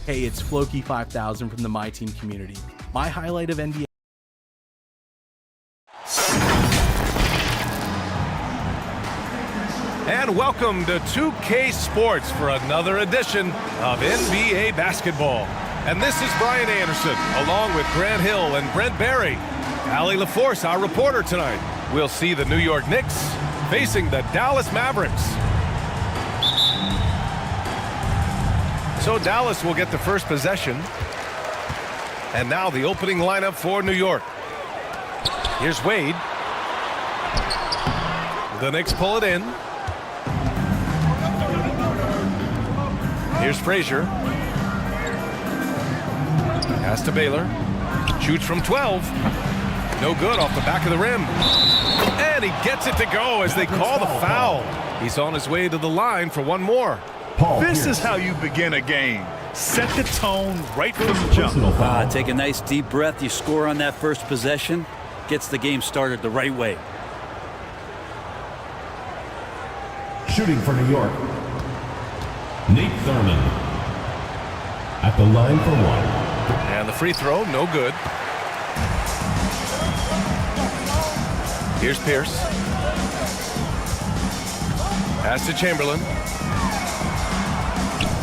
Hey, it's Floki5000 from the My Team community. My highlight of NBA. And welcome to 2K Sports for another edition of NBA basketball. And this is Brian Anderson, along with Grant Hill and Brent Barry. Allie LaForce, our reporter tonight. We'll see the New York Knicks facing the Dallas Mavericks. So Dallas will get the first possession. And now the opening lineup for New York. Here's Wade. The Knicks pull it in. Here's Frazier. Pass to Baylor. Shoots from 12. No good off the back of the rim. And he gets it to go as they call the foul. He's on his way to the line for one more. This is how you begin a game. Set the tone right from the jump. Take a nice deep breath. You score on that first possession. Gets the game started the right way. Shooting for New York, Nate Thurman at the line for one. And the free throw, no good. Here's Pierce. Pass to Chamberlain.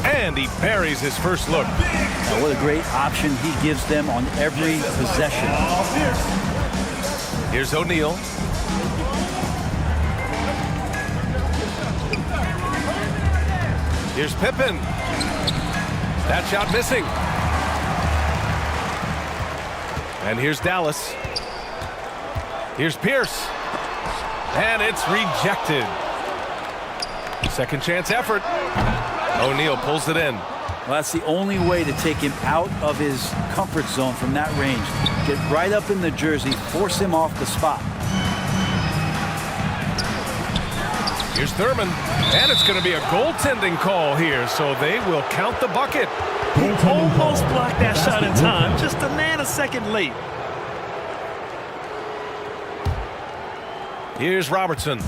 And he buries his first look. Now, what a great option he gives them on every possession. Here's O'Neal. Here's Pippen. That shot missing. And here's Dallas. Here's Pierce. And it's rejected. Second chance effort. O'Neal pulls it in. Well, that's the only way to take him out of his comfort zone from that range. Get right up in the jersey, force him off the spot. Here's Thurman, and it's going to be a goaltending call here, so they will count the bucket. He almost blocked that shot in time, just a nanosecond late. Here's Robertson.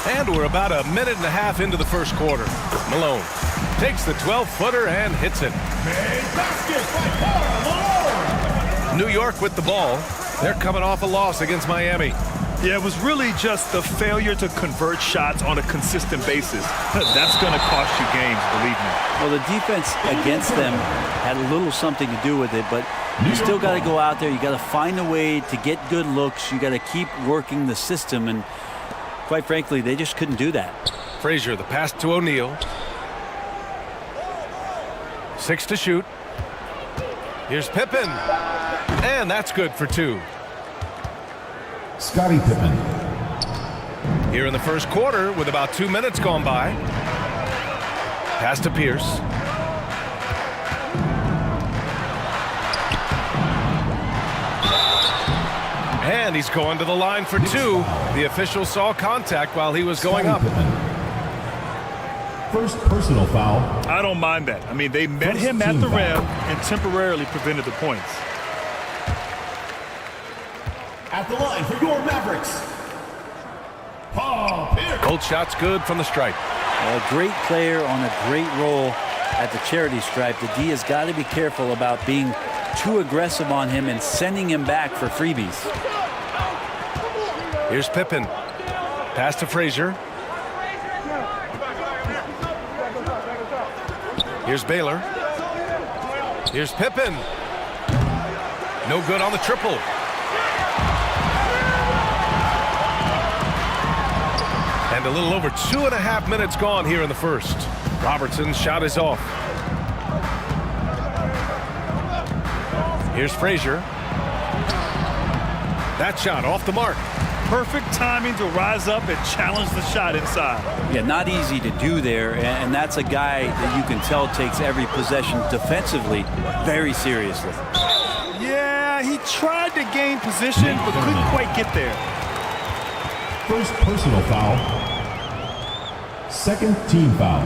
And we're about a minute and a half into the first quarter. Malone takes the 12-footer and hits it. New York with the ball. They're coming off a loss against Miami. Yeah, it was really just the failure to convert shots on a consistent basis. That's going to cost you games, believe me. Well, the defense against them had a little something to do with it, but you still got to go out there. You got to find a way to get good looks. You got to keep working the system, and quite frankly, they just couldn't do that. Frazier, the pass to O'Neal. 6 to shoot. Here's Pippen. And that's good for 2. Scottie Pippen. Here in the first quarter with about 2 minutes gone by. Pass to Pierce. And he's going to the line for 2. The official saw contact while he was going up. First personal foul. I don't mind that. I mean, they met him at the rim and temporarily prevented the points. At the line for your Mavericks, Paul Pierce. Both shots good from the stripe. A great player on a great role at the charity stripe. The D has got to be careful about being too aggressive on him and sending him back for freebies. Here's Pippen. Pass to Frazier. Here's Baylor. Here's Pippen. No good on the triple. And a little over 2.5 minutes gone here in the first. Robertson's shot is off. Here's Frazier. That shot off the mark. Perfect timing to rise up and challenge the shot inside. Yeah, not easy to do there, and that's a guy that you can tell takes every possession defensively very seriously. Yeah, he tried to gain position but couldn't quite get there. First personal foul. Second team foul.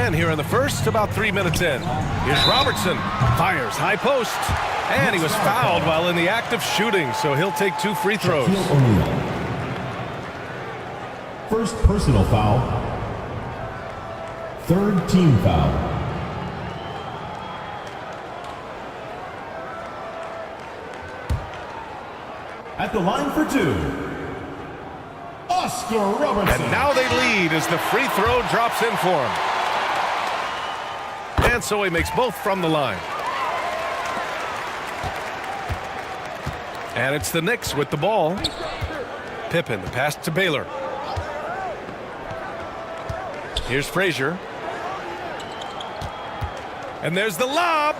And here in the first, about 3 minutes in. Here's Robertson. Fires high post. And he was fouled while in the act of shooting, so he'll take 2 free throws. First personal foul. Third team foul. At the line for 2, Oscar Robertson. And now they lead as the free throw drops in for him. And so he makes both from the line. And it's the Knicks with the ball. Pippen, the pass to Baylor. Here's Frazier. And there's the lob.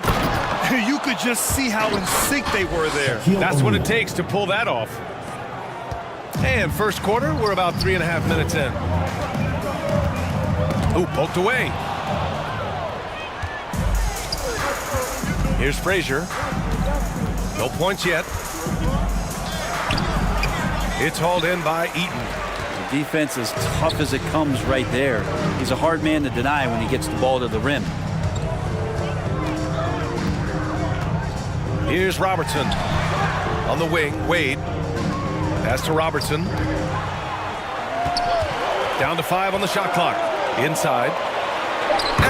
You could just see how in sync they were there. That's what it takes to pull that off. And first quarter, we're about 3.5 minutes in. Ooh, poked away. Here's Frazier. No points yet. It's hauled in by Eaton. The defense is tough as it comes right there. He's a hard man to deny when he gets the ball to the rim. Here's Robertson. On the wing, Wade. Pass to Robertson. Down to 5 on the shot clock. Inside.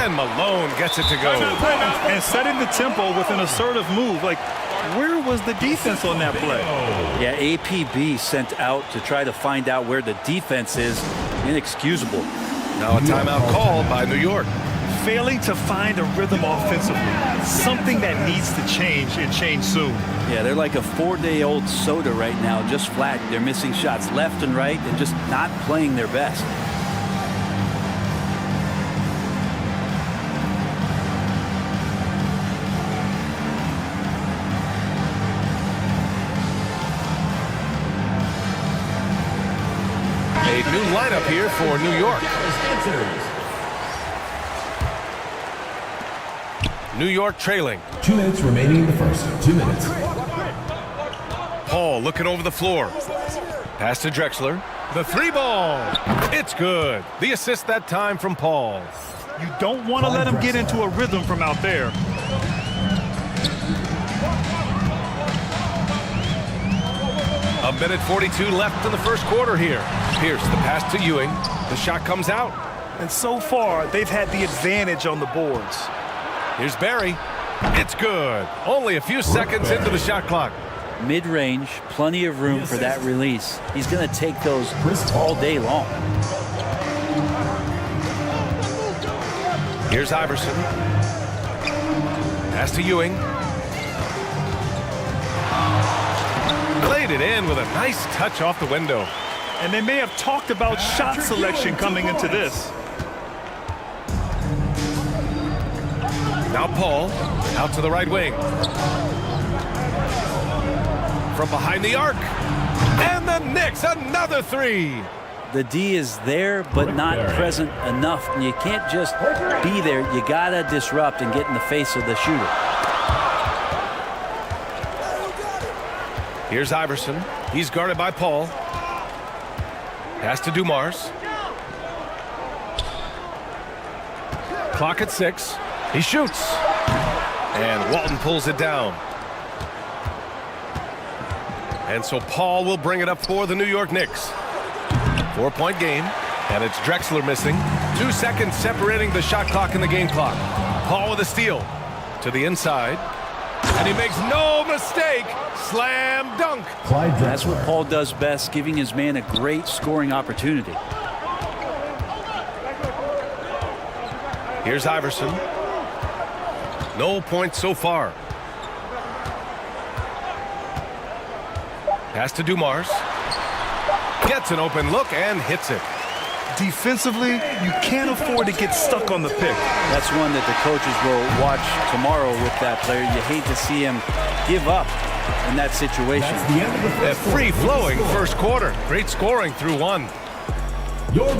And Malone gets it to go. And setting the tempo with an assertive move. Like, where was the defense on that play? Yeah, APB sent out to try to find out where the defense is. Inexcusable. Now a timeout called by New York. Failing to find a rhythm offensively. Something that needs to change and change soon. Yeah, they're like a 4-day-old soda right now, just flat. They're missing shots left and right and just not playing their best. A new lineup here for New York. New York trailing. 2 minutes remaining in the first. 2 minutes. Paul looking over the floor. Pass to Drexler. The 3 ball. It's good. The assist that time from Paul. You don't want to let him get into a rhythm from out there. A minute 42 left in the first quarter here. Pierce, the pass to Ewing. The shot comes out. And so far, they've had the advantage on the boards. Here's Barry. It's good. Only a few seconds into the shot clock. Mid-range, plenty of room for that release. He's going to take those all day long. Here's Iverson. Pass to Ewing. Laid it in with a nice touch off the window. And they may have talked about shot selection coming into this. Now Paul, out to the right wing. From behind the arc. And the Knicks, another 3. The D is there, but not present enough. And you can't just be there. You got to disrupt and get in the face of the shooter. Here's Iverson. He's guarded by Paul. Pass to Dumars. Clock at 6. He shoots. And Walton pulls it down. And so Paul will bring it up for the New York Knicks. 4-point game. And it's Drexler missing. 2 seconds separating the shot clock and the game clock. Paul with a steal. To the inside. And he makes no mistake. Slam dunk. That's what Paul does best, giving his man a great scoring opportunity. Here's Iverson. No points so far. Pass to Dumars. Gets an open look and hits it. Defensively, you can't afford to get stuck on the pick. That's one that the coaches will watch tomorrow with that player. You hate to see him give up in that situation. A free-flowing first quarter. Great scoring through 1.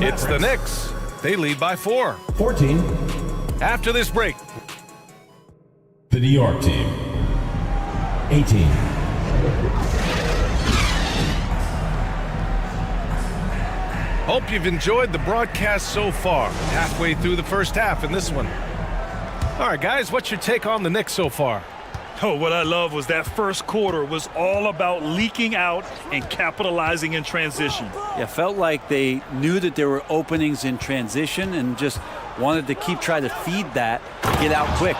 It's the Knicks. They lead by 4. 14. After this break. The New York team. 18. Hope you've enjoyed the broadcast so far. Halfway through the first half in this one. All right, guys, what's your take on the Knicks so far? Oh, what I love was that first quarter was all about leaking out and capitalizing in transition. Yeah, felt like they knew that there were openings in transition and just wanted to keep trying to feed that, get out quick.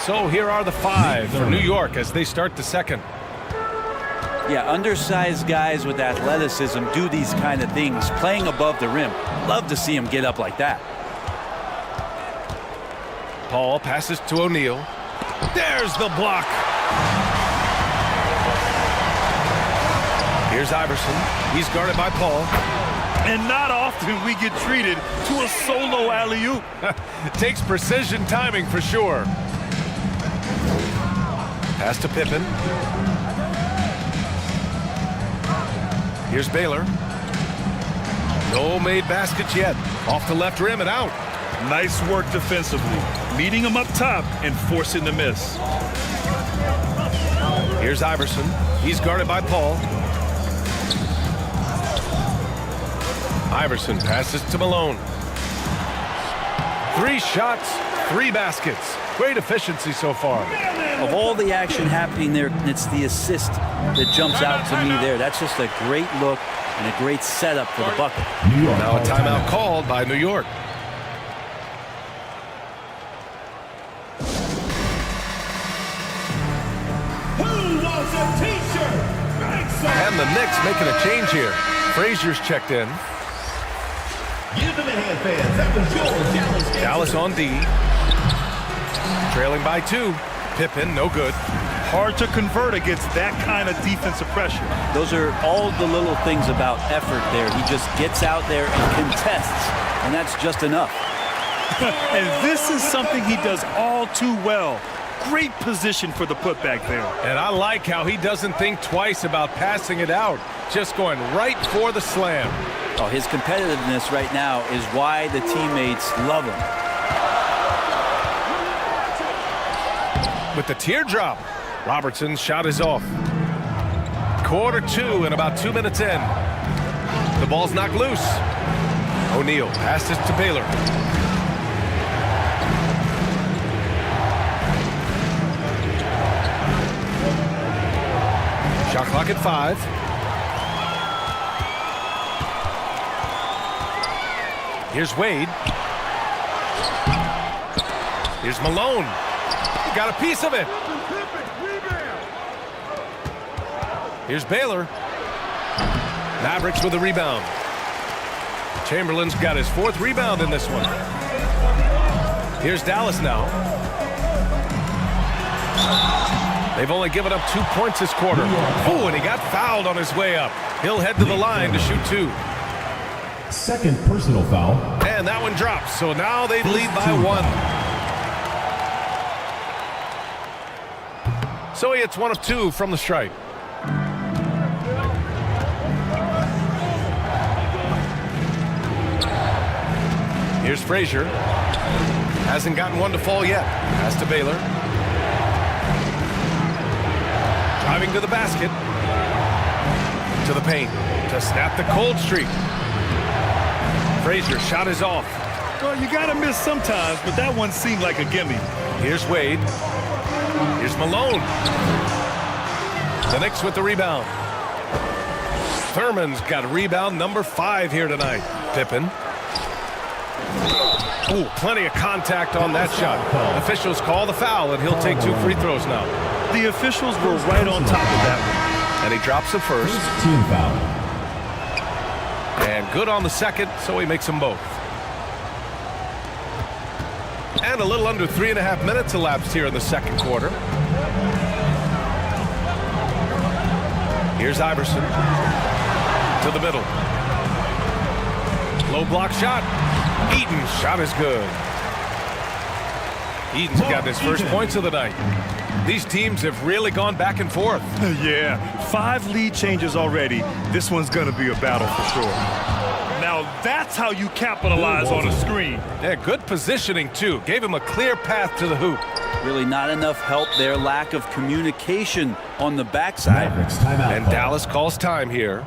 So here are the five for New York as they start the second. Yeah, undersized guys with athleticism do these kind of things, playing above the rim. Love to see them get up like that. Paul passes to O'Neal. There's the block. Here's Iverson. He's guarded by Paul. And not often we get treated to a solo alley-oop. Takes precision timing for sure. Pass to Pippen. Here's Baylor. No made baskets yet. Off the left rim and out. Nice work defensively, meeting him up top and forcing the miss. Here's Iverson. He's guarded by Paul. Iverson passes to Malone. 3 shots, 3 baskets. Great efficiency so far. Of all the action happening there, it's the assist that jumps out to me there. That's just a great look and a great setup for the bucket. Now a timeout called by New York. And the Knicks making a change here. Frazier's checked in. Give them a hand, fans. That was yours, Dallas on D. Trailing by 2. Pippen, no good. Hard to convert against that kind of defensive pressure. Those are all the little things about effort there. He just gets out there and contests, and that's just enough. And this is something he does all too well. Great position for the putback there. And I like how he doesn't think twice about passing it out. Just going right for the slam. Oh, his competitiveness right now is why the teammates love him. With the teardrop, Robertson's shot is off. Quarter 2 and about 2 minutes in. The ball's knocked loose. O'Neal passes to Baylor. Shot clock at 5. Here's Wade. Here's Malone. He got a piece of it. Here's Baylor. Mavericks with a rebound. Chamberlain's got his 4th rebound in this one. Here's Dallas now. They've only given up 2 points this quarter. Oh, and he got fouled on his way up. He'll head to the line to shoot 2. Second personal foul. And that one drops, so now they lead by 1. So he hits 1 of 2 from the stripe. Here's Frazier. Hasn't gotten one to fall yet. Pass to Baylor. Driving to the basket. To the paint. To snap the cold streak. Frazier shot is off. Well, you got to miss sometimes, but that one seemed like a gimme. Here's Wade. Here's Malone. The Knicks with the rebound. Thurman's got rebound number 5 here tonight. Pippen. Ooh, plenty of contact on that shot. Officials call the foul, and he'll take 2 free throws now. The officials were right on top of that one. And he drops the first. Team foul. And good on the second, so he makes them both. And a little under 3.5 minutes elapsed here in the second quarter. Here's Iverson. To the middle. Low block shot. Eaton's shot is good. Eaton's got his first points of the night. These teams have really gone back and forth. Yeah, 5 lead changes already. This one's going to be a battle for sure. Now that's how you capitalize on a screen. Yeah, good positioning too. Gave him a clear path to the hoop. Really not enough help there. Lack of communication on the backside. Mavericks timeout. And Dallas calls time here.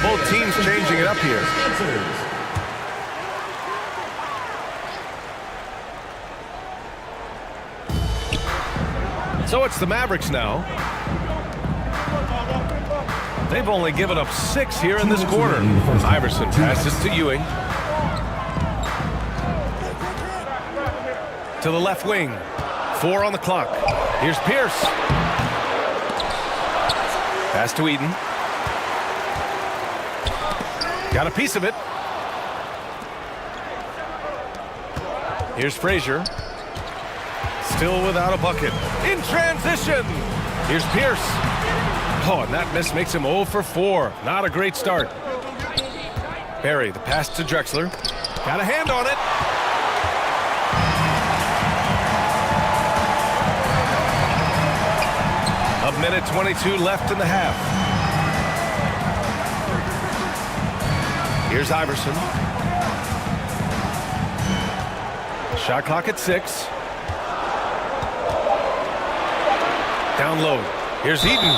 Both teams changing it up here. So it's the Mavericks now. They've only given up 6 here in this quarter. Iverson passes to Ewing. To the left wing. 4 on the clock. Here's Pierce. Pass to Eden. Got a piece of it. Here's Frazier. Still without a bucket. In transition. Here's Pierce. Oh, and that miss makes him 0 for 4. Not a great start. Barry, the pass to Drexler. Got a hand on it. A minute 22 left in the half. Here's Iverson. Shot clock at 6. Down low. Here's Eaton.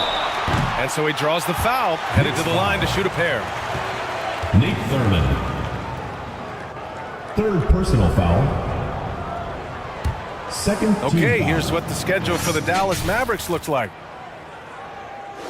And so he draws the foul, headed to the line to shoot a pair. Nate Thurman. 3rd personal foul. 2nd team Okay, foul. here's what the schedule for the Dallas Mavericks looks like.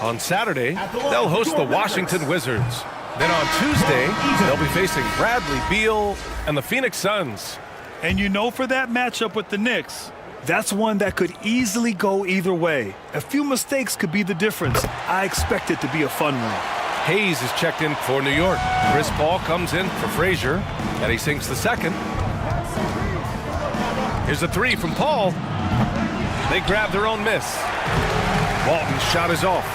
On Saturday, they'll host the Washington Wizards. Then on Tuesday, they'll be facing Bradley Beal and the Phoenix Suns. And you know, for that matchup with the Knicks, that's one that could easily go either way. A few mistakes could be the difference. I expect it to be a fun one. Hayes is checked in for New York. Chris Paul comes in for Frazier, and he sinks the second. Here's a 3 from Paul. They grab their own miss. Walton's shot is off.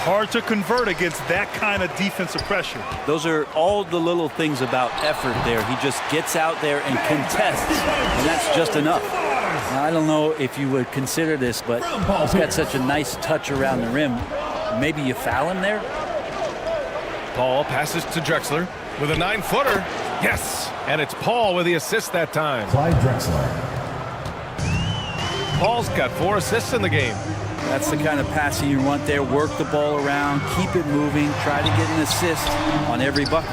Hard to convert against that kind of defensive pressure. Those are all the little things about effort there. He just gets out there and contests, and that's just enough. Now, I don't know if you would consider this, but he's got such a nice touch around the rim. Maybe you foul him there? Paul passes to Drexler with a 9-footer. Yes, and it's Paul with the assist that time. Clyde Drexler. Paul's got 4 assists in the game. That's the kind of passing you want there. Work the ball around, keep it moving, try to get an assist on every bucket.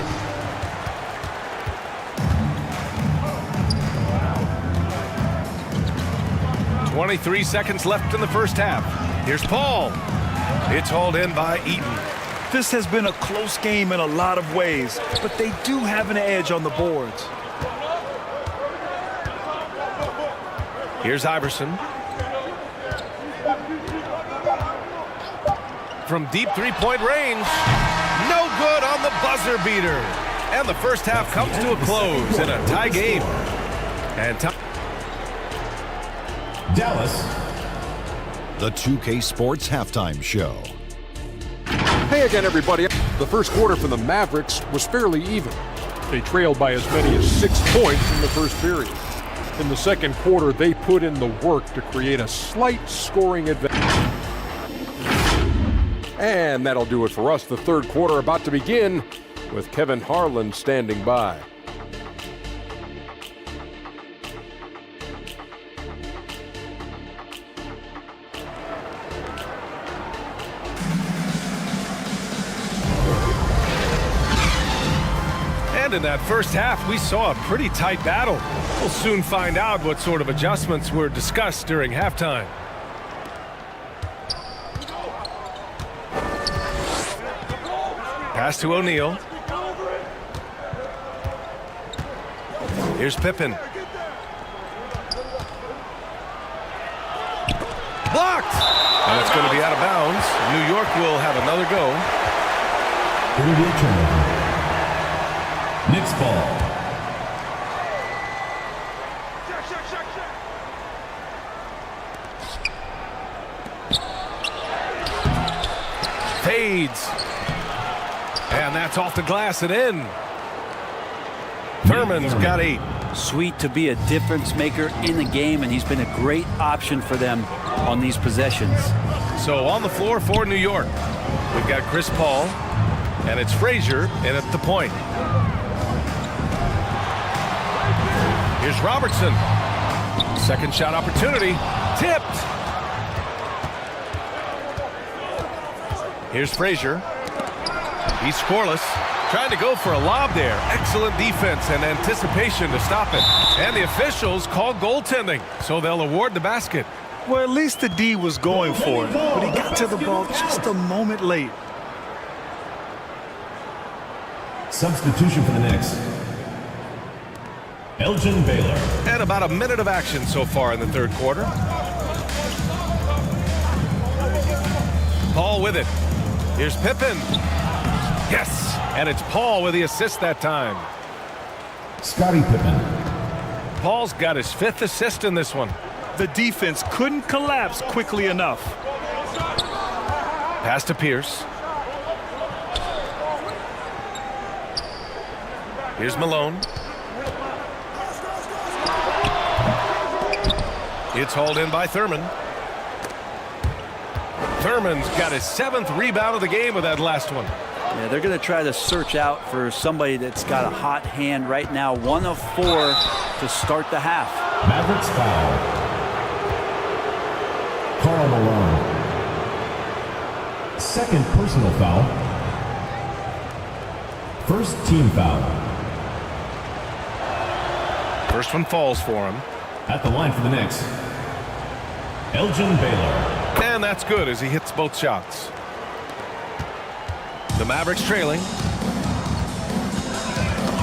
.23 seconds left in the first half. Here's Paul. It's hauled in by Eaton. This has been a close game in a lot of ways, but they do have an edge on the boards. Here's Iverson. From deep 3-point range. No good on the buzzer beater. And the first half comes to a close in a tie game. And Dallas. The 2K Sports Halftime Show. Hey again, everybody. The first quarter for the Mavericks was fairly even. They trailed by as many as 6 points in the first period. In the second quarter, they put in the work to create a slight scoring advantage. And that'll do it for us. The third quarter about to begin with Kevin Harlan standing by. And in that first half, we saw a pretty tight battle. We'll soon find out what sort of adjustments were discussed during halftime. Pass to O'Neal. Here's Pippen. Blocked! And it's going to be out of bounds. New York will have another go. It'll be a turnover. Knicks ball. Fades. And that's off the glass and in. Thurman's got 8. Sweet to be a difference maker in the game, and he's been a great option for them on these possessions. So on the floor for New York, we've got Chris Paul, and it's Frazier in at the point. Here's Robertson. Second shot opportunity. Tipped. Here's Frazier. He's scoreless. Trying to go for a lob there. Excellent defense and anticipation to stop it. And the officials call goaltending, so they'll award the basket. Well, at least the D was going for it, but he got to the ball just a moment late. Substitution for the Knicks. Elgin Baylor. And about a minute of action so far in the third quarter. Paul with it. Here's Pippen. Yes, and it's Paul with the assist that time. Scottie Pippen. Paul's got his 5th assist in this one. The defense couldn't collapse quickly enough. Pass to Pierce. Here's Malone. It's hauled in by Thurman. Thurman's got his 7th rebound of the game with that last one. Yeah, they're going to try to search out for somebody that's got a hot hand right now. 1 of 4 to start the half. Mavericks foul. Karl Malone. 2nd personal foul. 1st team foul. First one falls for him. At the line for the Knicks, Elgin Baylor. And that's good as he hits both shots. The Mavericks trailing.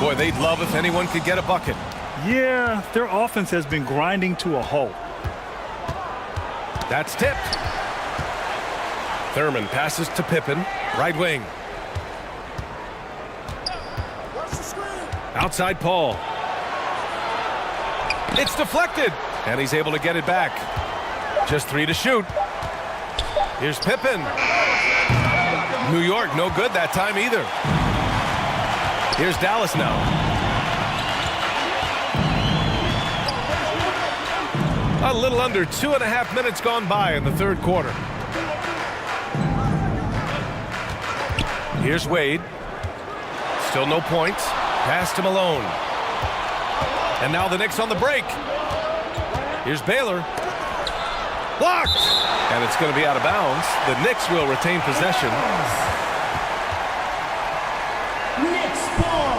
Boy, they'd love if anyone could get a bucket. Yeah, their offense has been grinding to a halt. That's tipped. Thurman passes to Pippen, right wing. Outside Paul. It's deflected, and he's able to get it back. Just 3 to shoot. Here's Pippen. New York, no good that time either. Here's Dallas now. A little under 2.5 minutes gone by in the third quarter. Here's Wade. Still no points. Pass to Malone. And now the Knicks on the break. Here's Baylor. Blocked! And it's going to be out of bounds. The Knicks will retain possession.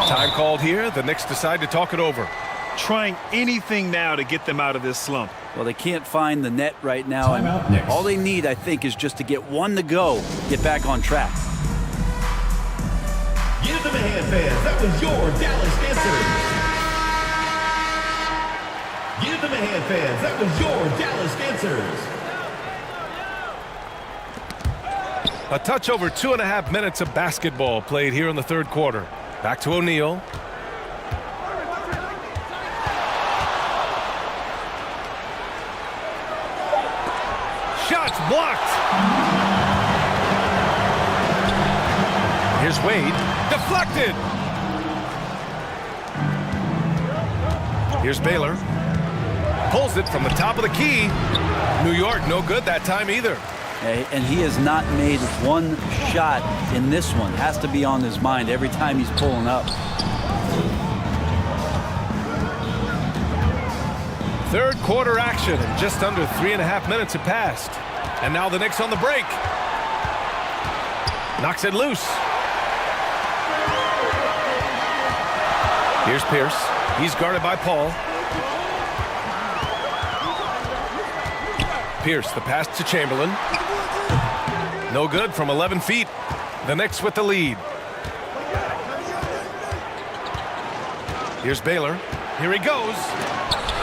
Time called here. The Knicks decide to talk it over. Trying anything now to get them out of this slump. Well, they can't find the net right now. Timeout, Knicks. All they need, I think, is just to get 1 to go, get back on track. Give them a hand, fans. That was your Dallas answer. Give them a hand, fans. That was your Dallas answers. A touch over 2.5 minutes of basketball played here in the third quarter. Back to O'Neal. Shots blocked. Here's Wade. Deflected. Here's Baylor. Pulls it from the top of the key. New York, no good that time either. And he has not made 1 shot in this one. Has to be on his mind every time he's pulling up. Third quarter action. Just under 3.5 minutes have passed. And now the Knicks on the break. Knocks it loose. Here's Pierce. He's guarded by Paul. Pierce, the pass to Chamberlain. No good from 11 feet. The Knicks with the lead. Here's Baylor. Here he goes.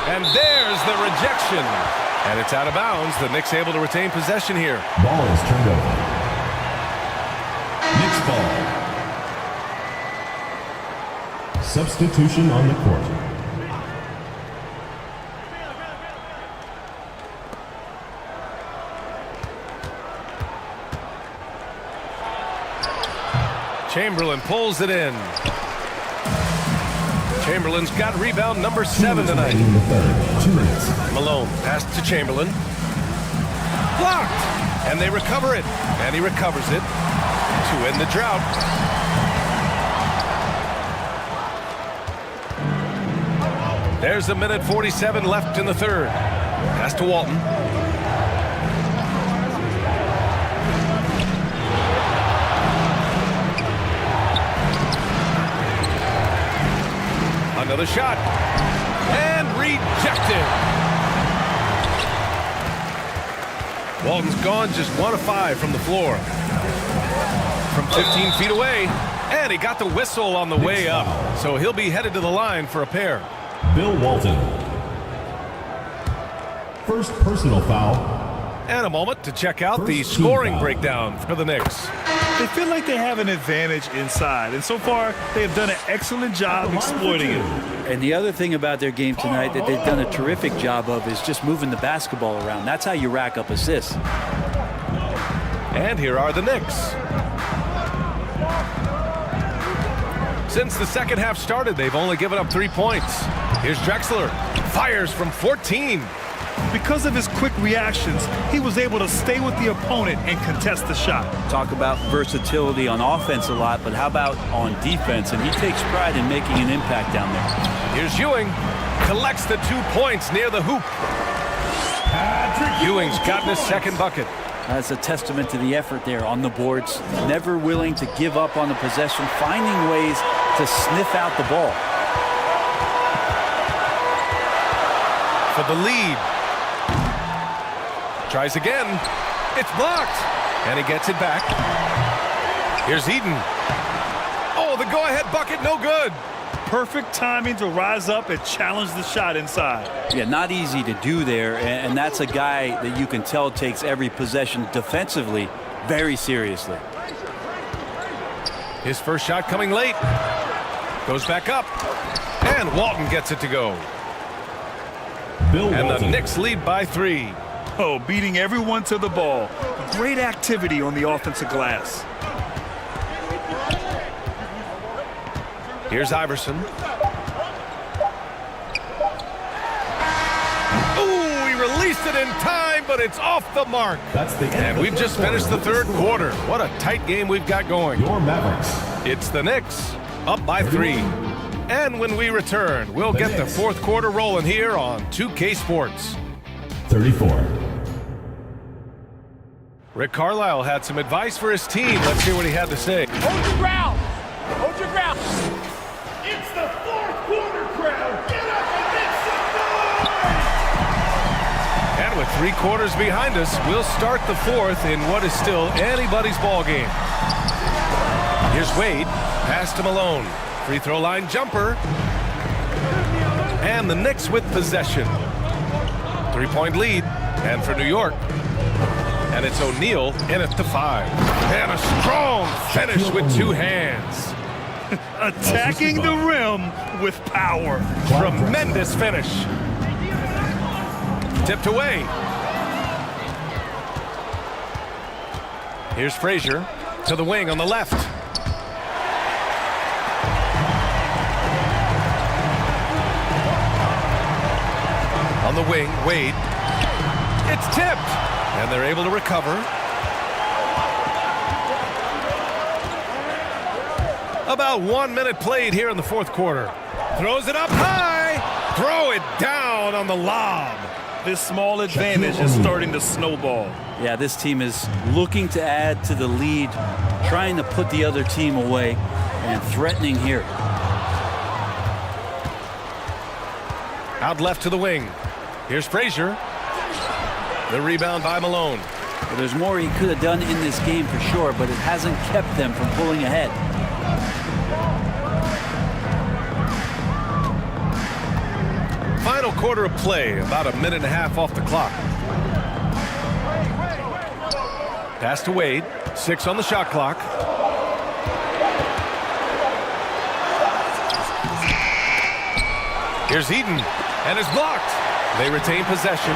And there's the rejection. And it's out of bounds. The Knicks able to retain possession here. Ball is turned over. Knicks ball. Substitution on the court. Chamberlain pulls it in. Chamberlain's got rebound number 7 tonight. In the third. 2 minutes. Malone pass to Chamberlain. Blocked! And they recover it. And he recovers it to end the drought. There's 1:47 left in the third. Pass to Walton. Another shot. And rejected. Walton's gone just 1 of 5 from the floor. From 15 feet away. And he got the whistle on the way up. So he'll be headed to the line for a pair. Bill Walton. First personal foul. And a moment to check out the First team scoring foul. breakdown for the Knicks. They feel like they have an advantage inside, and so far they have done an excellent job exploiting it. And the other thing about their game tonight that they've done a terrific job of is just moving the basketball around. That's how you rack up assists. And here are the Knicks. Since the second half started, they've only given up 3 points. Here's Drexler. Fires from 14. Because of his quick reactions, he was able to stay with the opponent and contest the shot. Talk about versatility on offense a lot, but how about on defense? And he takes pride in making an impact down there. Here's Ewing. Collects the 2 points near the hoop. Ewing's gotten his second bucket. That's a testament to the effort there on the boards. Never willing to give up on the possession, finding ways to sniff out the ball. For the lead. Tries again. It's blocked. And he gets it back. Here's Eden. Oh, the go-ahead bucket, no good. Perfect timing to rise up and challenge the shot inside. Yeah, not easy to do there, and that's a guy that you can tell takes every possession defensively very seriously. His first shot coming late. Goes back up. And Walton gets it to go. Bill And the Walton. Knicks lead by 3. Oh, beating everyone to the ball. Great activity on the offensive glass. Here's Iverson. Ooh, he released it in time, but it's off the mark. That's the end And of the we've just third finished the quarter. third quarter. What a tight game we've got going. Your Mavericks. It's the Knicks up by 3. And when we return, we'll get the fourth quarter rolling here on 2K Sports. 34. Rick Carlisle had some advice for his team. Let's hear what he had to say. Hold your ground. Hold your ground. It's the fourth quarter, crowd. Get up and make some noise. And with 3 quarters behind us, we'll start the fourth in what is still anybody's ball game. Here's Wade. Pass to Malone. Free throw line jumper. And the Knicks with possession. 3-point lead. And for New York. And it's O'Neal in at the 5. And a strong finish with 2 hands. Attacking the rim with power. Tremendous finish. Tipped away. Here's Frazier to the wing on the left. On the wing, Wade. It's tipped. And they're able to recover. About 1 minute played here in the fourth quarter. Throws it up high. Throw it down on the lob. This small advantage is starting to snowball. Yeah, this team is looking to add to the lead, trying to put the other team away, and threatening here. Out left to the wing. Here's Frazier. The rebound by Malone. Well, there's more he could have done in this game for sure, but it hasn't kept them from pulling ahead. Final quarter of play, about 1.5 minutes off the clock. Pass to Wade. 6 on the shot clock. Here's Eden, and it's blocked. They retain possession.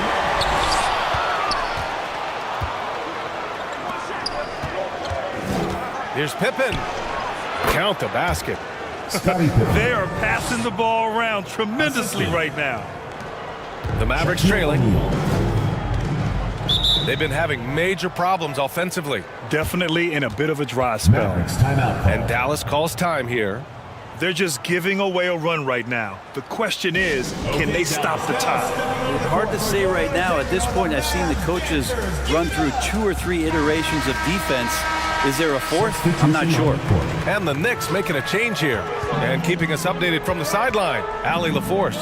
Here's Pippen. Count the basket. They are passing the ball around tremendously right now. The Mavericks trailing. They've been having major problems offensively. Definitely in a bit of a dry spell. Mavericks timeout call. And Dallas calls time here. They're just giving away a run right now. The question is, can they stop the time? Hard to say right now. At this point, I've seen the coaches run through 2 or 3 iterations of defense. Is there a fourth? I'm not sure. And the Knicks making a change here. And keeping us updated from the sideline, Allie LaForce.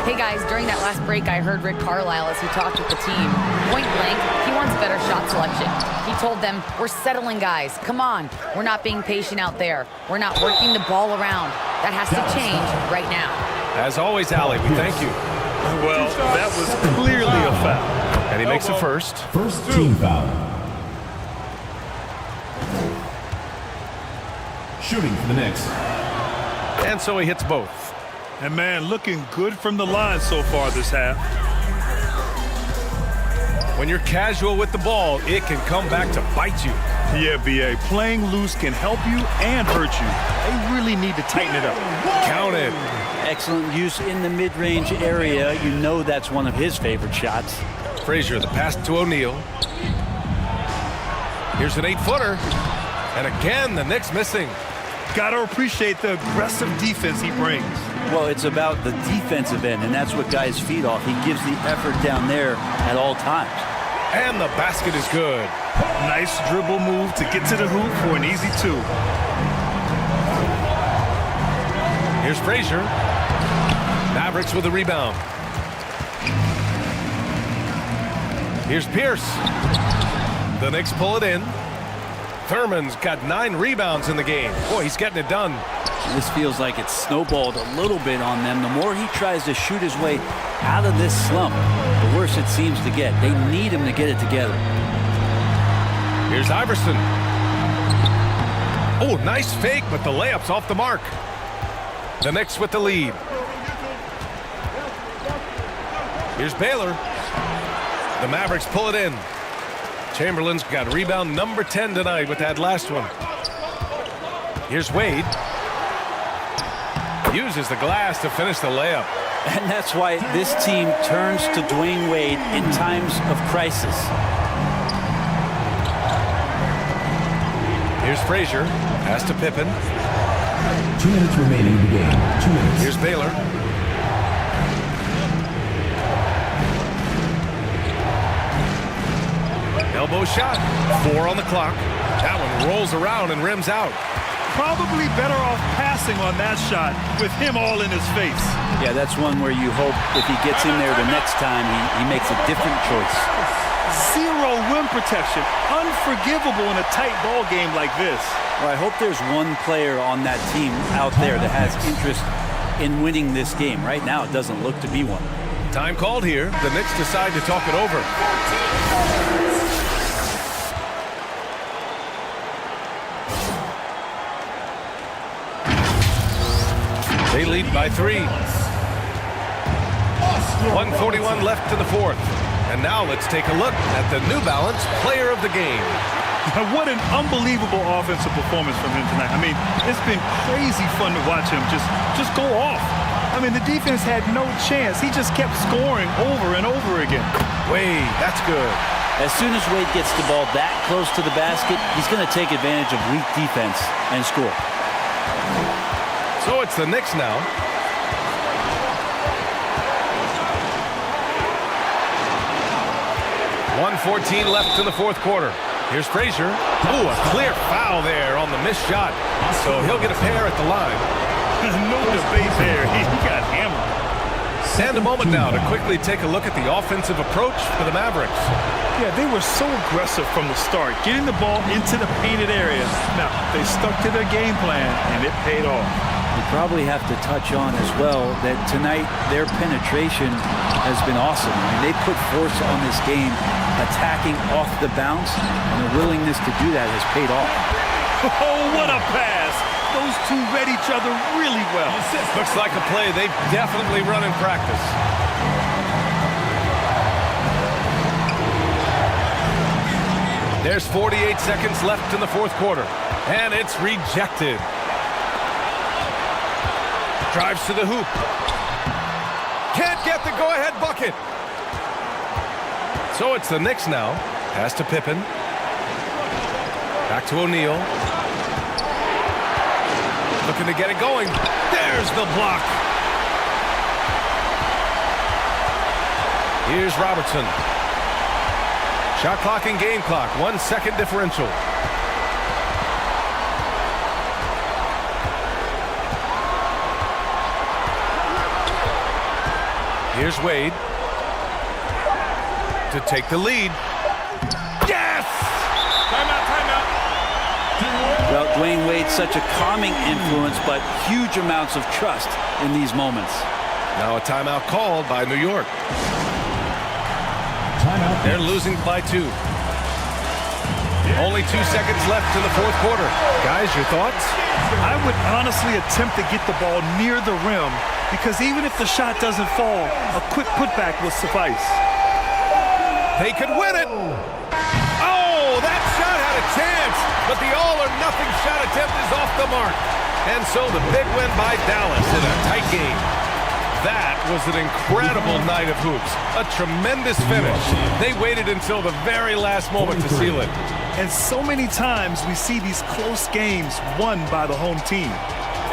Hey guys, during that last break, I heard Rick Carlisle as he talked with the team. Point blank, he wants better shot selection. He told them, we're settling, guys. Come on. We're not being patient out there. We're not working the ball around. That has to change right now. As always, Allie, we thank you. Well, that was clearly a foul. And he makes the first. First team foul. Shooting for the Knicks. And so he hits both. And man, looking good from the line so far this half. When you're casual with the ball, it can come back to bite you. Yeah, B.A., playing loose can help you and hurt you. They really need to tighten it up. Counted. Excellent use in the mid-range area. You know that's one of his favorite shots. Frazier, the pass to O'Neal. Here's an 8-footer. And again, the Knicks missing. Gotta appreciate the aggressive defense he brings. Well, it's about the defensive end, and that's what guys feed off. He gives the effort down there at all times. And the basket is good. Nice dribble move to get to the hoop for an easy 2. Here's Frazier. Mavericks with a rebound. Here's Pierce. The Knicks pull it in. Thurman's got 9 rebounds in the game. Boy, he's getting it done. This feels like it's snowballed a little bit on them. The more he tries to shoot his way out of this slump, the worse it seems to get. They need him to get it together. Here's Iverson. Oh, nice fake, but the layup's off the mark. The Knicks with the lead. Here's Baylor. The Mavericks pull it in. Chamberlain's got rebound number 10 tonight with that last one. Here's Wade. Uses the glass to finish the layup. And that's why this team turns to Dwayne Wade in times of crisis. Here's Frazier. Pass to Pippen. 2 minutes remaining in the game. 2 minutes. Here's Baylor. Elbow shot. 4 on the clock. That one rolls around and rims out. Probably better off passing on that shot with him all in his face. Yeah, that's one where you hope if he gets in there the next time, he makes a different choice. Zero rim protection. Unforgivable in a tight ball game like this. Well, I hope there's one player on that team out there that has interest in winning this game. Right now, it doesn't look to be one. Time called here. The Knicks decide to talk it over. They lead by 3. 1:41 left to the fourth. And now let's take a look at the New Balance Player of the Game. What an unbelievable offensive performance from him tonight. I mean, it's been crazy fun to watch him just go off. I mean, the defense had no chance. He just kept scoring over and over again. Wade, that's good. As soon as Wade gets the ball that close to the basket, he's going to take advantage of weak defense and score. So it's the Knicks now. .114 left in the fourth quarter. Here's Frazier. Ooh, a clear foul there on the missed shot. So he'll get a pair at the line. No debate there. He got hammered. And a moment now to quickly take a look at the offensive approach for the Mavericks. Yeah, they were so aggressive from the start, getting the ball into the painted area. Now, they stuck to their game plan, and it paid off. You probably have to touch on as well that tonight their penetration has been awesome. I mean, they put force on this game, attacking off the bounce, and the willingness to do that has paid off. Oh, what a pass! Those two read each other really well. Looks like a play they've definitely run in practice. There's 48 seconds left in the fourth quarter, and it's rejected. Drives to the hoop. Can't get the go-ahead bucket. So it's the Knicks now. Pass to Pippen. Back to O'Neal. Looking to get it going. There's the block. Here's Robertson. Shot clock and game clock. 1 second differential. Here's Wade to take the lead. Yes! Timeout, timeout. Well, Dwayne Wade's such a calming influence, but huge amounts of trust in these moments. Now a timeout called by New York. Timeout. They're losing by 2. Only 2 seconds left in the fourth quarter. Guys, your thoughts? I would honestly attempt to get the ball near the rim because even if the shot doesn't fall, a quick putback will suffice. They could win it. Oh, that shot had a chance, but the all-or-nothing shot attempt is off the mark. And so the big win by Dallas in a tight game. That was an incredible night of hoops. A tremendous finish. They waited until the very last moment to seal it. And so many times we see these close games won by the home team.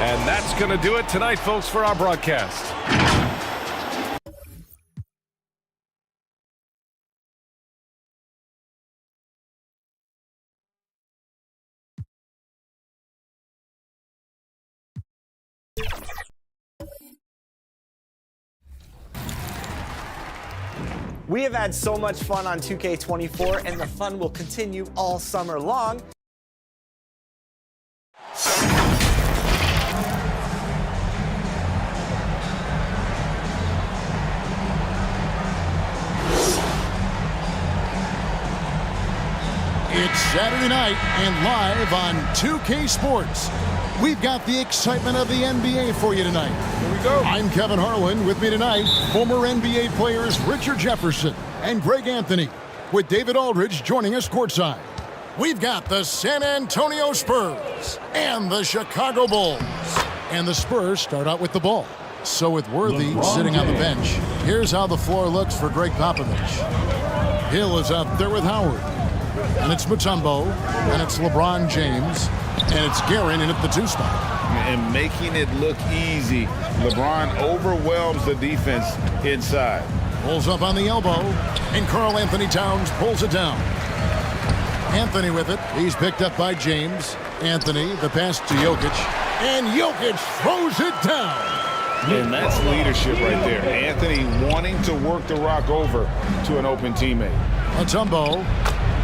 And that's going to do it tonight, folks, for our broadcast. We have had so much fun on 2K24, and the fun will continue all summer long. It's Saturday night and live on 2K Sports. We've got the excitement of the NBA for you tonight. Here we go. I'm Kevin Harlan. With me tonight, former NBA players Richard Jefferson and Greg Anthony, with David Aldridge joining us courtside. We've got the San Antonio Spurs and the Chicago Bulls. And the Spurs start out with the ball. So with Worthy sitting on the bench, here's how the floor looks for Greg Popovich. Hill is out there with Howard. And it's Mutombo, and it's LeBron James, and it's Guerin in at the 2 spot. And making it look easy. LeBron overwhelms the defense inside. Pulls up on the elbow, and Karl Anthony Towns pulls it down. Anthony with it. He's picked up by James. Anthony, the pass to Jokic, and Jokic throws it down. And that's leadership right there. Anthony wanting to work the rock over to an open teammate. Mutombo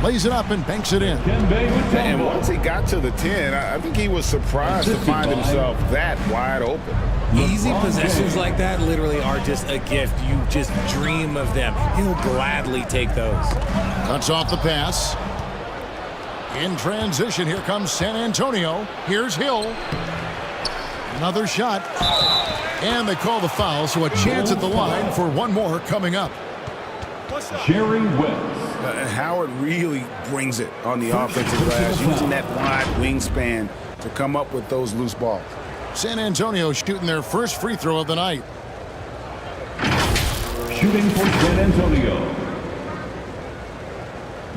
lays it up and banks it in. And once he got to the 10, I think he was surprised to find himself that wide open. Easy possessions like that literally are just a gift. You just dream of them. He'll gladly take those. Cuts off the pass. In transition, here comes San Antonio. Here's Hill. Another shot. And they call the foul, so a chance at the line for one more coming up. Jerry West. Howard really brings it on the offensive glass, using that wide wingspan to come up with those loose balls. San Antonio shooting their first free throw of the night. Shooting for San Antonio,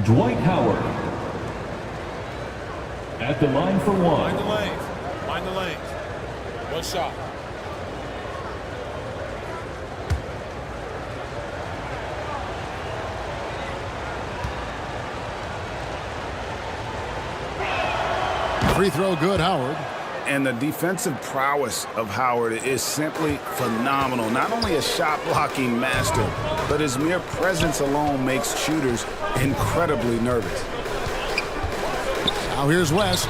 Dwight Howard. At the line for 1. Find the lanes. Find the lanes. One shot. Free throw good, Howard. And the defensive prowess of Howard is simply phenomenal. Not only a shot-blocking master, but his mere presence alone makes shooters incredibly nervous. Now here's West.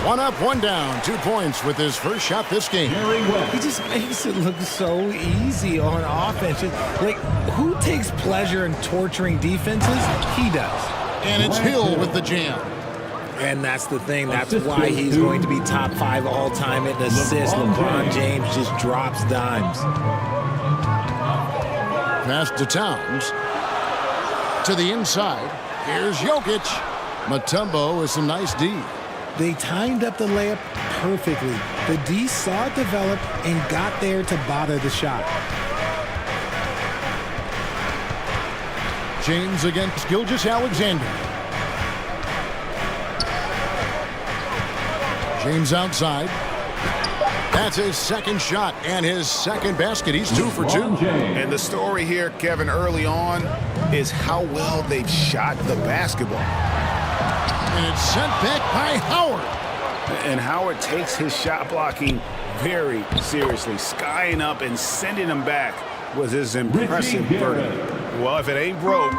1 up, 1 down. 2 points with his first shot this game. He just makes it look so easy on offense. Like, who takes pleasure in torturing defenses? He does. And it's Hill with the jam. And that's the thing. That's why he's going to be top 5 all-time in assists. LeBron James just drops dimes. Pass to Towns. To the inside. Here's Jokic. Mutombo with some nice D. They timed up the layup perfectly. The D saw it develop and got there to bother the shot. James against Gilgeous-Alexander. James outside. That's his second shot and his second basket. He's 2 for 2. And the story here, Kevin, early on is how well they've shot the basketball. And it's sent back by Howard. And Howard takes his shot blocking very seriously, skying up and sending him back was his impressive verdict. Well, if it ain't broke,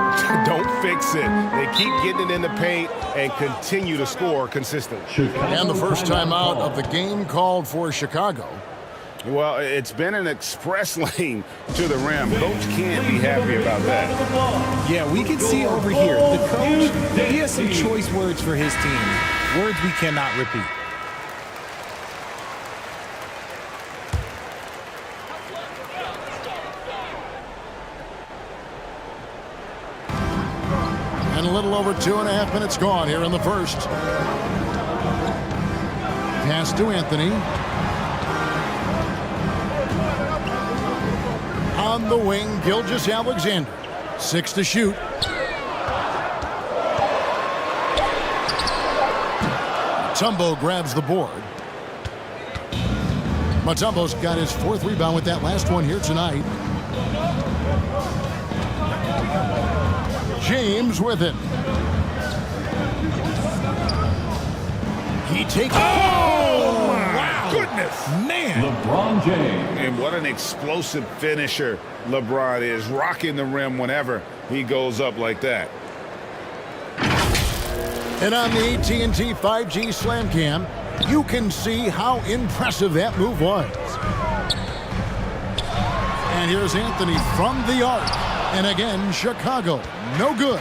don't fix it. They keep getting it in the paint and continue to score consistently. And the first time out of the game called for Chicago. Well, it's been an express lane to the rim. Coach can't be happy about that. Yeah, we can see over here. The coach, he has some choice words for his team. Words we cannot repeat. And a little over 2.5 minutes gone here in the first. Pass to Anthony. On the wing, Gilgeous-Alexander. 6 to shoot. Mutombo grabs the board. Mutombo's got his 4th rebound with that last one here tonight. James with it. He takes. Oh, wow. Goodness. Man. LeBron James. And what an explosive finisher LeBron is, rocking the rim whenever he goes up like that. And on the AT&T 5G Slam Cam, you can see how impressive that move was. And here's Anthony from the arc. And again, Chicago, no good.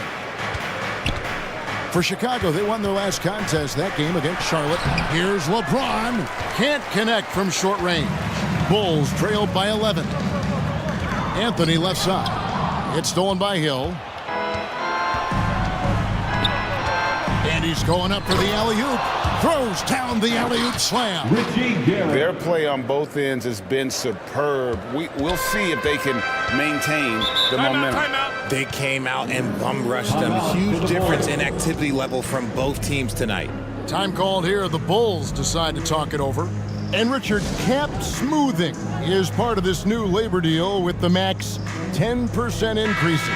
For Chicago, they won their last contest that game against Charlotte. Here's LeBron. Can't connect from short range. Bulls trailed by 11. Anthony left side. It's stolen by Hill. And he's going up for the alley-oop. Throws down the alley-oop slam. Their play on both ends has been superb. We'll see if they can maintain the momentum. They came out and bum rushed them. Huge difference in activity level from both teams tonight. Time called here. The Bulls decide to talk it over. And Richard, cap smoothing is part of this new labor deal with the max 10% increases.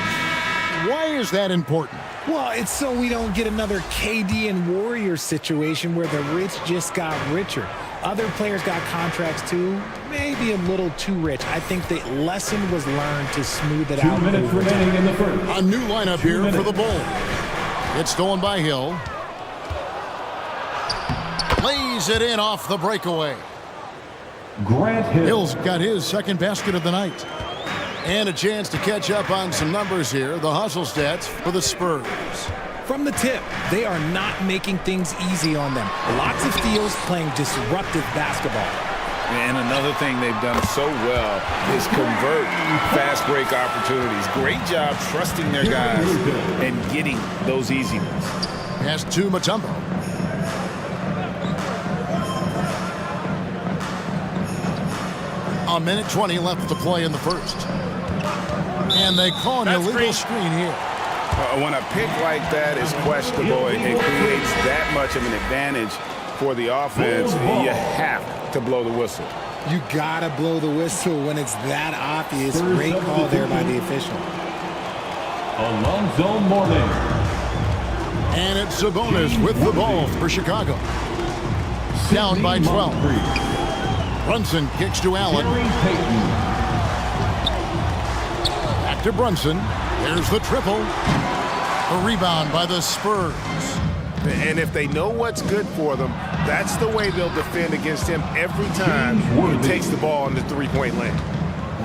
Why is that important? Well, it's so we don't get another KD and Warriors situation where the rich just got richer. Other players got contracts too, maybe a little too rich. I think the lesson was learned to smooth it out. 2 minutes remaining in the first. A new lineup here for the Bulls. It's stolen by Hill. Lays it in off the breakaway. Grant Hill. Hill's got his 2nd basket of the night. And a chance to catch up on some numbers here. The hustle stats for the Spurs. From the tip, they are not making things easy on them. Lots of steals, playing disruptive basketball. And another thing they've done so well is convert fast break opportunities. Great job trusting their guys and getting those easy ones. Pass to Mutombo. A minute 20 left to play in the first. And they call an illegal screen here. When a pick like that is questionable, it creates that much of an advantage for the offense. You have to blow the whistle. You gotta blow the whistle when it's that obvious. Great call there by the official. Alonzo Mourning. And it's Sabonis with the ball for Chicago. Down by 12. Brunson kicks to Allen. Back to Brunson. There's the triple. A rebound by the Spurs. And if they know what's good for them, that's the way they'll defend against him every time he takes the ball in the three-point lane.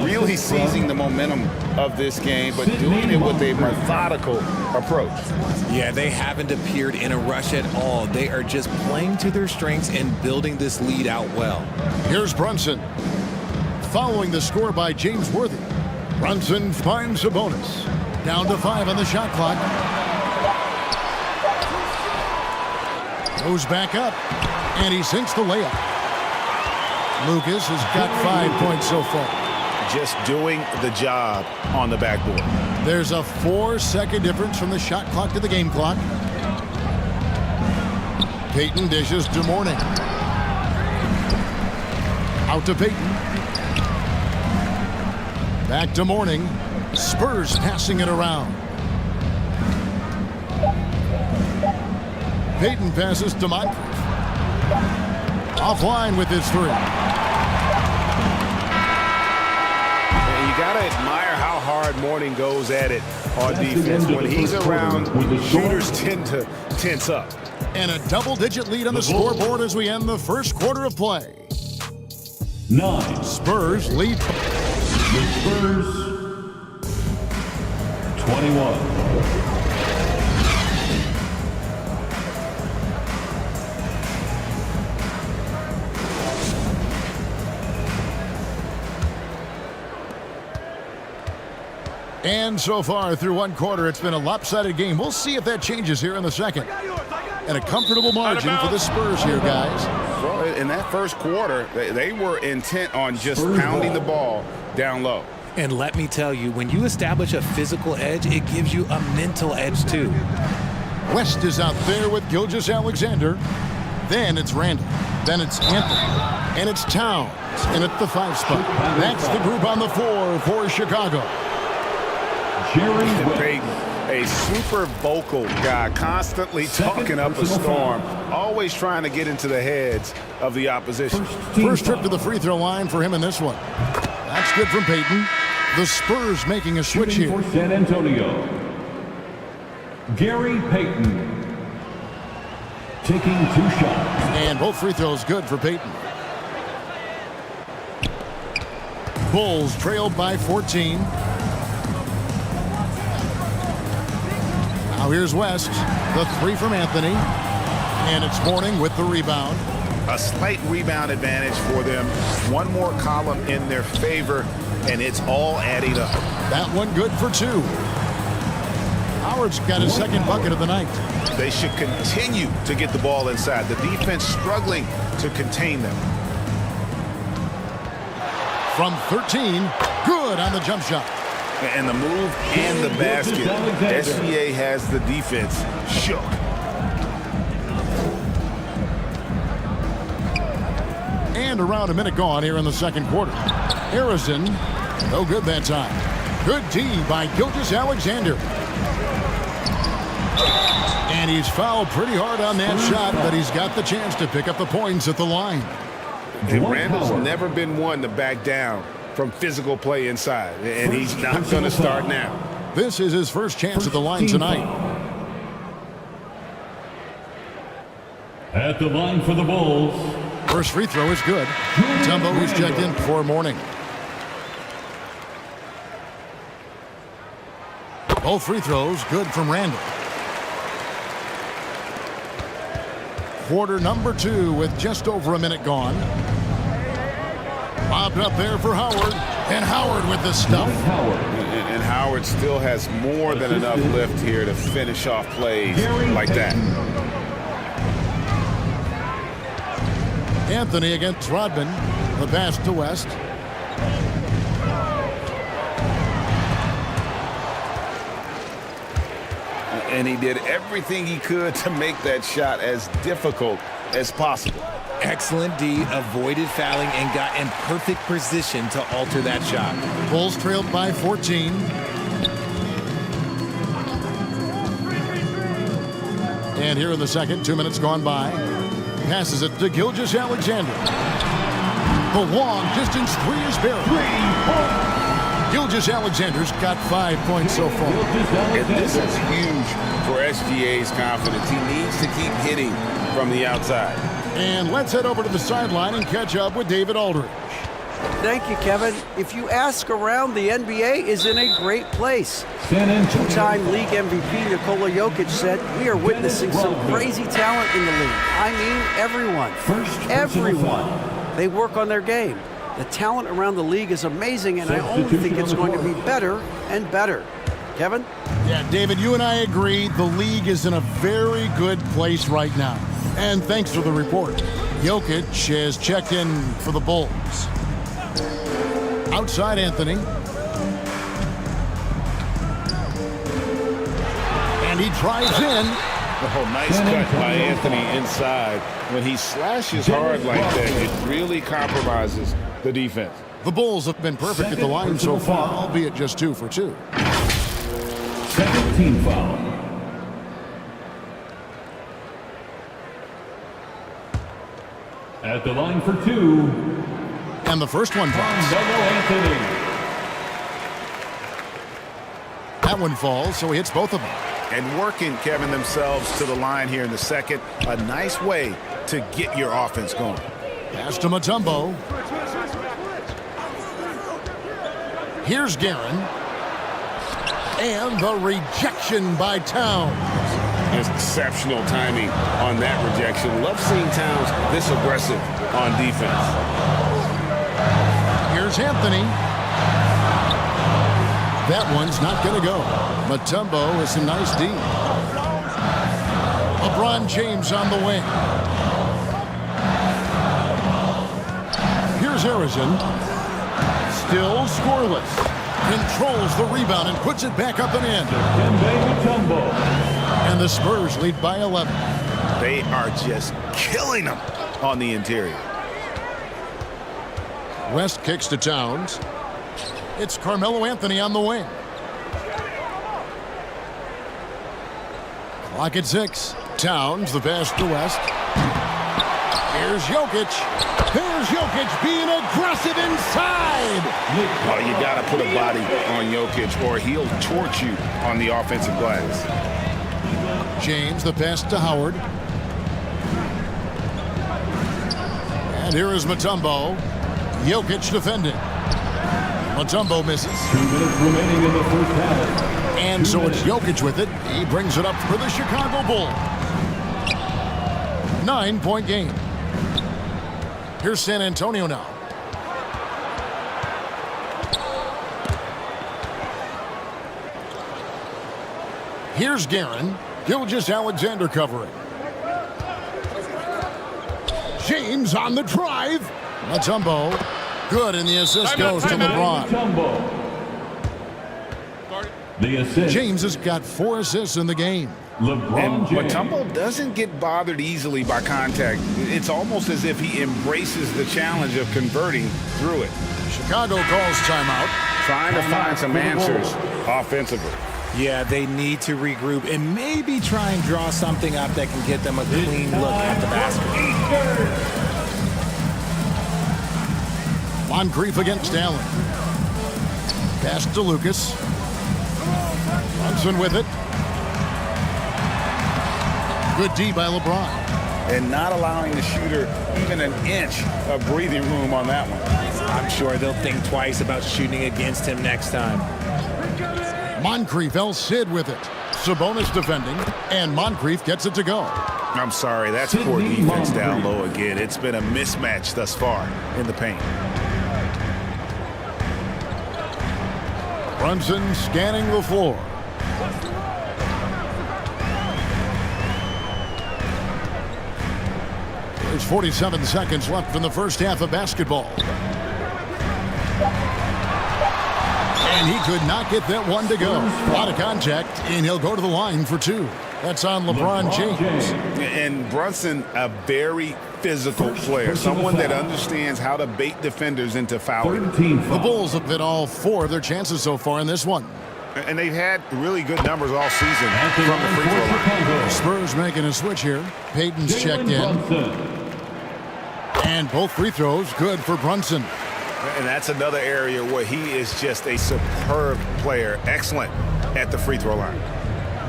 Really seizing the momentum of this game, but doing it with a methodical approach. Yeah, they haven't appeared in a rush at all. They are just playing to their strengths and building this lead out well. Here's Brunson. Following the score by James Worthy. Brunson finds a bonus. Down to 5 on the shot clock. Goes back up, and he sinks the layup. Lucas has got 5 points so far. Just doing the job on the backboard. There's a 4-second difference from the shot clock to the game clock. Payton dishes to Mourning. Out to Payton. Back to Mourning. Spurs passing it around. Payton passes to Moncrief. Offline with his 3. You got to morning goes at it on defense. When he's around, shooters tend to tense up. And a double-digit lead on the scoreboard as we end the first quarter of play. 9. Spurs lead. The Spurs 21. And so far through one quarter, it's been a lopsided game. We'll see if that changes here in the second. And a comfortable margin for the Spurs here, guys. Well, in that first quarter, they were intent on just pounding the ball down low. And let me tell you, when you establish a physical edge, it gives you a mental edge too. West is out there with Gilgeous-Alexander. Then it's Randall. Then it's Anthony. And it's Towns. And at the 5 spot. That's the group on the floor for Chicago. Payton, a super vocal guy, constantly talking up a storm, always trying to get into the heads of the opposition. First trip to the free throw line for him in this one. That's good from Payton. The Spurs making a switch here. For San Antonio, Gary Payton taking 2 shots. And both free throws good for Payton. Bulls trailed by 14. Now here's West. The 3 from Anthony. And it's Mourning with the rebound. A slight rebound advantage for them. One more column in their favor, and it's all adding up. That one good for 2. Howard's got his second bucket of the night. They should continue to get the ball inside. The defense struggling to contain them. From 13, good on the jump shot. And the move and the basket. SGA has the defense shook. And around a minute gone here in the second quarter. Harrison, no good that time. Good D by Gilgeous-Alexander. And he's fouled pretty hard on that shot, but he's got the chance to pick up the points at the line. And Randall's never been one to back down from physical play inside, and he's not going to start now. This is his first chance at the line tonight. At the line for the Bulls. First free throw is good. Tumbo is checked in for Mourning. Both free throws good from Randall. Quarter number 2 with just over a minute gone. Bobbed up there for Howard. And Howard with the stuff. And Howard still has more than enough lift here to finish off plays like that. Anthony against Rodman. The pass to West. And he did everything he could to make that shot as difficult as possible. Excellent D, avoided fouling and got in perfect position to alter that shot. Bulls trailed by 14. And here in the second, 2 minutes gone by. Passes it to Gilgeous-Alexander. The long distance 3 is buried. Gilgeous-Alexander's got 5 points so far. And this is huge for SGA's confidence. He needs to keep hitting from the outside. And let's head over to the sideline and catch up with David Aldridge. Thank you, Kevin. If you ask around, the NBA is in a great place. Two-time league MVP Nikola Jokic said, "We are witnessing some crazy talent in the league. I mean, everyone. Everyone. They work on their game. The talent around the league is amazing, and I only think it's going to be better and better." Kevin? Yeah, David, you and I agree the league is in a very good place right now. And thanks for the report. Jokic has checked in for the Bulls. Outside Anthony. And he drives in. Oh, nice cut by Anthony inside. When he slashes hard like that, it really compromises the defense. The Bulls have been perfect at the line so far, albeit just 2 for 2. Second team foul. At the line for 2. And the first one drops. That one falls, so he hits both of them. And working, Kevin, themselves to the line here in the second. A nice way to get your offense going. Pass to Mutombo. Here's Guerin. And the rejection by Towns. Exceptional timing on that rejection. Love seeing Towns this aggressive on defense. Here's Anthony. That one's not going to go. Mutombo is a nice D. LeBron James on the wing. Here's Harrison. Still scoreless. Controls the rebound and puts it back up and in. And the Spurs lead by 11. They are just killing them on the interior. West kicks to Towns. It's Carmelo Anthony on the wing. Clock at 6. Towns, the pass to West. Here's Jokic. Here's Jokic being aggressive inside. Oh, you got to put a body on Jokic or he'll torch you on the offensive glass. James, the pass to Howard. And here is Mutombo. Jokic defending. Mutombo misses. 2 minutes remaining in the first half. And so it's Jokic with it. He brings it up for the Chicago Bulls. 9-point game. Here's San Antonio now. Here's Guerin. Gilgeous-Alexander covering. James on the drive. Mutombo. Good, and the assist goes to LeBron. The assist. James has got 4 assists in the game. And Mutombo doesn't get bothered easily by contact. It's almost as if he embraces the challenge of converting through it. Chicago calls timeout. Trying to find some answers offensively. Yeah, they need to regroup and maybe try and draw something up that can get them a clean look at the basket. Moncrief against Allen. Pass to Lucas. Brunson with it. Good D by LeBron. And not allowing the shooter even an inch of breathing room on that one. I'm sure they'll think twice about shooting against him next time. Moncrief, El Cid with it. Sabonis defending, and Moncrief gets it to go. I'm sorry, that's poor defense down low again. It's been a mismatch thus far in the paint. Brunson scanning the floor. There's 47 seconds left in the first half of basketball. And he could not get that one to go. A lot of contact, and he'll go to the line for 2. That's on LeBron James. And Brunson, a very physical player, someone that understands how to bait defenders into fouling. The Bulls have hit all 4 of their chances so far in this one. And they've had really good numbers all season from the free throw line. Spurs making a switch here. Payton's checked in. And both free throws good for Brunson. And that's another area where he is just a superb player. Excellent at the free throw line.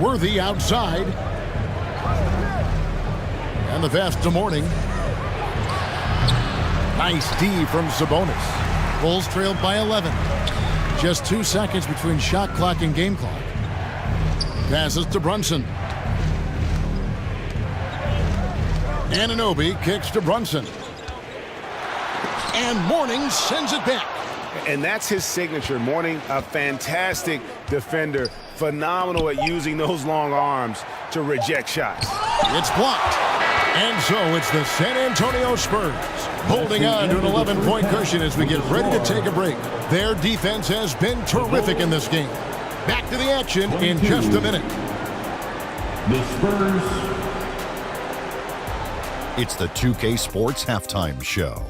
Worthy outside. And the pass to Mourning. Nice D from Sabonis. Bulls trailed by 11. Just 2 seconds between shot clock and game clock. Passes to Brunson. Anunoby kicks to Brunson. And Mourning sends it back. And that's his signature. Mourning, a fantastic defender. Phenomenal at using those long arms to reject shots. It's blocked. And so it's the San Antonio Spurs holding on to an 11-point cushion as we get ready to take a break. Their defense has been terrific in this game. Back to the action in just a minute. The Spurs. It's the 2K Sports Halftime Show.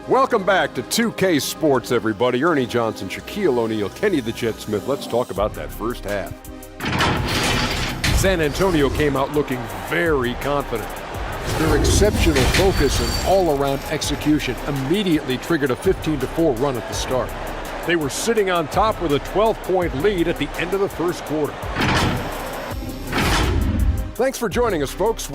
Welcome back to 2K Sports, everybody. Ernie Johnson, Shaquille O'Neal, Kenny the Jet Smith. Let's talk about that first half. San Antonio came out looking very confident. Their exceptional focus and all-around execution immediately triggered a 15-4 run at the start. They were sitting on top with a 12-point lead at the end of the first quarter. Thanks for joining us, folks.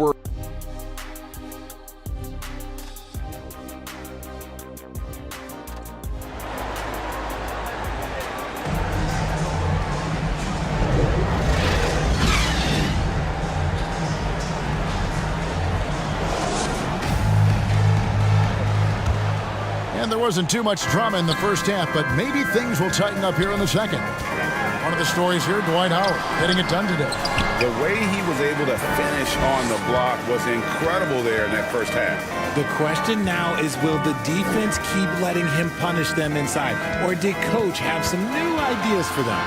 And there wasn't too much drama in the first half, but maybe things will tighten up here in the second. One of the stories here, Dwight Howard getting it done today. The way he was able to finish on the block was incredible there in that first half. The question now is, will the defense keep letting him punish them inside? Or did Coach have some new ideas for them?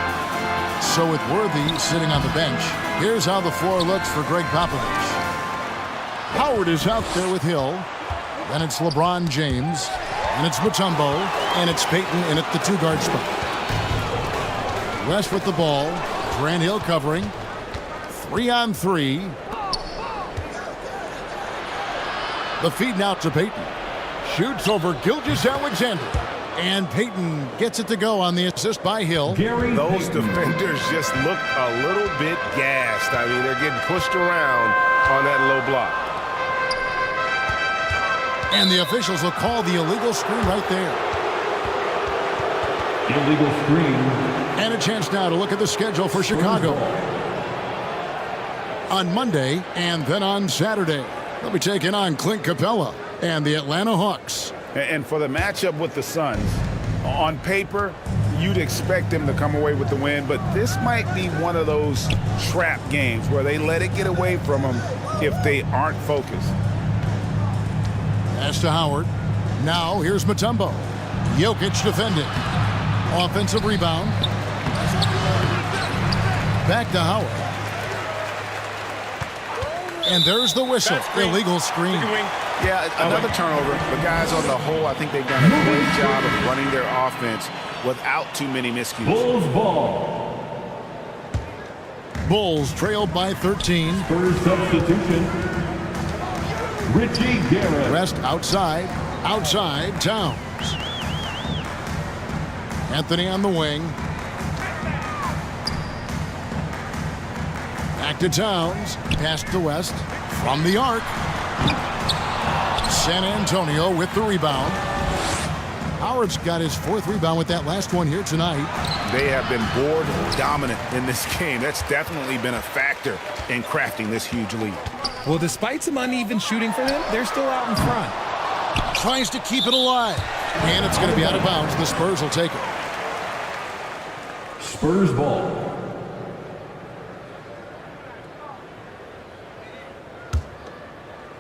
So with Worthy sitting on the bench, here's how the floor looks for Greg Popovich. Howard is out there with Hill. Then it's LeBron James. And it's Mutombo. And it's Payton in at the two-guard spot. West with the ball. Grant Hill covering. 3-on-3. The feed now to Payton. Shoots over Gilgeous-Alexander. And Payton gets it to go on the assist by Hill. Those defenders just look a little bit gassed. I mean, they're getting pushed around on that low block. And the officials will call the illegal screen right there. Illegal screen. And a chance now to look at the schedule for Chicago. On Monday and then on Saturday, they'll be taking on Clint Capella and the Atlanta Hawks. And for the matchup with the Suns, on paper, you'd expect them to come away with the win, but this might be one of those trap games where they let it get away from them if they aren't focused. Pass to Howard. Now here's Mutombo. Jokic defending. Offensive rebound. Back to Howard. And there's the whistle. Illegal screen. Yeah, another turnover. But guys, on the whole, I think they've done a great job of running their offense without too many miscues. Bulls ball. Bulls trailed by 13. Spurs substitution. Richie Garrett. Rest outside. Outside Towns. Anthony on the wing. Back to Towns. Pass to West. From the arc. San Antonio with the rebound. Howard's got his fourth rebound with that last one here tonight. They have been board dominant in this game. That's definitely been a factor in crafting this huge lead. Well, despite some uneven shooting for them, they're still out in front. Tries to keep it alive. And it's going to be out of bounds. The Spurs will take it. Spurs ball.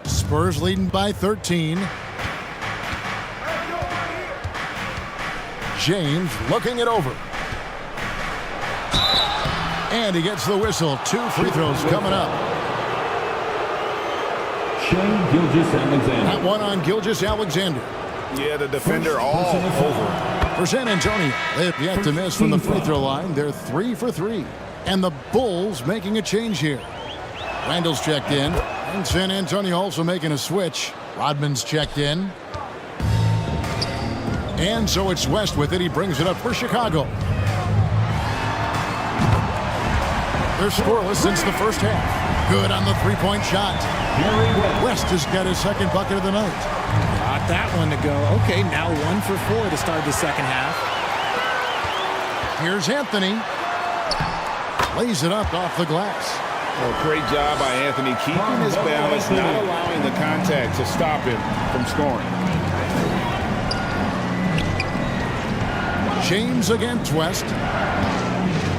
Spurs leading by 13. James looking it over. And he gets the whistle. 2 free throws coming up. Gilgeous-Alexander. That one on Gilgeous-Alexander. Yeah, the defender all over. For San Antonio, they have yet to miss from the free throw line. They're 3 for 3. And the Bulls making a change here. Randall's checked in. And San Antonio also making a switch. Rodman's checked in. And so it's West with it. He brings it up for Chicago. They're scoreless since the first half. Good on the three-point shot. West has got his second bucket of the night. Got that one to go. Okay, now 1 for 4 to start the second half. Here's Anthony. Lays it up off the glass. Well, great job by Anthony keeping his balance, not allowing the contact to stop him from scoring. James against West.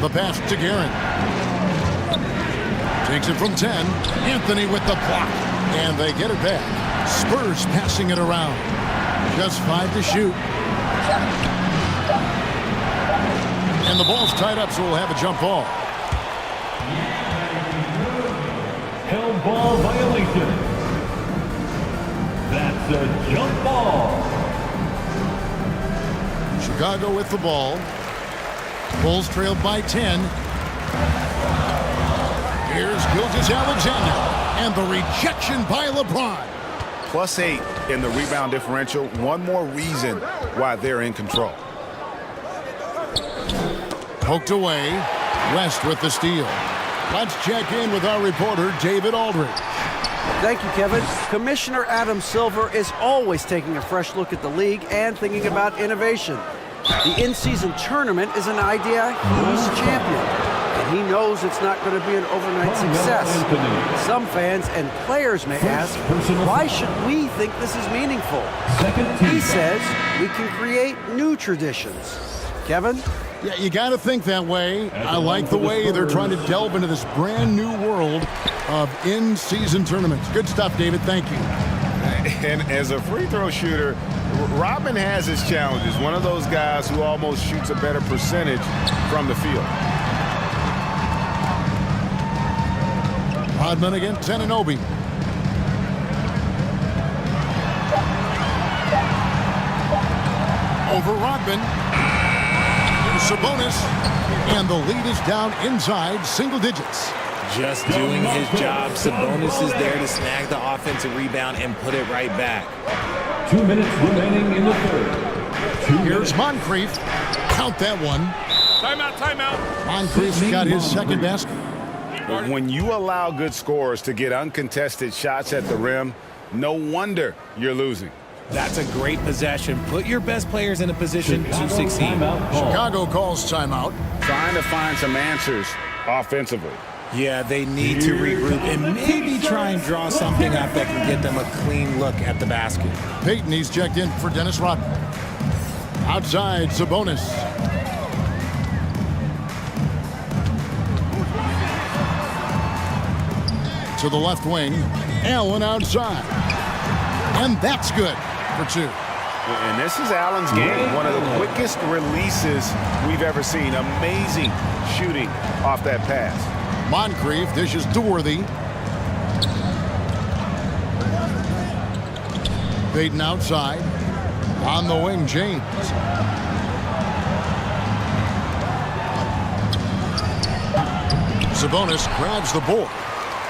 The pass to Guerin. Takes it from 10. Anthony with the block. And they get it back. Spurs passing it around. Just 5 to shoot. And the ball's tied up, so we'll have a jump ball. Held ball violation. That's a jump ball. Chicago with the ball. Bulls trailed by 10. Here's Gilgeous-Alexander. And the rejection by LeBron. +8 in the rebound differential. One more reason why they're in control. Poked away. West with the steal. Let's check in with our reporter, David Aldridge. Thank you, Kevin. Commissioner Adam Silver is always taking a fresh look at the league and thinking about innovation. The in-season tournament is an idea he's championed, and he knows it's not going to be an overnight success. Some fans and players may ask, why should we think this is meaningful? He says we can create new traditions. Kevin? Yeah, you got to think that way. I like the way they're trying to delve into this brand new world of in-season tournaments. Good stuff, David. Thank you. And as a free throw shooter, Robin has his challenges. One of those guys who almost shoots a better percentage from the field. Rodman against Anunoby. Over Rodman. Here's Sabonis. And the lead is down inside single digits. Just doing his job. Sabonis is there to snag the offensive rebound and put it right back. 2 minutes remaining in the third. Here's Moncrief. Count that one. Timeout, timeout. Moncrief's got his second basket. When you allow good scorers to get uncontested shots at the rim, no wonder you're losing. That's a great possession. Put your best players in a position to succeed. Chicago calls timeout. Trying to find some answers offensively. Yeah, they need to regroup and maybe try and draw something up that can get them a clean look at the basket. Peyton, he's checked in for Dennis Rodman. Outside, Sabonis. To the left wing. Allen outside. And that's good for two. And this is Allen's game. One of the quickest releases we've ever seen. Amazing shooting off that pass. Moncrief dishes to Worthy. Peyton outside. On the wing, James. Sabonis grabs the board.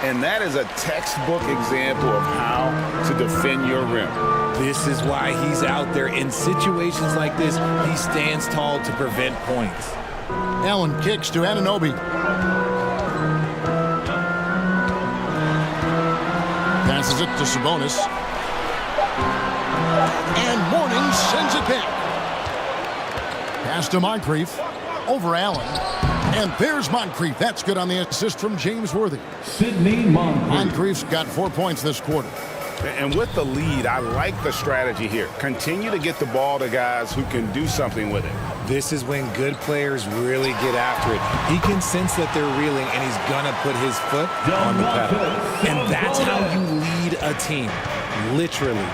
And that is a textbook example of how to defend your rim. This is why he's out there. In situations like this, he stands tall to prevent points. Allen kicks to Anunoby. Passes it to Sabonis. And Mourning sends it back. Pass to Moncrief. Over Allen. And there's Moncrief. That's good on the assist from James Worthy. Sidney Moncrief. Moncrief's got 4 points this quarter. And with the lead, I like the strategy here. Continue to get the ball to guys who can do something with it. This is when good players really get after it. He can sense that they're reeling, and he's going to put his foot on the pedal. And that's how you lead a team, literally.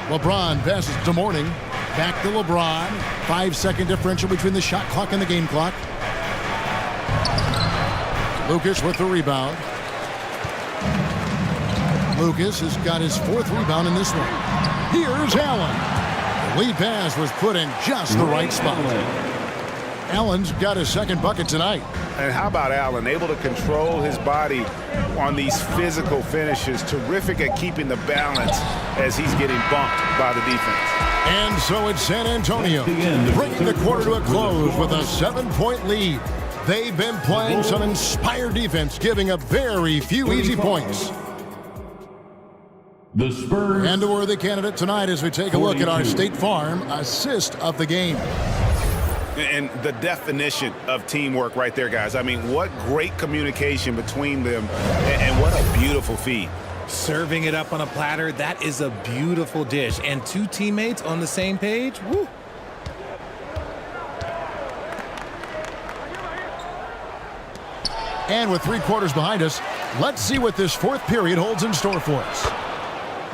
LeBron passes to Mourning. Back to LeBron. 5-second differential between the shot clock and the game clock. Lucas with the rebound. Lucas has got his 4th rebound in this one. Here's Allen. The lead pass was put in just the right spot. Allen's got his 2nd bucket tonight. And how about Allen? Able to control his body on these physical finishes. Terrific at keeping the balance as he's getting bumped by the defense. And so it's San Antonio bringing the quarter to a close with a 7-point lead. They've been playing some inspired defense, giving up very few easy points. The Spurs. And a worthy candidate tonight as we take a look at our State Farm assist of the game. And the definition of teamwork right there, guys. I mean, what great communication between them, and what a beautiful feed. Serving it up on a platter, that is a beautiful dish. And 2 teammates on the same page, woo. And with 3 quarters behind us, let's see what this 4th period holds in store for us.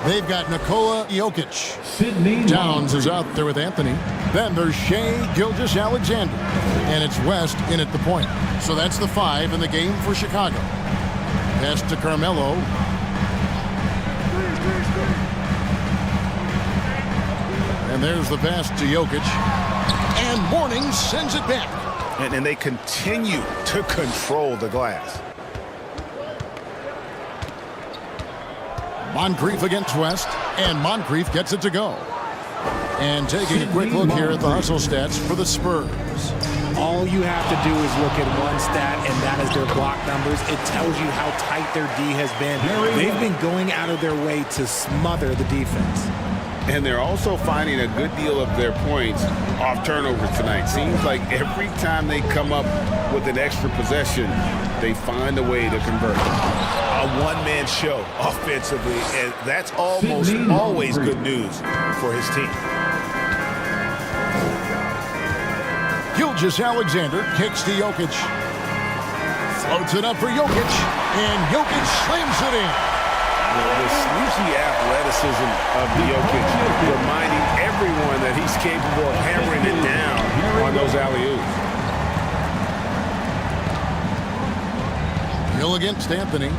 They've got Nikola Jokic. Sidney Downs is out there with Anthony. Then there's Shai Gilgeous-Alexander. And it's West in at the point. So that's the 5 in the game for Chicago. Pass to Carmelo. And there's the pass to Jokic. And Mourning sends it back. And they continue to control the glass. Moncrief against West, and Moncrief gets it to go. And taking a quick look here at the hustle stats for the Spurs. All you have to do is look at one stat, and that is their block numbers. It tells you how tight their D has been. They've been going out of their way to smother the defense. And they're also finding a good deal of their points off turnovers tonight. Seems like every time they come up with an extra possession, they find a way to convert. A one-man show offensively, and that's almost always good news for his team. Gilgeous-Alexander kicks to Jokic. Floats it up for Jokic, and Jokic slams it in. The sleazy athleticism of Jokic, reminding everyone that he's capable of hammering it down on those alley-oops. Hill against Anthony.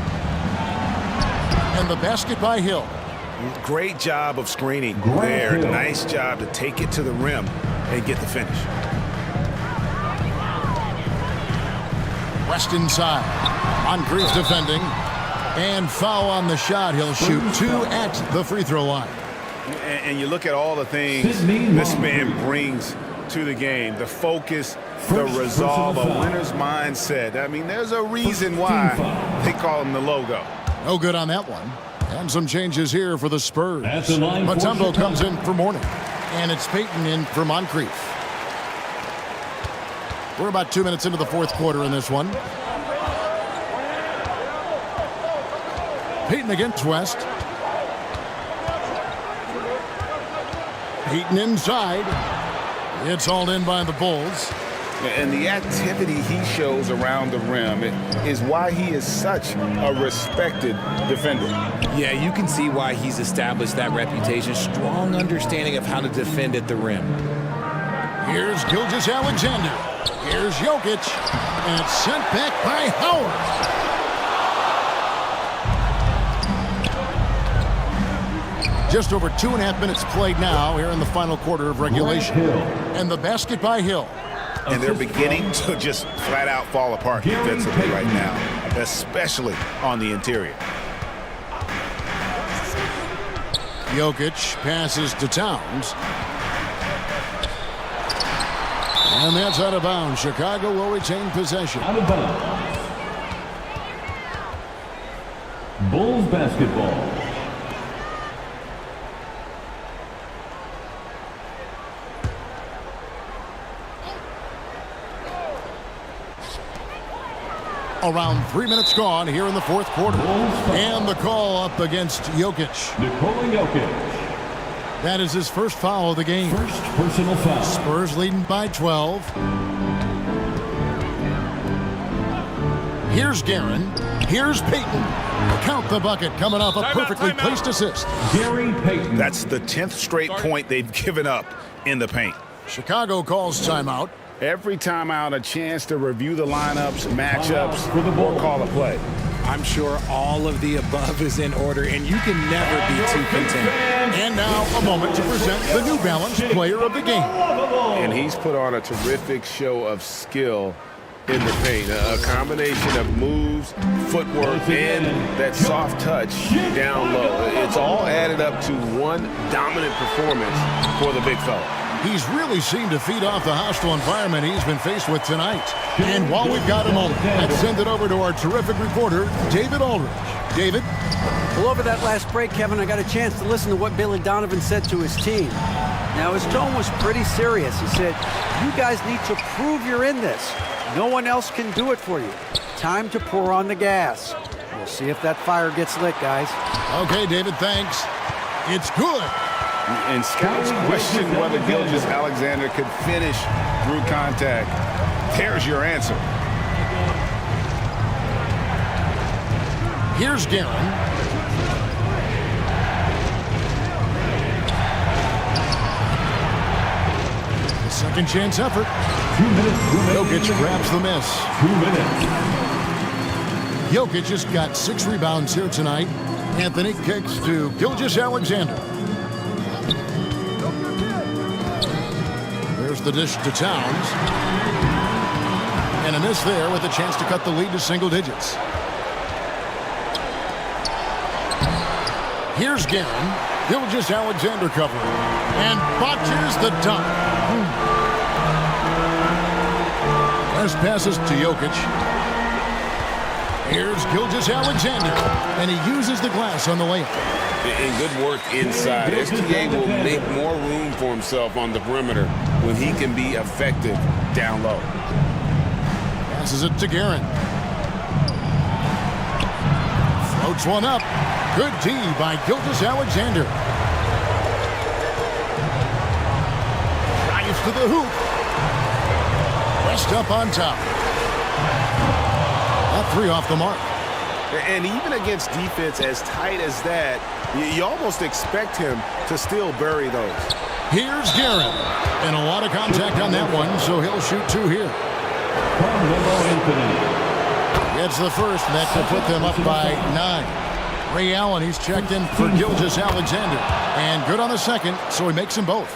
And the basket by Hill. Great job of screening there. Nice job to take it to the rim and get the finish. West inside. Moncrief defending. And foul on the shot. He'll shoot 2 at the free throw line. And you look at all the things this man brings to the game. The focus, the resolve, a winner's mindset. I mean, there's a reason why they call him the logo. No good on that one. And some changes here for the Spurs. Mutombo comes in for Mourning. And it's Payton in for Moncrief. We're about 2 minutes into the fourth quarter in this one. Payton against West. Payton inside. It's hauled in by the Bulls. And the activity he shows around the rim is why he is such a respected defender. Yeah, you can see why he's established that reputation. Strong understanding of how to defend at the rim. Here's Gilgeous-Alexander. Here's Jokic. And it's sent back by Howard. Just over 2.5 minutes played now here in the final quarter of regulation. And the basket by Hill. And they're beginning to just flat out fall apart defensively right now, especially on the interior. Jokic passes to Towns. And that's out of bounds. Chicago will retain possession. Out of bounds. Bulls basketball. Around 3 minutes gone here in the fourth quarter. And the call up against Jokic. Nikola Jokic. That is his first foul of the game. First personal foul. Spurs leading by 12. Here's Guerin. Here's Payton. Count the bucket coming off a perfectly placed assist. Gary Payton. That's the 10th straight point they've given up in the paint. Chicago calls timeout. Every timeout, a chance to review the lineups, matchups, or call a play. I'm sure all of the above is in order, and you can never be too content. And now a moment to present the New Balance Player of the Game. And he's put on a terrific show of skill in the paint. A combination of moves, footwork, and that soft touch down low. It's all added up to one dominant performance for the big fella. He's really seemed to feed off the hostile environment he's been faced with tonight. And while we've got a moment, let's send it over to our terrific reporter, David Aldridge. David? Well, over that last break, Kevin, I got a chance to listen to what Billy Donovan said to his team. Now, his tone was pretty serious. He said, you guys need to prove you're in this. No one else can do it for you. Time to pour on the gas. We'll see if that fire gets lit, guys. Okay, David, thanks. It's good. And scouts question whether Gilgeous-Alexander could finish through contact. There's your answer. Here's Guerin. Second chance effort. 2 minutes. Jokic grabs the miss. 2 minutes. Jokic just got 6 rebounds here tonight. Anthony kicks to Gilgeous-Alexander. There's the dish to Towns. And a miss there with a chance to cut the lead to single digits. Here's Guerin. Gilgeous-Alexander covering. And botches the dunk. West passes to Jokic. Here's Gilgeous-Alexander, and he uses the glass on the layup. And good work inside. SGA will make more room for himself on the perimeter when he can be effective down low. Passes it to Guerin. Floats one up. Good D by Gilgeous-Alexander. Drives to the hoop. West up on top. That three off the mark. And even against defense as tight as that, you almost expect him to still bury those. Here's Guerin. And a lot of contact on that one, so he'll shoot two here. Gets the first, and that will put them up by 9. Ray Allen, he's checked in for Gilgeous-Alexander. And good on the second, so he makes them both.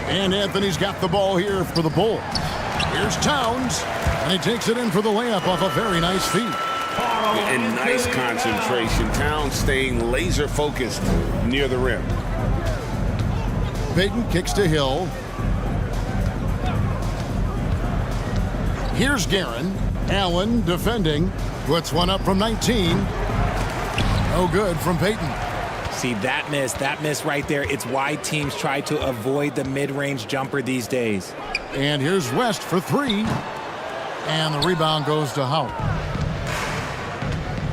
And Anthony's got the ball here for the Bulls. Here's Towns, and he takes it in for the layup off a very nice feed. And nice concentration. Towns staying laser focused near the rim. Payton kicks to Hill. Here's Guerin. Allen defending. Puts one up from 19. No good from Payton. See, that miss right there. It's why teams try to avoid the mid-range jumper these days. And here's West for 3. And the rebound goes to Howard.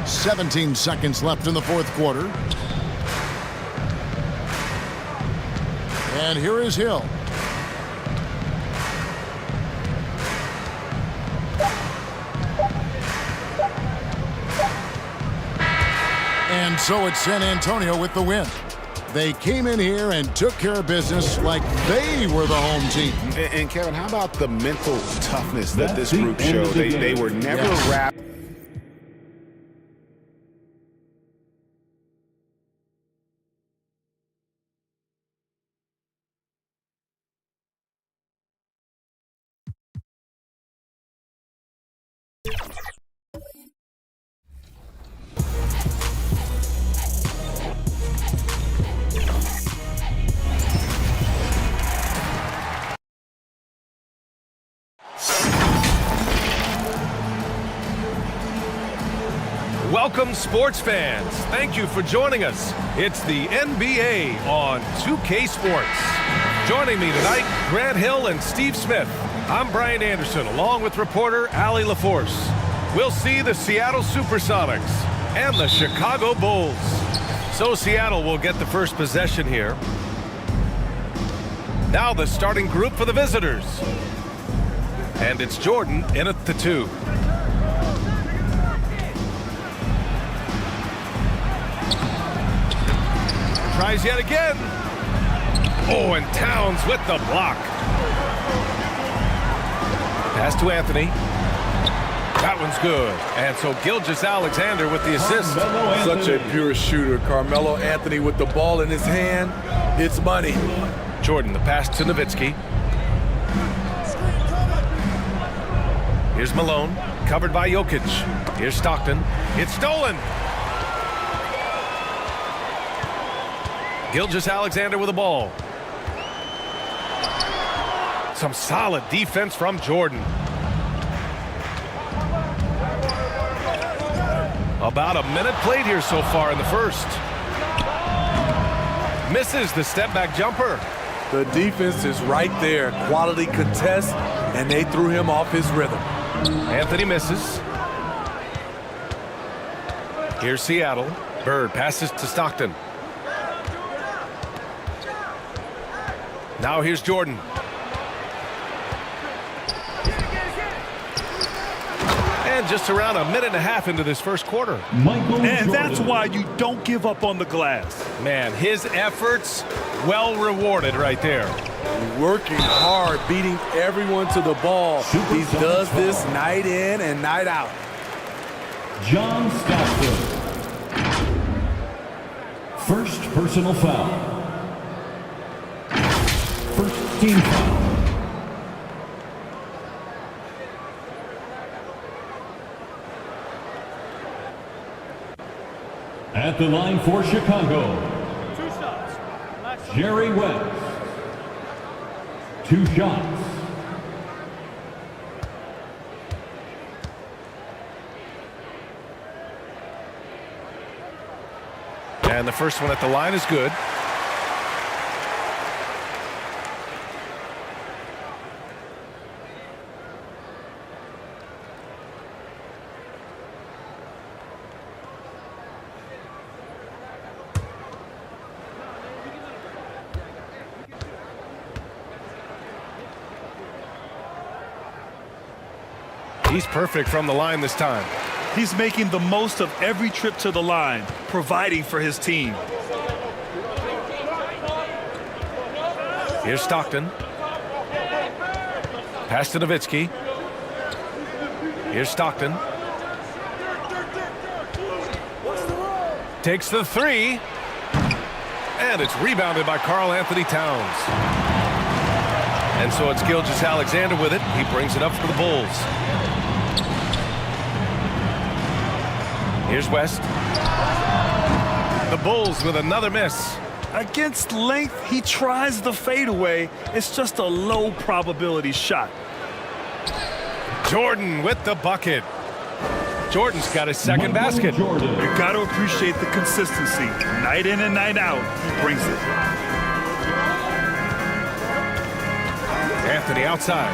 17 seconds left in the fourth quarter. And here is Hill. And so it's San Antonio with the win. They came in here and took care of business like they were the home team. And Kevin, how about the mental toughness that this group showed? They were never wrapped. Welcome, sports fans. Thank you for joining us. It's the NBA on 2K Sports. Joining me tonight, Grant Hill and Steve Smith. I'm Brian Anderson, along with reporter Allie LaForce. We'll see the Seattle Supersonics and the Chicago Bulls. So Seattle will get the first possession here. Now the starting group for the visitors. And it's Jordan in at the 2. Tries yet again. Oh, and Towns with the block. Pass to Anthony. That one's good. And so Gilgeous-Alexander with the assist. Such a pure shooter. Carmelo Anthony with the ball in his hand. It's money. Jordan, the pass to Nowitzki. Here's Malone, covered by Jokic. Here's Stockton. It's stolen. Gilgeous-Alexander with the ball. Some solid defense from Jordan. About a minute played here so far in the first. Misses the step-back jumper. The defense is right there. Quality contest, and they threw him off his rhythm. Anthony misses. Here's Seattle. Bird passes to Stockton. Now here's Jordan. And just around a minute and a half into this first quarter. And that's why you don't give up on the glass. Man, his efforts well rewarded right there. Working hard, beating everyone to the ball. He does this night in and night out. John Stockton. First personal foul. First team foul. At the line for Chicago, Jerry West. 2 shots. And the first one at the line is good. He's perfect from the line this time. He's making the most of every trip to the line, providing for his team. Here's Stockton. Pass to Nowitzki. Here's Stockton. Takes the 3. And it's rebounded by Karl-Anthony Towns. And so it's Gilgeous-Alexander with it. He brings it up for the Bulls. Here's West. The Bulls with another miss. Against length, he tries the fadeaway. It's just a low probability shot. Jordan with the bucket. Jordan's got his second basket. You got to appreciate the consistency. Night in and night out, he brings it. Anthony outside.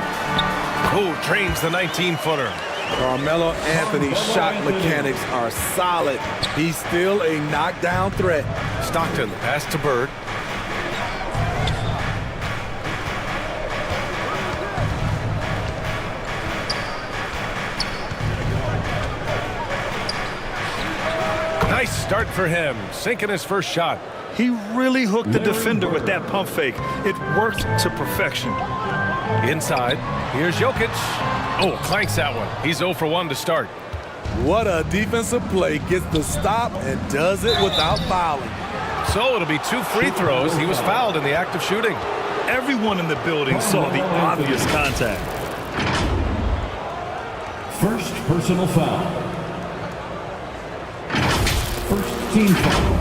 Who drains the 19-footer. Carmelo Anthony's shot mechanics are solid. He's still a knockdown threat. Stockton, pass to Bird. Nice start for him, sinking his first shot. He really hooked the defender with that pump fake. It worked to perfection. Inside, here's Jokic. Oh, clanks that one. He's 0 for 1 to start. What a defensive play. Gets the stop and does it without fouling. So it'll be 2 free throws. He was fouled in the act of shooting. Everyone in the building saw the obvious contact. First personal foul. First team foul.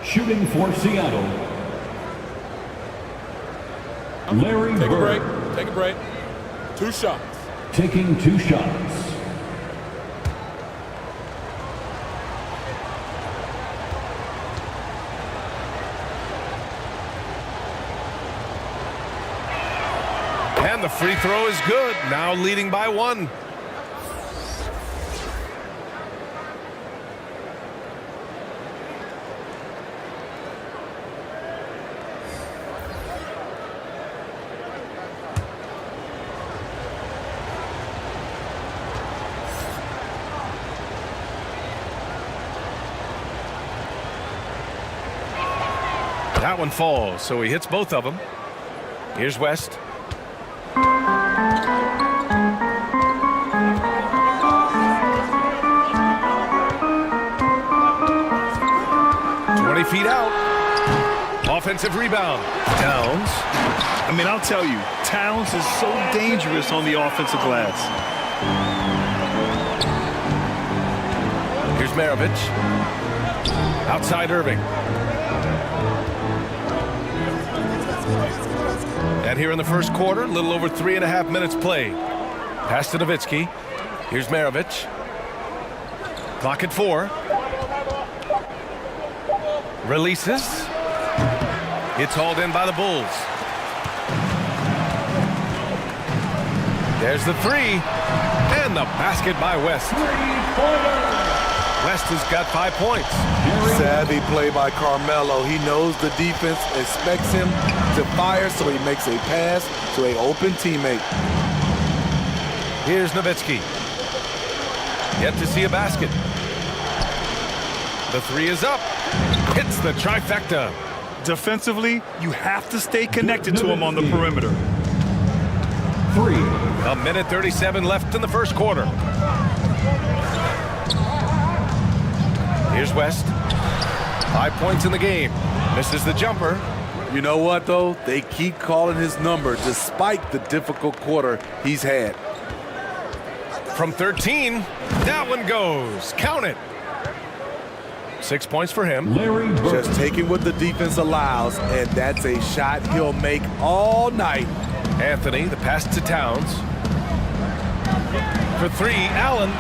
Shooting for Seattle, Larry Take Bird. a break. Take a break. 2 shots. Taking 2 shots. And the free throw is good. Now leading by 1. That one falls, so he hits both of them. Here's West. Feet out. Offensive rebound. Towns. I mean, I'll tell you, Towns is so dangerous on the offensive glass. Here's Maravich. Outside Irving. And here in the first quarter, a little over 3.5 minutes played. Pass to Nowitzki. Here's Maravich. Clock at 4. Releases. It's hauled in by the Bulls. There's the 3. And the basket by West. West has got 5 points. Savvy play by Carmelo. He knows the defense expects him to fire, so he makes a pass to an open teammate. Here's Nowitzki. Yet to see a basket. The 3 is up. Hits the trifecta. Defensively, you have to stay connected to him on the perimeter. 3. 1:37 left in the first quarter. Here's West. 5 points in the game. Misses the jumper. You know what, though? They keep calling his number despite the difficult quarter he's had. From 13, that one goes. Count it. 6 points for him. Just taking what the defense allows, and that's a shot he'll make all night. Anthony, the pass to Towns. For 3, Allen.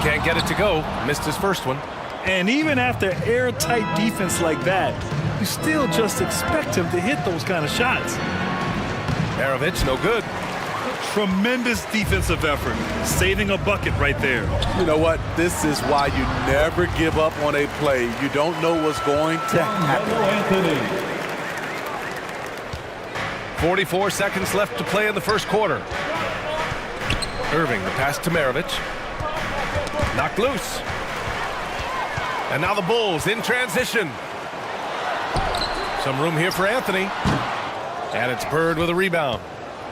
Can't get it to go. Missed his first one. And even after airtight defense like that, you still just expect him to hit those kind of shots. Maravich, no good. Tremendous defensive effort, saving a bucket right there. You know what? This is why you never give up on a play. You don't know what's going to happen. 44 seconds left to play in the first quarter. Irving, the pass to Maravich. Knocked loose. And now the Bulls in transition. Some room here for Anthony. And it's Bird with a rebound.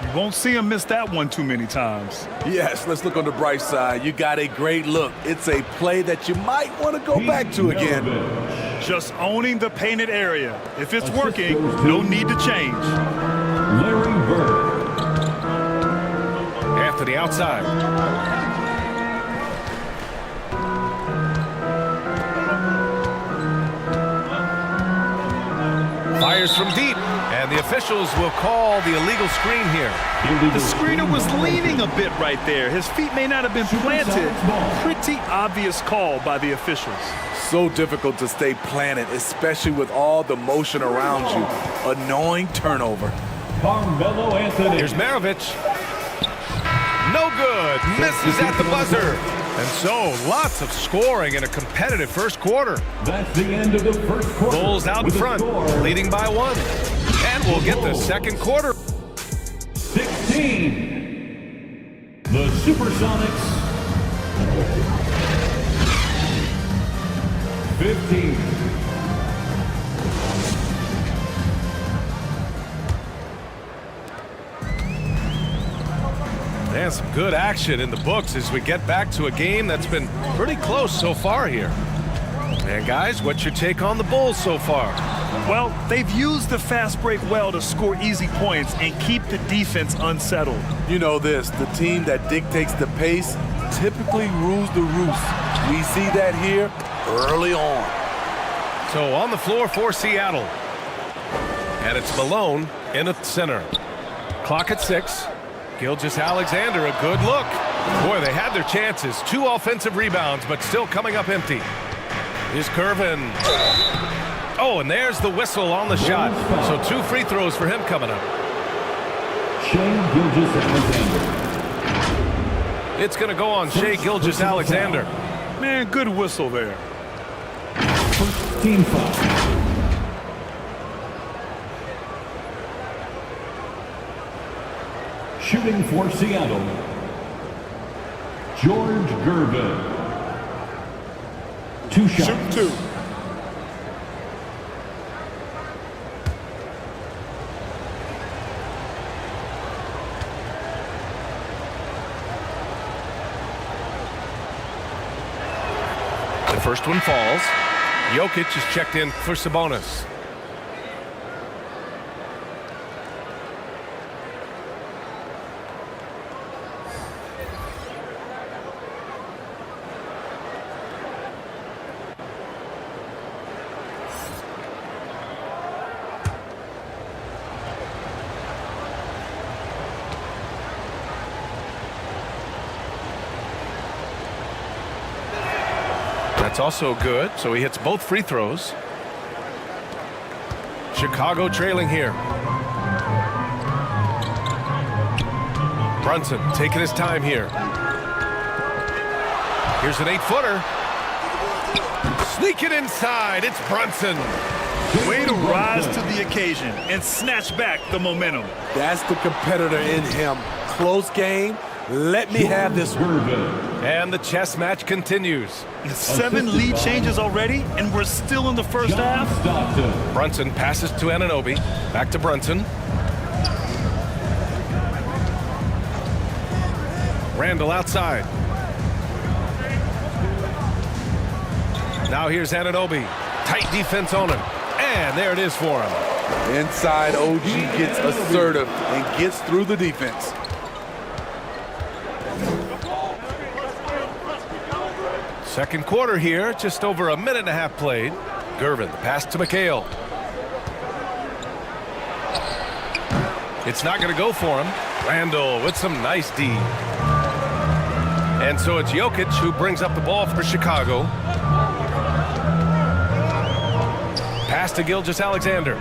You won't see him miss that one too many times. Yes, let's look on the bright side. You got a great look. It's a play that you might want to go back to again. Just owning the painted area. If it's working, no need to change. Larry Bird. Anthony outside. Fires from deep, and the officials will call the illegal screen here. The screener was leaning a bit right there. His feet may not have been planted. Pretty obvious call by the officials. So difficult to stay planted, especially with all the motion around you. Annoying turnover. Carmelo Anthony. Here's Maravich. No good. Misses at the buzzer. And so, lots of scoring in a competitive first quarter. That's the end of the first quarter. Bulls out in front, leading by 1. And we'll get the second quarter. 16. The Supersonics. 15. And some good action in the books as we get back to a game that's been pretty close so far here. And guys, what's your take on the Bulls so far? Well, they've used the fast break well to score easy points and keep the defense unsettled. You know this, the team that dictates the pace typically rules the roost. We see that here early on. So on the floor for Seattle. And it's Malone in at center. Clock at 6. Gilgeous-Alexander, a good look. Boy, they had their chances. 2 offensive rebounds, but still coming up empty. Here's Curvin. Oh, and there's the whistle on the shot. So 2 free throws for him coming up. Shai Gilgeous-Alexander. It's going to go on Shai Gilgeous-Alexander. Man, good whistle there. First team foul. Shooting for Seattle, George Gervin. 2 shots. Shoot 2. The first one falls. Jokic is checked in for Sabonis. That's also good, so he hits both free throws. Chicago trailing here. Brunson taking his time here. Here's an 8-footer. Sneak it inside. It's Brunson. Way to rise to the occasion and snatch back the momentum. That's the competitor in him. Close game. Let me have this one. And the chess match continues. 7 lead changes already, and we're still in the first half. Brunson passes to Anunoby. Back to Brunson. Randall outside. Now here's Anunoby. Tight defense on him. And there it is for him. Inside, OG gets assertive and gets through the defense. Second quarter here, just over a minute and a half played. Gervin, the pass to McHale. It's not going to go for him. Randall with some nice D. And so it's Jokic who brings up the ball for Chicago. Pass to Gilgeous-Alexander.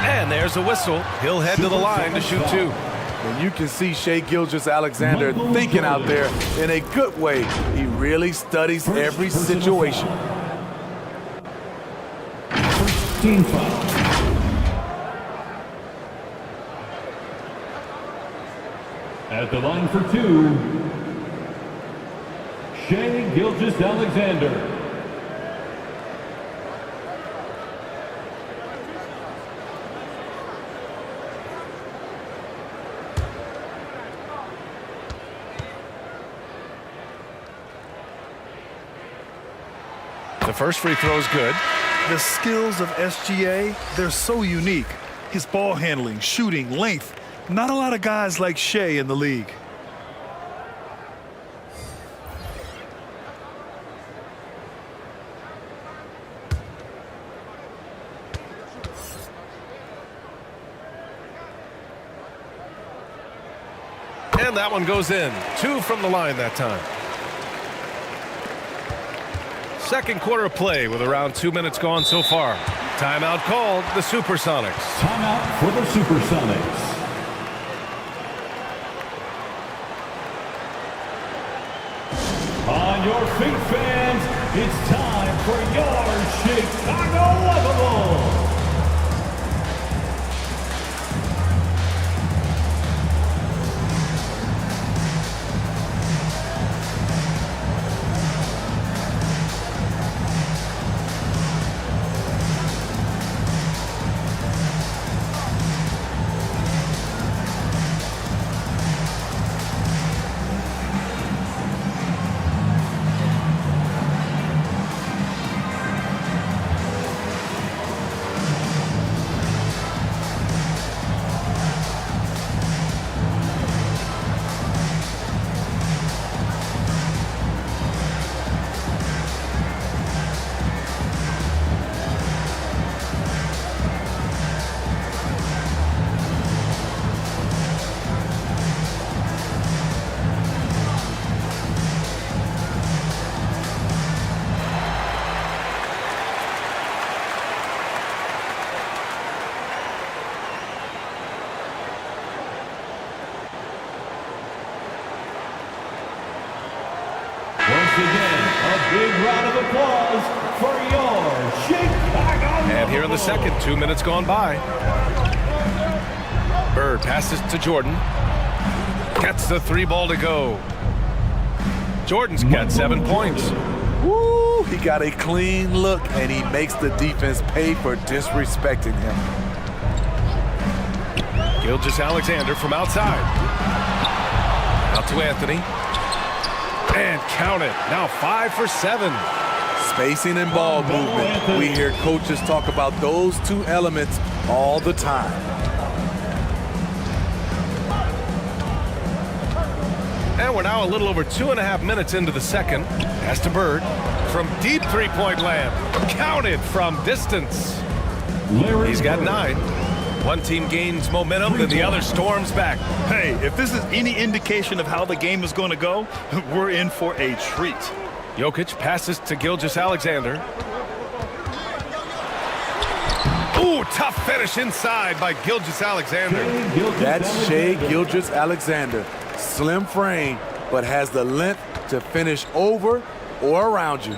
And there's a whistle. He'll head to the line to shoot two. And you can see Shai Gilgeous-Alexander thinking out there in a good way. He really studies every situation. Team foul. At the line for two, Shai Gilgeous-Alexander. The first free throw is good. The skills of SGA, they're so unique. His ball handling, shooting, length. Not a lot of guys like Shai in the league. And that one goes in. 2 from the line that time. Second quarter of play with around 2 minutes gone so far. Timeout called, the Supersonics. Timeout for the Supersonics. On your feet, fans, it's time for your Chicago Lovable. Big round of applause for your Chicago. And here in the second, 2 minutes gone by. Bird passes to Jordan. Gets the 3 ball to go. Jordan's got 7 points. Woo, he got a clean look, and he makes the defense pay for disrespecting him. Gilgeous-Alexander from outside. Out to Anthony. And count it. Now 5 for 7. Spacing and ball movement. We hear coaches talk about those 2 elements all the time. And we're now a little over 2.5 minutes into the second. Pass to Bird from deep 3-point land. Counted from distance. He's got 9. One team gains momentum, then the other storms back. Hey, if this is any indication of how the game is going to go, we're in for a treat. Jokic passes to Gilgeous-Alexander. Ooh, tough finish inside by Gilgeous-Alexander. That's Shai Gilgeous-Alexander. Slim frame, but has the length to finish over or around you.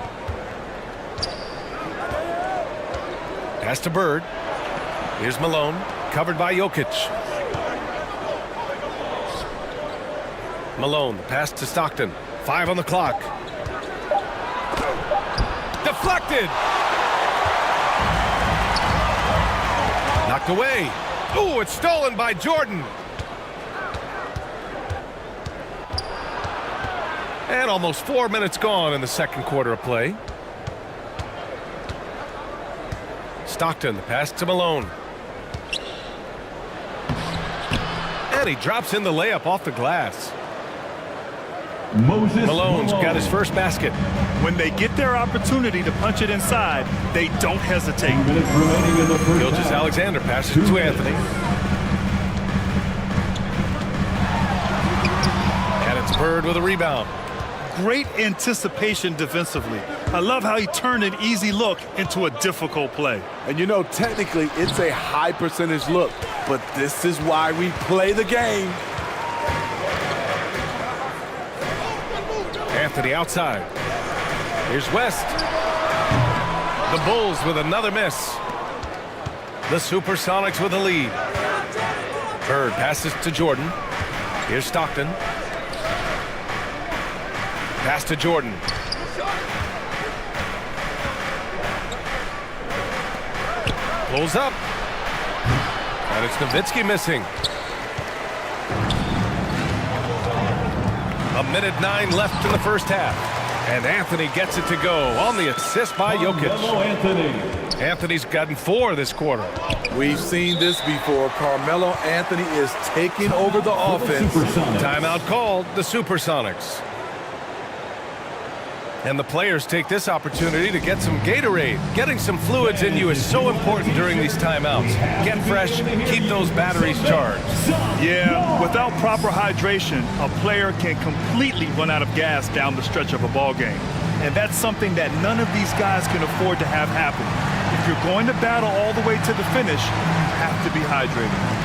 Pass to Bird. Here's Malone, covered by Jokic. Malone, the pass to Stockton. 5 on the clock. Deflected. Knocked away. Ooh, it's stolen by Jordan. And almost 4 minutes gone in the second quarter of play. Stockton, the pass to Malone. And he drops in the layup off the glass. Malone's got his first basket. When they get their opportunity to punch it inside, they don't hesitate. Gilgeous-Alexander passes to Anthony. And it's Bird with a rebound. Great anticipation defensively. I love how he turned an easy look into a difficult play. And you know, technically, it's a high percentage look, but this is why we play the game. Anthony outside. Here's West. The Bulls with another miss. The Supersonics with a lead. Bird passes to Jordan. Here's Stockton. Pass to Jordan. Pulls up. And it's Nowitzki missing. 1:09 left in the first half. And Anthony gets it to go on the assist by Jokic. Anthony's gotten 4 this quarter. We've seen this before. Carmelo Anthony is taking over the offense. Timeout called, the Supersonics. And the players take this opportunity to get some Gatorade. Getting some fluids in you is so important during these timeouts. Get fresh, keep those batteries charged. Yeah, without proper hydration, a player can completely run out of gas down the stretch of a ball game. And that's something that none of these guys can afford to have happen. If you're going to battle all the way to the finish, you have to be hydrated.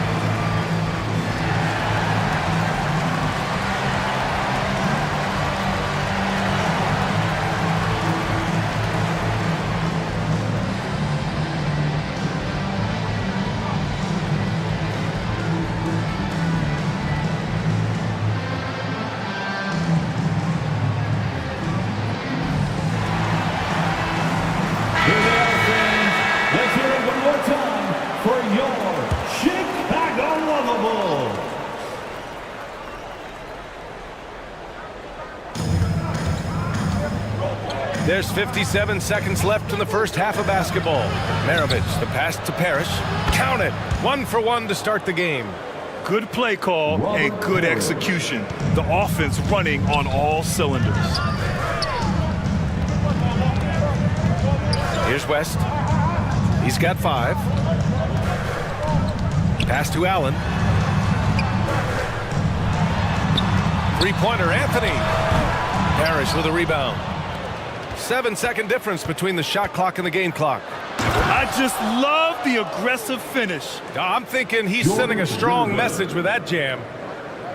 There's 57 seconds left in the first half of basketball. Maravich, the pass to Parrish. Count it. 1 for 1 to start the game. Good play call and good execution. The offense running on all cylinders. Here's West. He's got 5. Pass to Allen. Three-pointer, Anthony. Parrish with a rebound. 7-second difference between the shot clock and the game clock. I just love the aggressive finish. I'm thinking he's sending a strong message with that jam.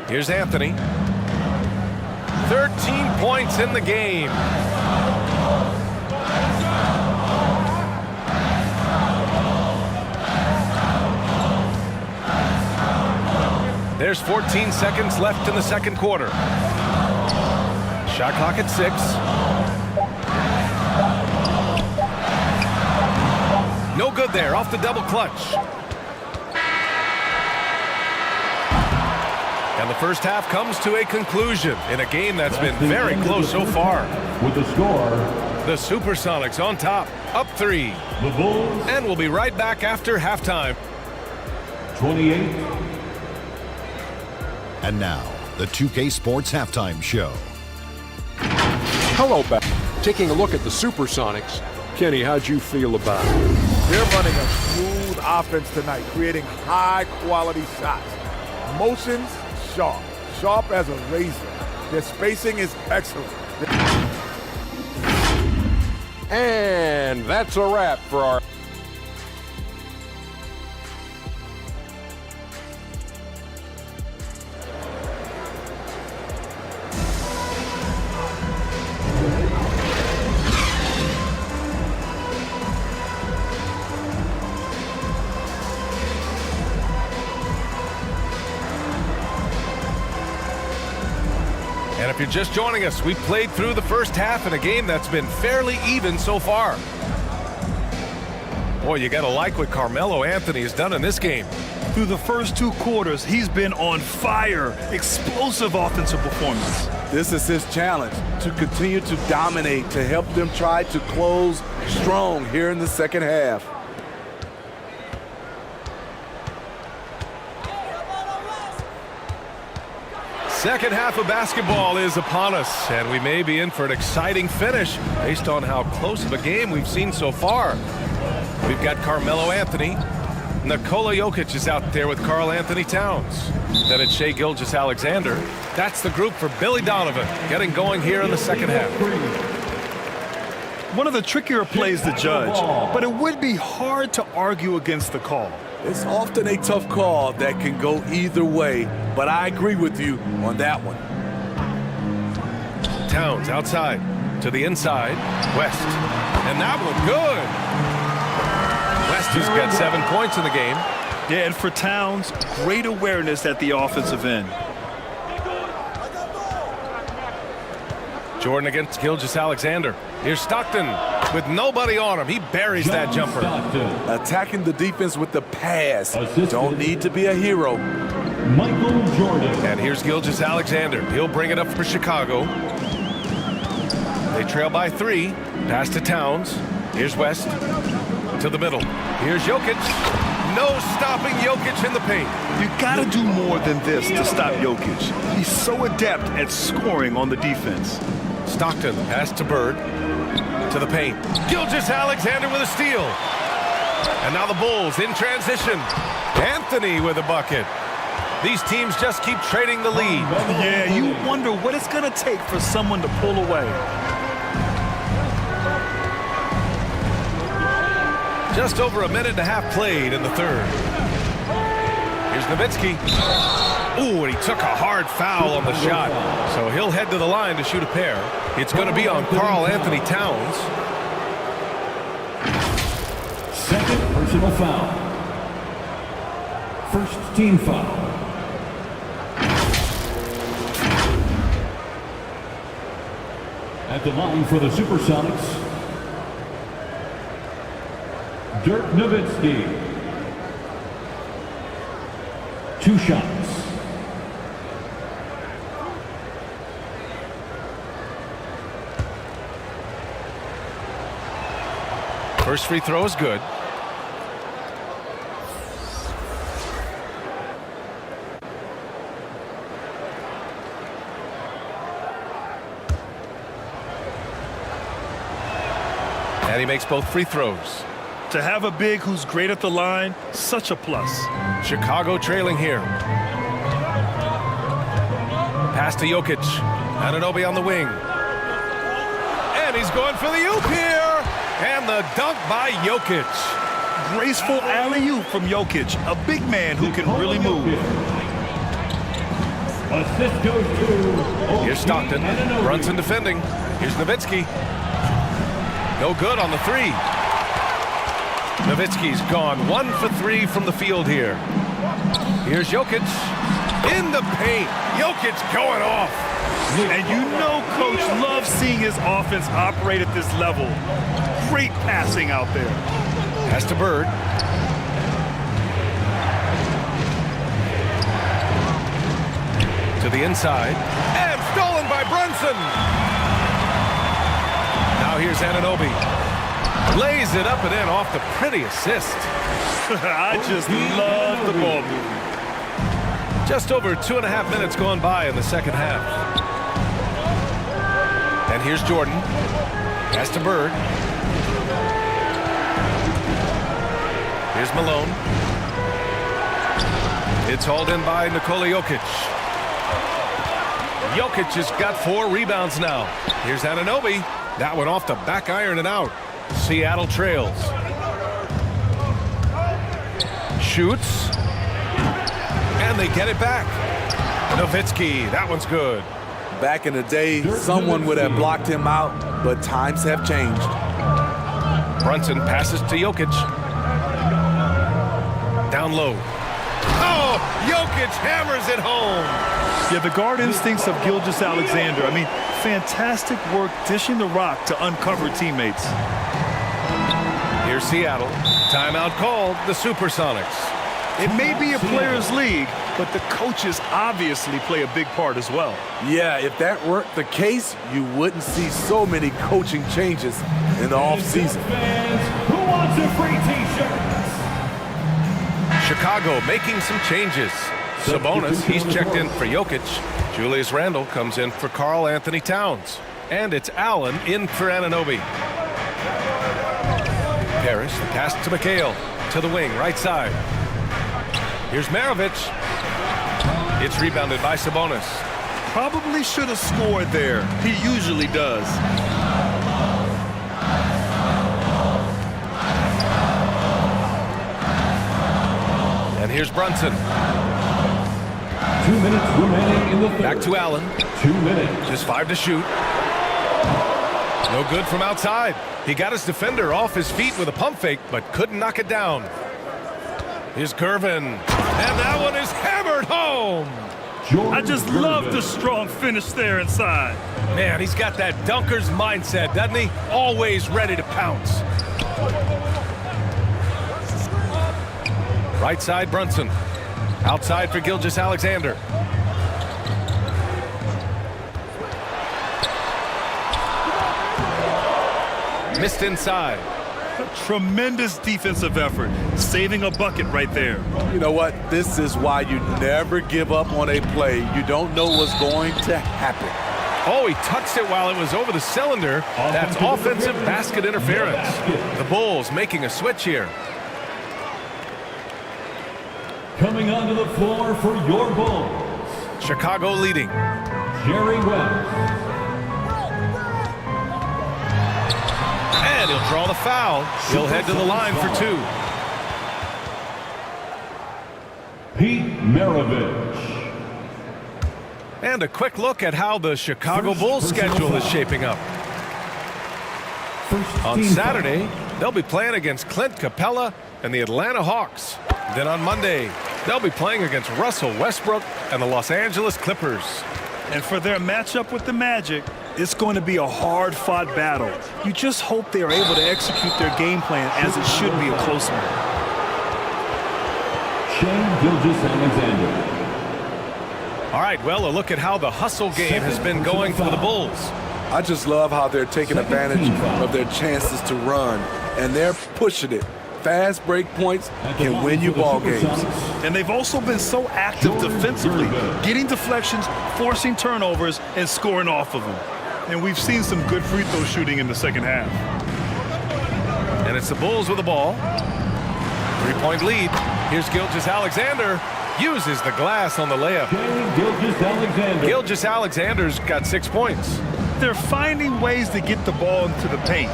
Here's Anthony. 13 points in the game. There's 14 seconds left in the second quarter. Shot clock at 6. No good there, off the double clutch. And the first half comes to a conclusion in a game that's been very close so far. With the score, the Supersonics on top, up 3. The Bulls. And we'll be right back after halftime. 28. And now, the 2K Sports Halftime Show. Hello, back. Taking a look at the Supersonics. Kenny, how'd you feel about it? They're running a smooth offense tonight, creating high-quality shots. Motions, sharp. Sharp as a razor. Their spacing is excellent. And that's a wrap for our... And if you're just joining us, we played through the first half in a game that's been fairly even so far. Boy, you got to like what Carmelo Anthony has done in this game. Through the first 2 quarters, he's been on fire. Explosive offensive performance. This is his challenge, to continue to dominate, to help them try to close strong here in the second half. Second half of basketball is upon us, and we may be in for an exciting finish based on how close of a game we've seen so far. We've got Carmelo Anthony. Nikola Jokic is out there with Karl Anthony Towns. Then it's Shai Gilgeous-Alexander. That's the group for Billy Donovan getting going here in the second half. One of the trickier plays to judge, but it would be hard to argue against the call. It's often a tough call that can go either way, but I agree with you on that one. Towns outside to the inside. West. And that one good. West has got 7 points in the game. Yeah, and for Towns, great awareness at the offensive end. Jordan against Gilgeous-Alexander. Here's Stockton with nobody on him. He buries that jumper. Attacking the defense with the pass. Don't need to be a hero. Michael Jordan. And here's Gilgeous-Alexander. He'll bring it up for Chicago. They trail by 3. Pass to Towns. Here's West to the middle. Here's Jokic. No stopping Jokic in the paint. You got to do more than this to stop Jokic. He's so adept at scoring on the defense. Stockton pass to Bird. To the paint. Gilgeous-Alexander with a steal. And now the Bulls in transition. Anthony with a bucket. These teams just keep trading the lead. Yeah, you wonder what it's going to take for someone to pull away. Just over a minute and a half played in the third. Here's Nowitzki. Ooh, and he took a hard foul on the shot. So he'll head to the line to shoot a pair. It's going to be on Karl Anthony Towns. Second personal foul. First team foul. At the line for the Supersonics, Dirk Nowitzki. 2 shots. First free throw is good. And he makes both free throws. To have a big who's great at the line, such a plus. Chicago trailing here. Pass to Jokic. Anunoby on the wing. And he's going for the oop here. And the dunk by Jokic. Graceful alley-oop from Jokic, a big man who can really move. Assist goes to Here's Stockton. Brunson defending. Here's Nowitzki. No good on the 3. Nowitzki's gone 1 for 3 from the field here. Here's Jokic in the paint. Jokic going off. And you know Coach loves seeing his offense operate at this level. Great passing out there. Pass to Bird. To the inside. And stolen by Brunson. Now here's Anunoby. Lays it up and in off the pretty assist. I just love the ball movement. Just over 2.5 minutes gone by in the second half. And here's Jordan. Pass to Bird. Here's Malone. It's hauled in by Nikola Jokic. Jokic has got 4 rebounds now. Here's Anunoby. That one off the back iron and out. Seattle trails. Shoots. And they get it back. Nowitzki, that one's good. Back in the day, someone would have blocked him out, but times have changed. Brunson passes to Jokic. Down low. Oh, Jokic hammers it home. Yeah, the guard instincts of Gilgeous-Alexander. I mean, fantastic work dishing the rock to uncover teammates. Here's Seattle. Timeout called, the Supersonics. It may be a players' league, but the coaches obviously play a big part as well. Yeah, if that weren't the case, you wouldn't see so many coaching changes in the offseason. Who wants a free t-shirt? Chicago making some changes. Sabonis, he's checked in for Jokic. Julius Randle comes in for Karl Anthony Towns. And it's Allen in for Anunoby. Parrish, the pass to McHale. To the wing, right side. Here's Maravich. It's rebounded by Sabonis. Probably should have scored there. He usually does. And here's Brunson. 2 minutes remaining in the third. Back to Allen. 2 minutes. Just 5 to shoot. No good from outside. He got his defender off his feet with a pump fake, but couldn't knock it down. Here's Gervin. And that one is hammered home. I just love the strong finish there inside. Man, he's got that dunker's mindset, doesn't he? Always ready to pounce. Right side, Brunson. Outside for Gilgeous-Alexander. Missed inside. A tremendous defensive effort, saving a bucket right there. You know what? This is why you never give up on a play. You don't know what's going to happen. Oh, he touched it while it was over the cylinder. That's offensive basket interference. The Bulls making a switch here. Coming onto the floor for your Bulls. Chicago leading. Jerry West. And he'll draw the foul. He'll head to the line for 2. Pete Maravich. And a quick look at how the Chicago Bulls schedule is shaping up. On Saturday, they'll be playing against Clint Capella and the Atlanta Hawks. Then on Monday, they'll be playing against Russell Westbrook and the Los Angeles Clippers. And for their matchup with the Magic, it's going to be a hard-fought battle. You just hope they are able to execute their game plan as it should be a close one. Shane Gilgeous-Alexander. All right, well, a look at how the hustle game has been going for the Bulls. I just love how they're taking advantage of their chances to run, and they're pushing it. Fast break points can win you ball games. And they've also been so active defensively, getting deflections, forcing turnovers, and scoring off of them. And we've seen some good free throw shooting in the second half. And it's the Bulls with the ball. 3-point lead. Here's Gilgeous-Alexander. Uses the glass on the layup. Gilgeous-Alexander's got 6 points. They're finding ways to get the ball into the paint.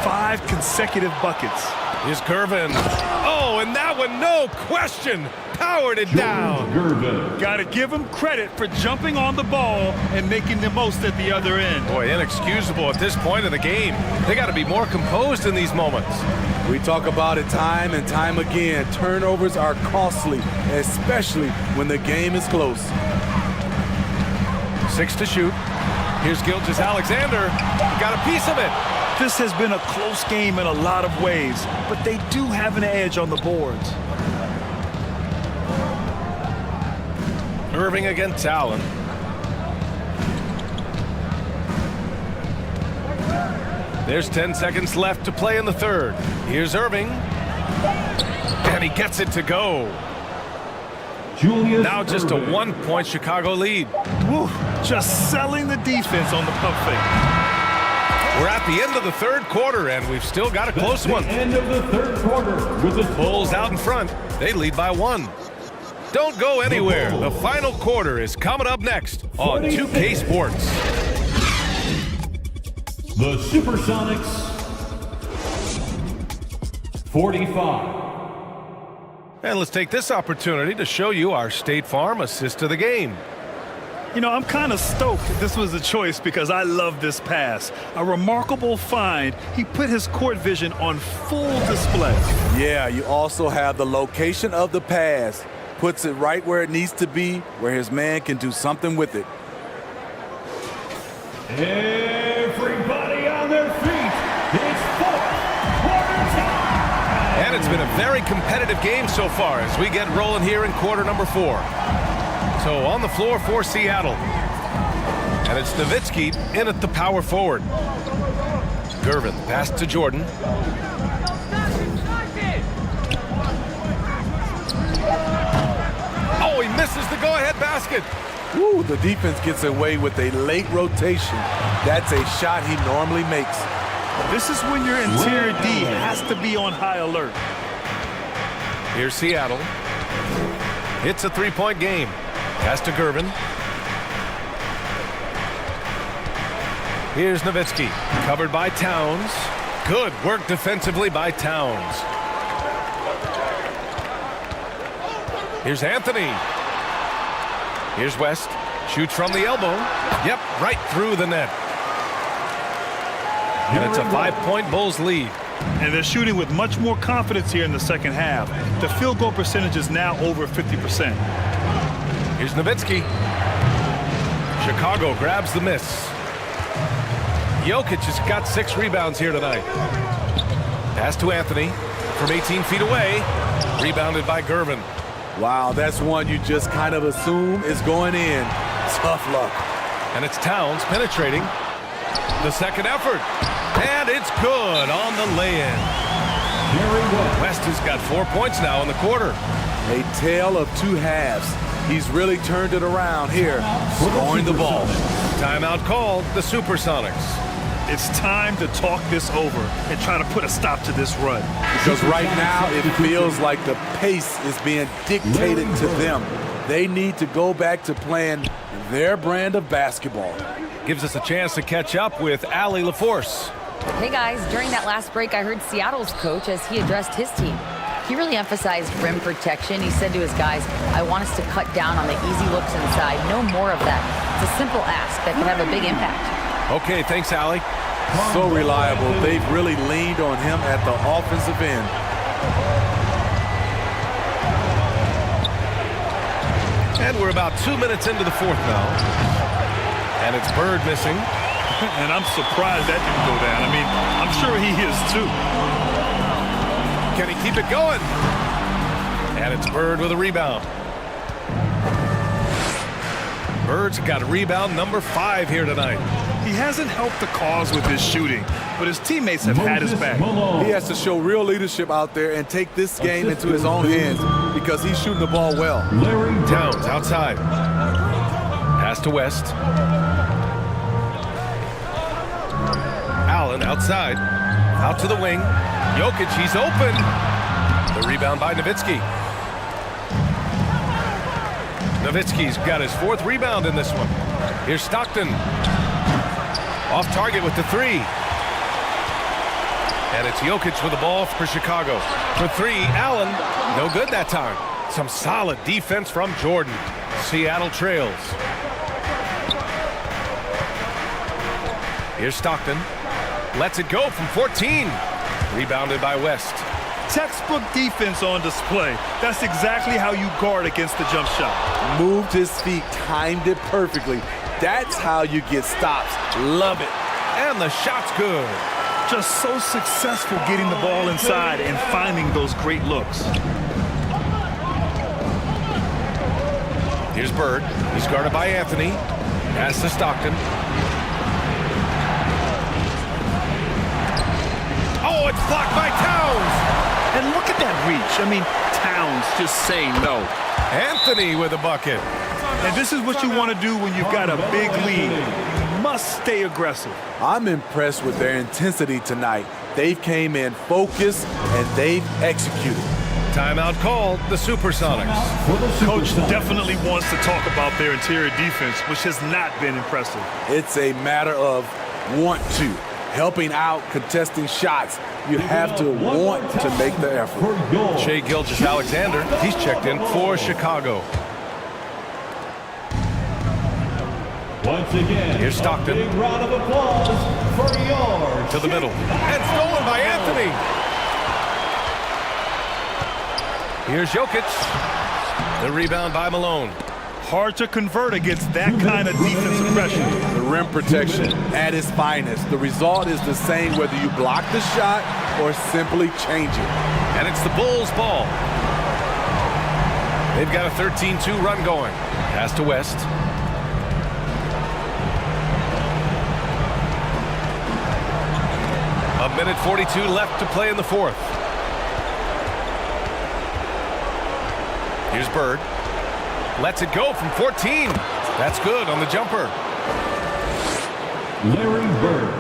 5 consecutive buckets. Here's Gervin. Oh, and that one, no question, powered it down. Got to give him credit for jumping on the ball and making the most at the other end. Boy, inexcusable at this point of the game. They got to be more composed in these moments. We talk about it time and time again. Turnovers are costly, especially when the game is close. 6 to shoot. Here's Gilgeous-Alexander. Got a piece of it. This has been a close game in a lot of ways, but they do have an edge on the boards. Irving against Allen. There's 10 seconds left to play in the third. Here's Irving. And he gets it to go. Now just a 1-point Chicago lead. Woo, just selling the defense on the pump fake. We're at the end of the third quarter, and we've still got a close one. End of the third quarter with the Bulls out in front. They lead by 1. Don't go anywhere. The final quarter is coming up next on 2K Sports. The Supersonics 45. And let's take this opportunity to show you our State Farm assist of the game. You know, I'm kind of stoked this was a choice because I love this pass. A remarkable find. He put his court vision on full display. Yeah, you also have the location of the pass. Puts it right where it needs to be, where his man can do something with it. Everybody on their feet. It's fourth quarter time. And it's been a very competitive game so far as we get rolling here in quarter number 4. So on the floor for Seattle. And it's Nowitzki in at the power forward. Gervin, pass to Jordan. Oh, he misses the go-ahead basket. Ooh, the defense gets away with a late rotation. That's a shot he normally makes. This is when your interior D has to be on high alert. Here's Seattle. It's a three-point game. Pass to Gervin. Here's Nowitzki, covered by Towns. Good work defensively by Towns. Here's Anthony. Here's West. Shoots from the elbow. Yep, right through the net. And it's a 5-point Bulls lead. And they're shooting with much more confidence here in the second half. The field goal percentage is now over 50%. Here's Nowitzki. Chicago grabs the miss. Jokic has got 6 rebounds here tonight. Pass to Anthony from 18 feet away. Rebounded by Gervin. Wow, that's one you just kind of assume is going in. Tough luck. And it's Towns penetrating. The second effort. And it's good on the lay-in. West has got 4 points now in the quarter. A tale of two halves. He's really turned it around here, scoring the ball. Timeout called, the Supersonics. It's time to talk this over and try to put a stop to this run. Because right now it feels like the pace is being dictated to them. They need to go back to playing their brand of basketball. Gives us a chance to catch up with Allie LaForce. Hey guys, during that last break, I heard Seattle's coach as he addressed his team. He really emphasized rim protection. He said to his guys, I want us to cut down on the easy looks inside. No more of that. It's a simple ask that can have a big impact. Okay, thanks, Allie. So reliable. They've really leaned on him at the offensive end. And we're about 2 minutes into the fourth now. And it's Bird missing. And I'm surprised that didn't go down. I mean, I'm sure he is too. Can he keep it going? And it's Bird with a rebound. Bird's got rebound number 5 here tonight. He hasn't helped the cause with his shooting, but his teammates have had his back. He has to show real leadership out there and take this game into his own hands because he's shooting the ball well. Towns outside. Pass to West. Allen outside. Out to the wing. Jokic, he's open. The rebound by Nowitzki. Nowitzki's got his 4th rebound in this one. Here's Stockton. Off target with the 3. And it's Jokic with the ball for Chicago. For 3, Allen. No good that time. Some solid defense from Jordan. Seattle trails. Here's Stockton. Lets it go from 14. Rebounded by West. Textbook defense on display. That's exactly how you guard against the jump shot. Moved his feet, timed it perfectly. That's how you get stops. Love it. And the shot's good. Just so successful getting the ball inside and finding those great looks. Here's Bird. He's guarded by Anthony. Pass to Stockton. Oh, it's blocked by Towns. And look at that reach. I mean, Towns just saying no. Anthony with a bucket. And this is what you want to do when you've got a big lead. You must stay aggressive. I'm impressed with their intensity tonight. They've came in focused and they've executed. Timeout called, the Supersonics. Coach definitely wants to talk about their interior defense, which has not been impressive. It's a matter of want to. Helping out, contesting shots. You have to want to make the effort. Shai Gilgeous-Alexander, he's checked in for Chicago. Once again, here's Stockton. A big round of applause for your to the middle. And stolen by Anthony. Here's Jokic. The rebound by Malone. Hard to convert against that kind of defensive pressure. The rim protection at its finest. The result is the same whether you block the shot or simply change it. And it's the Bulls' ball. They've got a 13-2 run going. Pass to West. A minute 42 left to play in the fourth. Here's Bird. Lets it go from 14. That's good on the jumper. Larry Bird.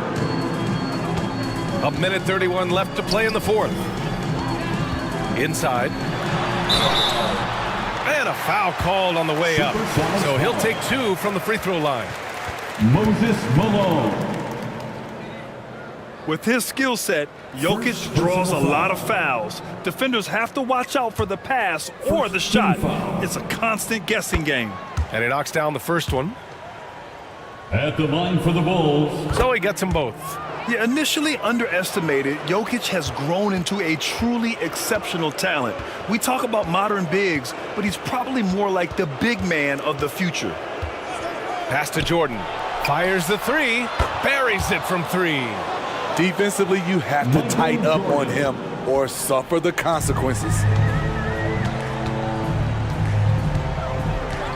A minute 31 left to play in the fourth. Inside. And a foul called on the way up. So he'll take 2 from the free throw line. Moses Malone. With his skill set, Jokic draws a lot of fouls. Defenders have to watch out for the pass or the shot. It's a constant guessing game. And he knocks down the first one. At the line for the Bulls. So he gets them both. Yeah, initially underestimated, Jokic has grown into a truly exceptional talent. We talk about modern bigs, but he's probably more like the big man of the future. Pass to Jordan. Fires the 3. Buries it from 3. Defensively, you have to tighten up on him or suffer the consequences.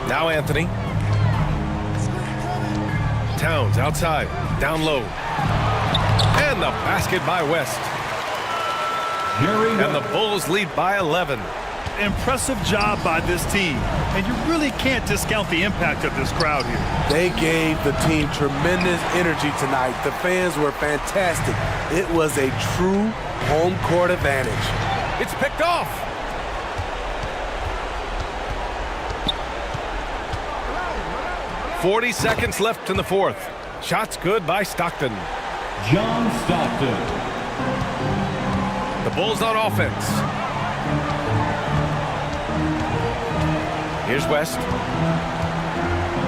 Now Anthony. Towns outside, down low. And the basket by West. And the Bulls lead by 11. Impressive job by this team. And you really can't discount the impact of this crowd here. They gave the team tremendous energy tonight. The fans were fantastic. It was a true home court advantage. It's picked off. .40 seconds left in the fourth. Shots good by Stockton. John Stockton. The Bulls on offense. Here's West.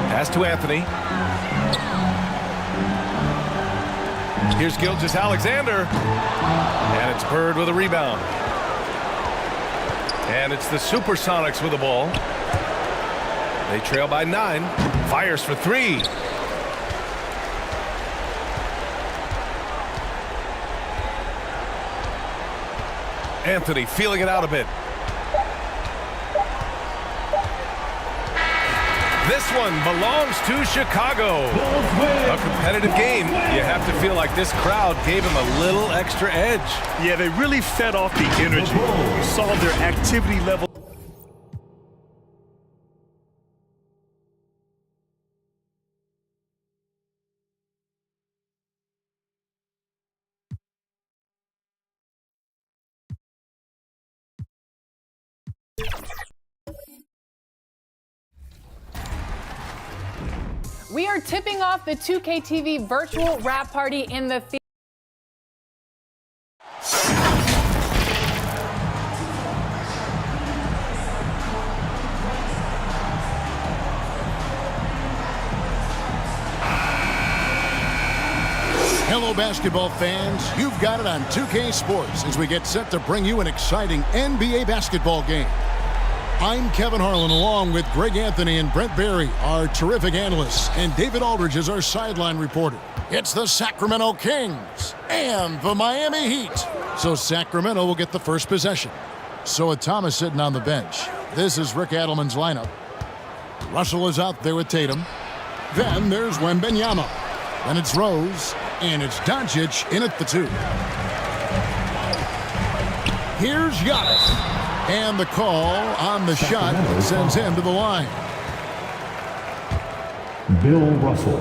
Pass to Anthony. Here's Gilgeous-Alexander. And it's Bird with a rebound. And it's the Supersonics with the ball. They trail by 9. Fires for 3. Anthony feeling it out a bit. This one belongs to Chicago. A competitive game. You have to feel like this crowd gave him a little extra edge. Yeah, they really fed off the energy. You saw their activity level. We are tipping off the 2K TV virtual wrap party in the theater. Hello, basketball fans. You've got it on 2K Sports as we get set to bring you an exciting NBA basketball game. I'm Kevin Harlan, along with Greg Anthony and Brent Barry, our terrific analysts, and David Aldridge is our sideline reporter. It's the Sacramento Kings and the Miami Heat. So Sacramento will get the first possession. So with Thomas sitting on the bench, this is Rick Adelman's lineup. Russell is out there with Tatum. Then there's Wembanyama. Then it's Rose, and it's Doncic in at the 2. Here's Giannis. And the call on the shot sends him to the line. Bill Russell.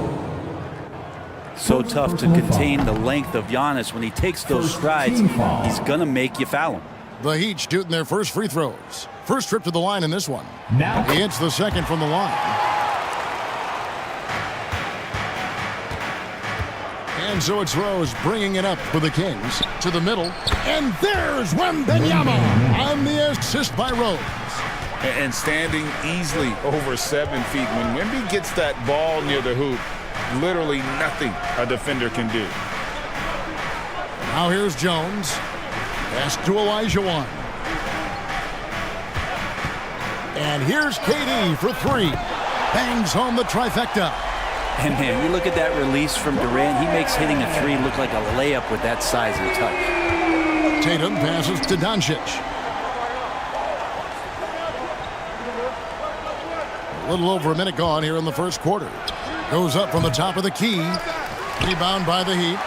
So tough to contain the length of Giannis when he takes those strides. He's going to make you foul him. The Heat shooting their first free throws. First trip to the line in this one. Now he hits the second from the line. And so it's Rose bringing it up for the Kings to the middle. And there's Wembanyama on the assist by Rose. And standing easily over 7 feet. When Wemby gets that ball near the hoop, literally nothing a defender can do. Now here's Jones. Pass to Olajuwon. And here's KD for 3. Bangs home the trifecta. And man, you look at that release from Durant, he makes hitting a 3 look like a layup with that size and touch. Tatum passes to Doncic. A little over a minute gone here in the first quarter. Goes up from the top of the key. Rebound by the Heat.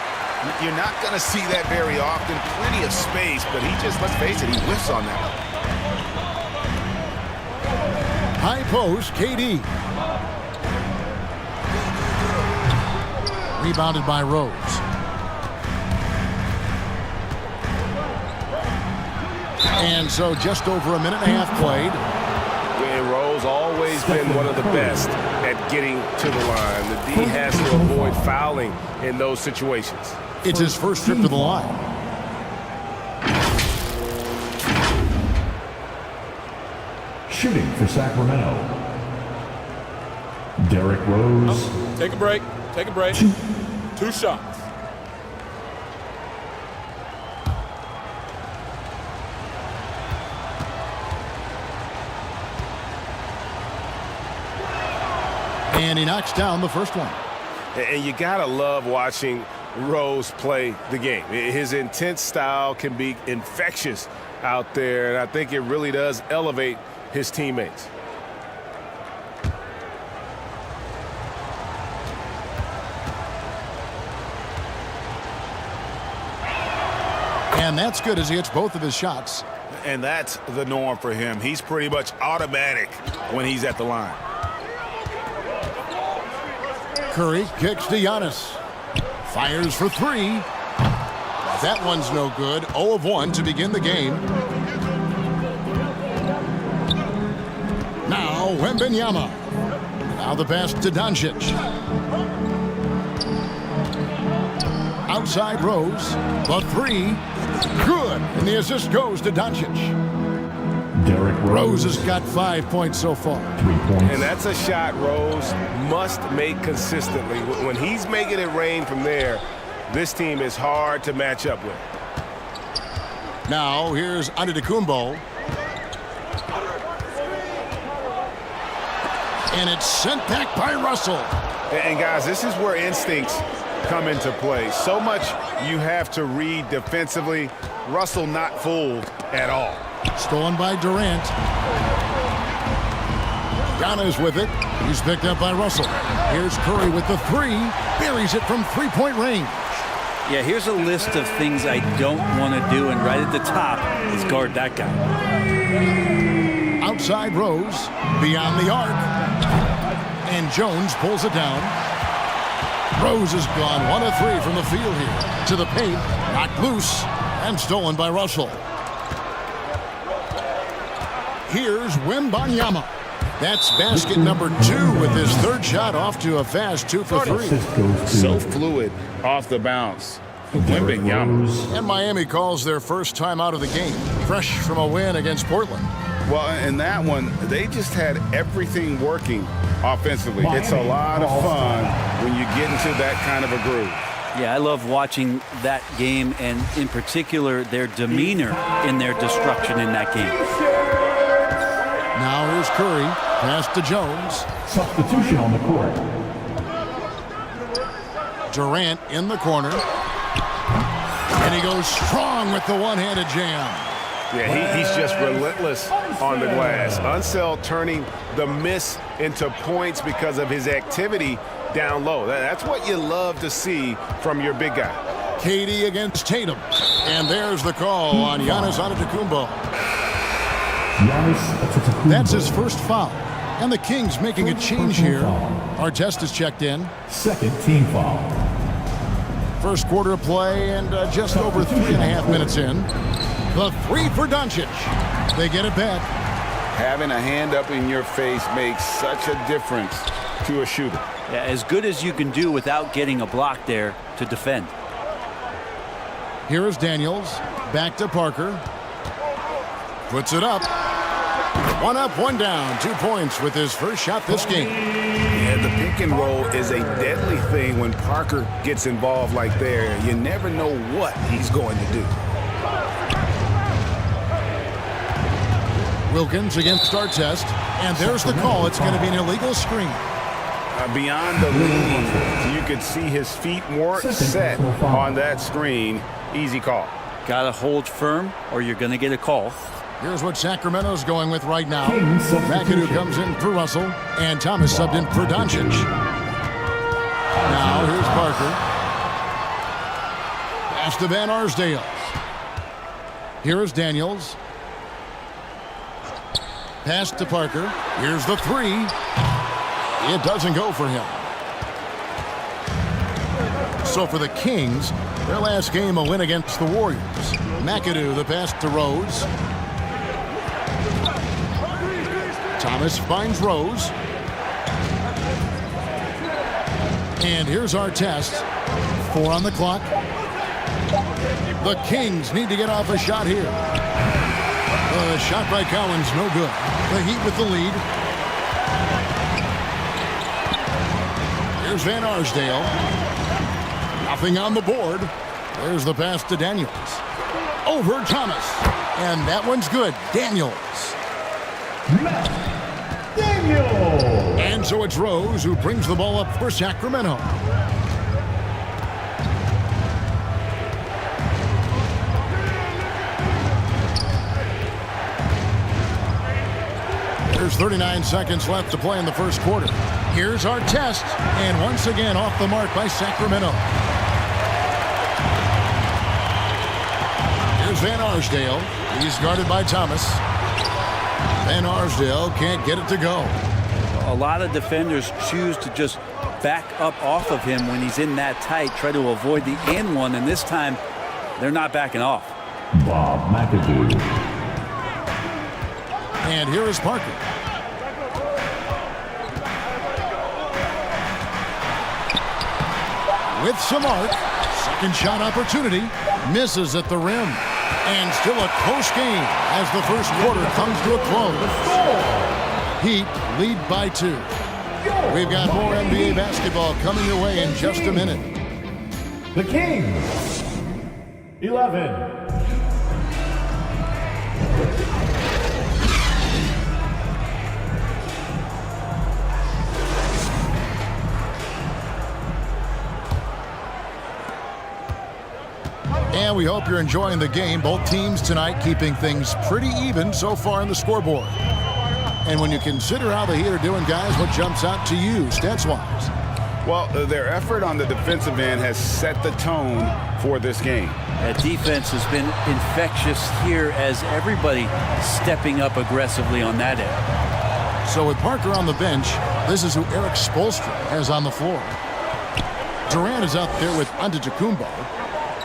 You're not going to see that very often. Plenty of space, but he just, let's face it, he whiffs on that. High post, KD. Rebounded by Rose. And so just over a minute and a half played. And Rose always been one of the best at getting to the line. The D has to avoid fouling in those situations. It's his first trip to the line. Shooting for Sacramento, Derrick Rose. Take a break. Take a break. 2 shots. And he knocks down the first one. And you gotta love watching Rose play the game. His intense style can be infectious out there, and I think it really does elevate his teammates. And that's good as he hits both of his shots. And that's the norm for him. He's pretty much automatic when he's at the line. Curry kicks to Giannis. Fires for 3. That one's no good. 0 of 1 to begin the game. Now Wembanyama. Now the pass to Doncic. Outside Rose. The 3. Good. And the assist goes to Doncic. Derrick Rose has got 5 points so far. 3 points. And that's a shot Rose must make consistently. When he's making it rain from there, this team is hard to match up with. Now here's Antetokounmpo. And it's sent back by Russell. And guys, this is where instincts come into play. So much you have to read defensively. Russell not fooled at all. Stolen by Durant. Giannis with it. He's picked up by Russell. Here's Curry with the 3. Buries it from 3-point range. Yeah, here's a list of things I don't want to do, and right at the top is guard that guy. Outside Rose. Beyond the arc. And Jones pulls it down. Rose is gone 1 of 3 from the field here. To the paint. Knocked loose. And stolen by Russell. Here's Wembanyama. That's basket number 2 with his 3rd shot off to a fast 2 for 3. So fluid off the bounce. Wembanyama. And Miami calls their first time out of the game. Fresh from a win against Portland. Well, in that one, they just had everything working offensively. It's a lot of fun when you get into that kind of a groove. Yeah, I love watching that game, and in particular, their demeanor in their destruction in that game. Now here's Curry. Pass to Jones. Substitution on the court. Durant in the corner. And he goes strong with the one-handed jam. Yeah, he's just relentless on the glass. Unseld turning the miss into points because of his activity down low. That's what you love to see from your big guy. KD against Tatum. And there's the call on Giannis Antetokounmpo. That's his first foul. And the Kings making a change here. Artest is checked in. Second team foul. First quarter of play and just over 3.5 minutes in. The 3 for Doncic. They get it back. Having a hand up in your face makes such a difference to a shooter. Yeah, as good as you can do without getting a block there to defend. Here is Daniels. Back to Parker. Puts it up. 1 up, 1 down. 2 points with his first shot this game. Yeah, the pick and roll is a deadly thing when Parker gets involved like there. You never know what he's going to do. Wilkins against Artest. And there's the call. It's going to be an illegal screen. Beyond the lead, you could see his feet weren't set on that screen. Easy call. Got to hold firm or you're going to get a call. Here's what Sacramento's going with right now. McAdoo comes in for Russell, and Thomas subbed in for Doncic. Now here's Parker. Pass to Van Arsdale. Here is Daniels. Pass to Parker. Here's the three. It doesn't go for him. So for the Kings, their last game a win against the Warriors. McAdoo, the pass to Rose. Thomas finds Rose. And here's our test. 4 on the clock. The Kings need to get off a shot here. The shot by Collins, no good. The Heat with the lead. Here's Van Arsdale. Nothing on the board. There's the pass to Daniels. Over Thomas. And that one's good. Daniels. And so it's Rose who brings the ball up for Sacramento. There's 39 seconds left to play in the first quarter. Here's our test. And once again off the mark by Sacramento. Here's Van Arsdale. He's guarded by Thomas. Van Arsdale can't get it to go. A lot of defenders choose to just back up off of him when he's in that tight, try to avoid the and one, and this time they're not backing off. Bob McAdoo. And here is Parker. With some arc, second shot opportunity, misses at the rim. And still a close game as the first quarter comes to a close. Heat lead by 2. We've got more NBA basketball coming your way in just a minute. The Kings, 11. And we hope you're enjoying the game. Both teams tonight keeping things pretty even so far in the scoreboard. And when you consider how the Heat are doing, guys, what jumps out to you, stats-wise? Well, their effort on the defensive end has set the tone for this game. That defense has been infectious here as everybody stepping up aggressively on that end. So with Parker on the bench, this is who Eric Spoelstra has on the floor. Durant is out there with Antetokounmpo.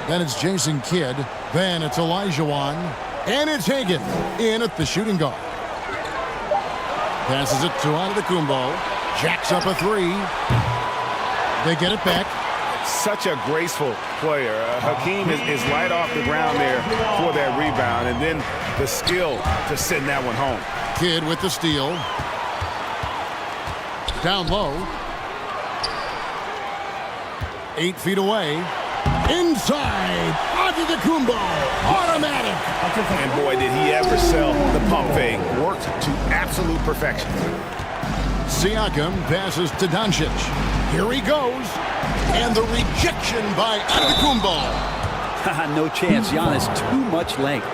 Then it's Jason Kidd. Then it's Olajuwon. And it's Hagan in at the shooting guard. Passes it to Antetokounmpo. Jacks up a three. They get it back. Such a graceful player. Hakeem is light off the ground there for that rebound. And then the skill to send that one home. Kidd with the steal. Down low. 8 feet away. Inside. Antetokounmpo. Automatic. And boy, did he ever sell the pump fake. Worked to absolute perfection. Siakam passes to Doncic. Here he goes. And the rejection by Antetokounmpo. No chance. Giannis, too much length.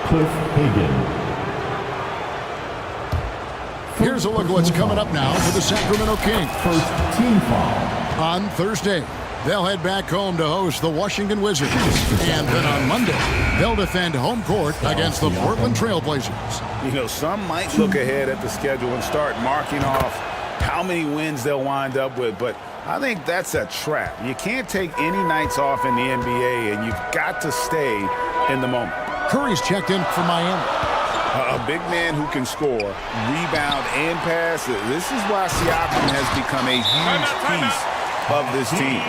Cliff Hagan. Here's a look at what's coming up now for the Sacramento Kings. First team foul. On Thursday, they'll head back home to host the Washington Wizards. And then on Monday, they'll defend home court against the Portland Trailblazers. You know, some might look ahead at the schedule and start marking off how many wins they'll wind up with, but I think that's a trap. You can't take any nights off in the NBA, and you've got to stay in the moment. Curry's checked in for Miami. A big man who can score, rebound, and pass. This is why Siakam has become a huge piece of this team.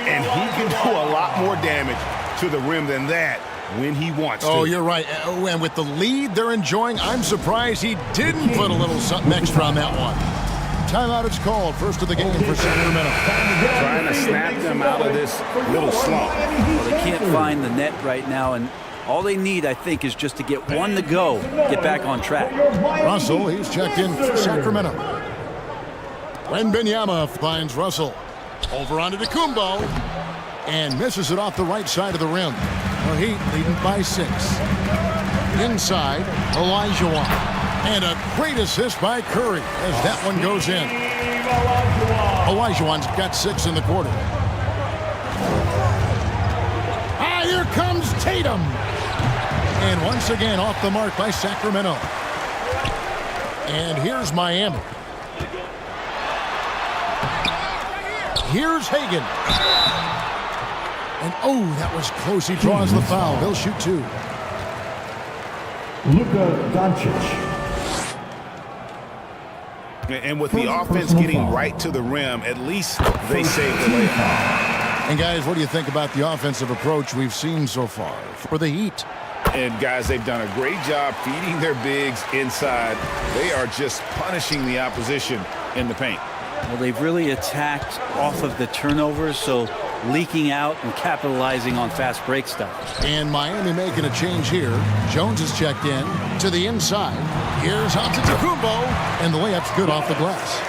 And he can do a lot more damage to the rim than that when he wants to. Oh, you're right. And with the lead they're enjoying, I'm surprised he didn't put a little something extra on that one. Timeout is called. First of the game for Sacramento. Trying to snap them out of this little slump. Well, they can't find the net right now, and all they need, I think, is just to get one to go, get back on track. Russell, he's checked in for Sacramento. Wembanyama finds Russell. Over onto Antetokounmpo. And misses it off the right side of the rim. The Heat leading by 6. Inside, Olajuwon. And a great assist by Curry as that one goes in. Olajuwon's got 6 in the quarter. Here comes Tatum. And once again off the mark by Sacramento. And here's Miami. Here's Hagan. And oh, that was close. He draws the foul. He'll shoot 2. Luka Doncic. And with the offense getting right to the rim, at least they saved the layup. And guys, what do you think about the offensive approach we've seen so far for the Heat? And guys, they've done a great job feeding their bigs inside. They are just punishing the opposition in the paint. Well, they've really attacked off of the turnovers, so leaking out and capitalizing on fast break stuff. And Miami making a change here. Jones is checked in to the inside. Here's Antetokounmpo, and the layup's good off the glass.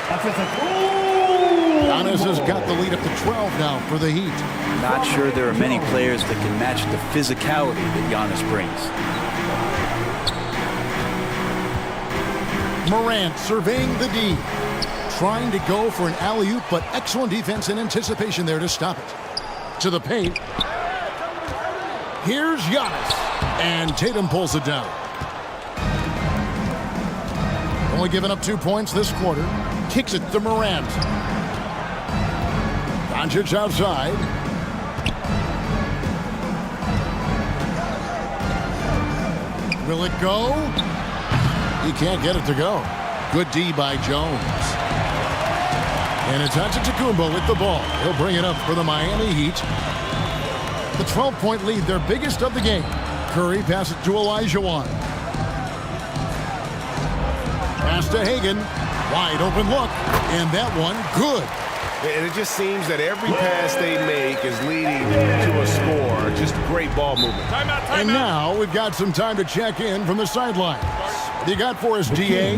Giannis has got the lead up to 12 now for the Heat. Not sure there are many players that can match the physicality that Giannis brings. Morant surveying the D. Trying to go for an alley-oop, but excellent defense and anticipation there to stop it. To the paint. Here's Giannis. And Tatum pulls it down. Only giving up 2 points this quarter. Kicks it to Morant. Doncic outside. Will it go? He can't get it to go. Good D by Jones. And it's Antetokounmpo with the ball. He'll bring it up for the Miami Heat. The 12-point lead, their biggest of the game. Curry passes to Olajuwon. Pass to Hagan. Wide open look. And that one, good. And it just seems that every pass they make is leading to a score. Just great ball movement. Timeout, timeout. And now we've got some time to check in from the sidelines. What do you got for us, DA?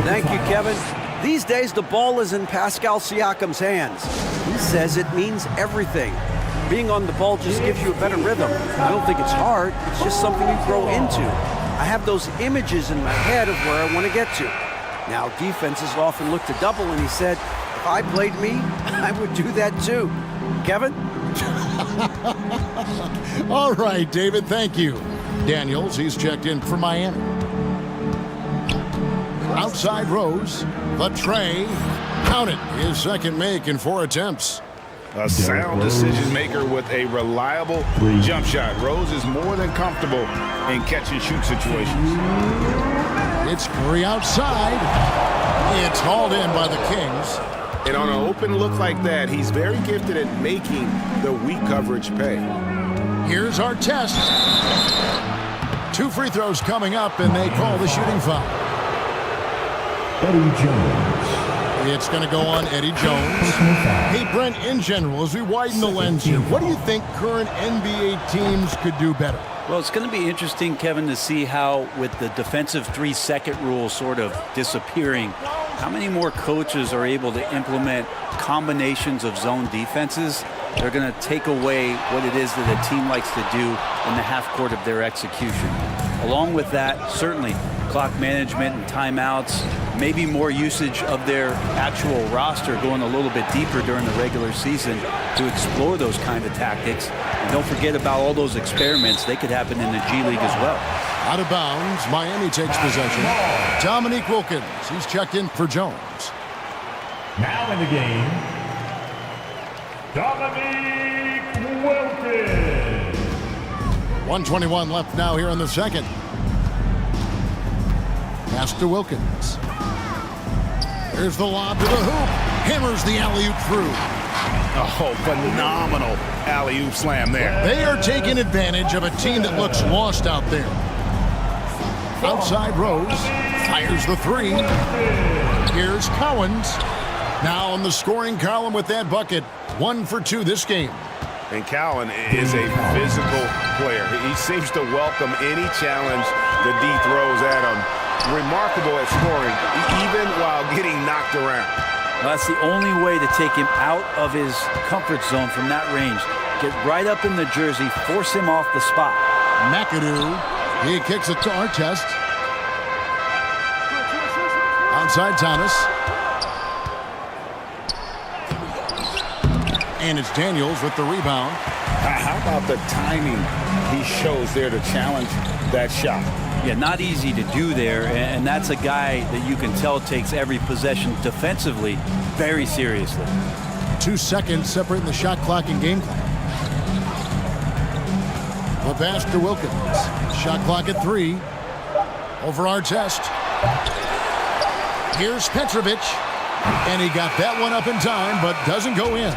Thank you, Kevin. These days, the ball is in Pascal Siakam's hands. He says it means everything. Being on the ball just gives you a better rhythm. I don't think it's hard. It's just something you grow into. I have those images in my head of where I want to get to. Now, defenses often look to double, and he said, if I played me, I would do that too. Kevin? All right, David, thank you. Daniels, he's checked in for Miami. Outside Rose, the tray. Count it. His second make in 4 attempts. A sound decision maker with a reliable jump shot. Rose is more than comfortable in catch and shoot situations. It's Curry outside. It's hauled in by the Kings. And on an open look like that, he's very gifted at making the weak coverage pay. Here's our test. 2 free throws coming up, and they call the shooting foul. Eddie Jones. It's going to go on Eddie Jones. Hey, Brent, in general, as we widen the lens here, what do you think current NBA teams could do better? Well, it's going to be interesting, Kevin, to see how, with the defensive 3-second rule sort of disappearing, how many more coaches are able to implement combinations of zone defenses. They're going to take away what it is that a team likes to do in the half court of their execution. Along with that, certainly clock management and timeouts, maybe more usage of their actual roster going a little bit deeper during the regular season to explore those kind of tactics. And don't forget about all those experiments. They could happen in the G League as well. Out of bounds, Miami takes possession. Dominique Wilkins, he's checked in for Jones. Now in the game, Dominique Wilkins. 1:21 left now here in the second. Pass to Wilkins. There's the lob to the hoop. Hammers the alley-oop through. Oh, phenomenal alley-oop slam there. They are taking advantage of a team that looks lost out there. Outside Rose. Fires the 3. Here's Cowens. Now on the scoring column with that bucket. 1 for 2 this game. And Cowan is a physical player. He seems to welcome any challenge the D throws at him. Remarkable at scoring, even while getting knocked around. Well, that's the only way to take him out of his comfort zone from that range. Get right up in the jersey, force him off the spot. McAdoo, he kicks it to Artest. Outside Thomas. And it's Daniels with the rebound. How about the timing he shows there to challenge that shot? Yeah, not easy to do there, and that's a guy that you can tell takes every possession defensively very seriously. 2 seconds separating the shot clock and game clock. The pass to Wilkins. Shot clock at 3. Over our test. Here's Petrovic. And he got that one up in time, but doesn't go in.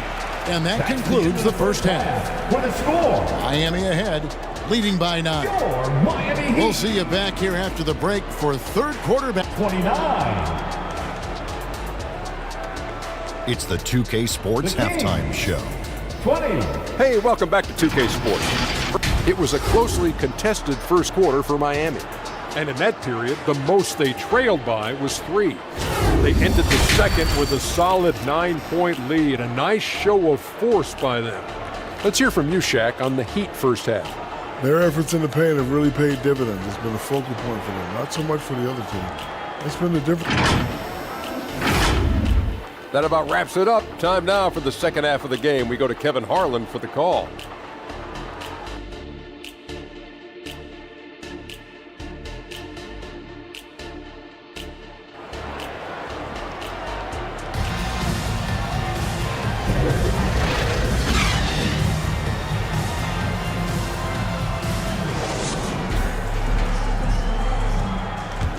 And that concludes the first half. What a score! Miami ahead, leading by 9. We'll see you back here after the break for third quarter. 29. It's the 2K Sports Halftime Show. 20. Hey, welcome back to 2K Sports. It was a closely contested first quarter for Miami. And in that period, the most they trailed by was 3. They ended the second with a solid 9-point lead, a nice show of force by them. Let's hear from you, Shaq, on the Heat first half. Their efforts in the paint have really paid dividends. It's been a focal point for them, not so much for the other team. It's been the difference. That about wraps it up. Time now for the second half of the game. We go to Kevin Harlan for the call.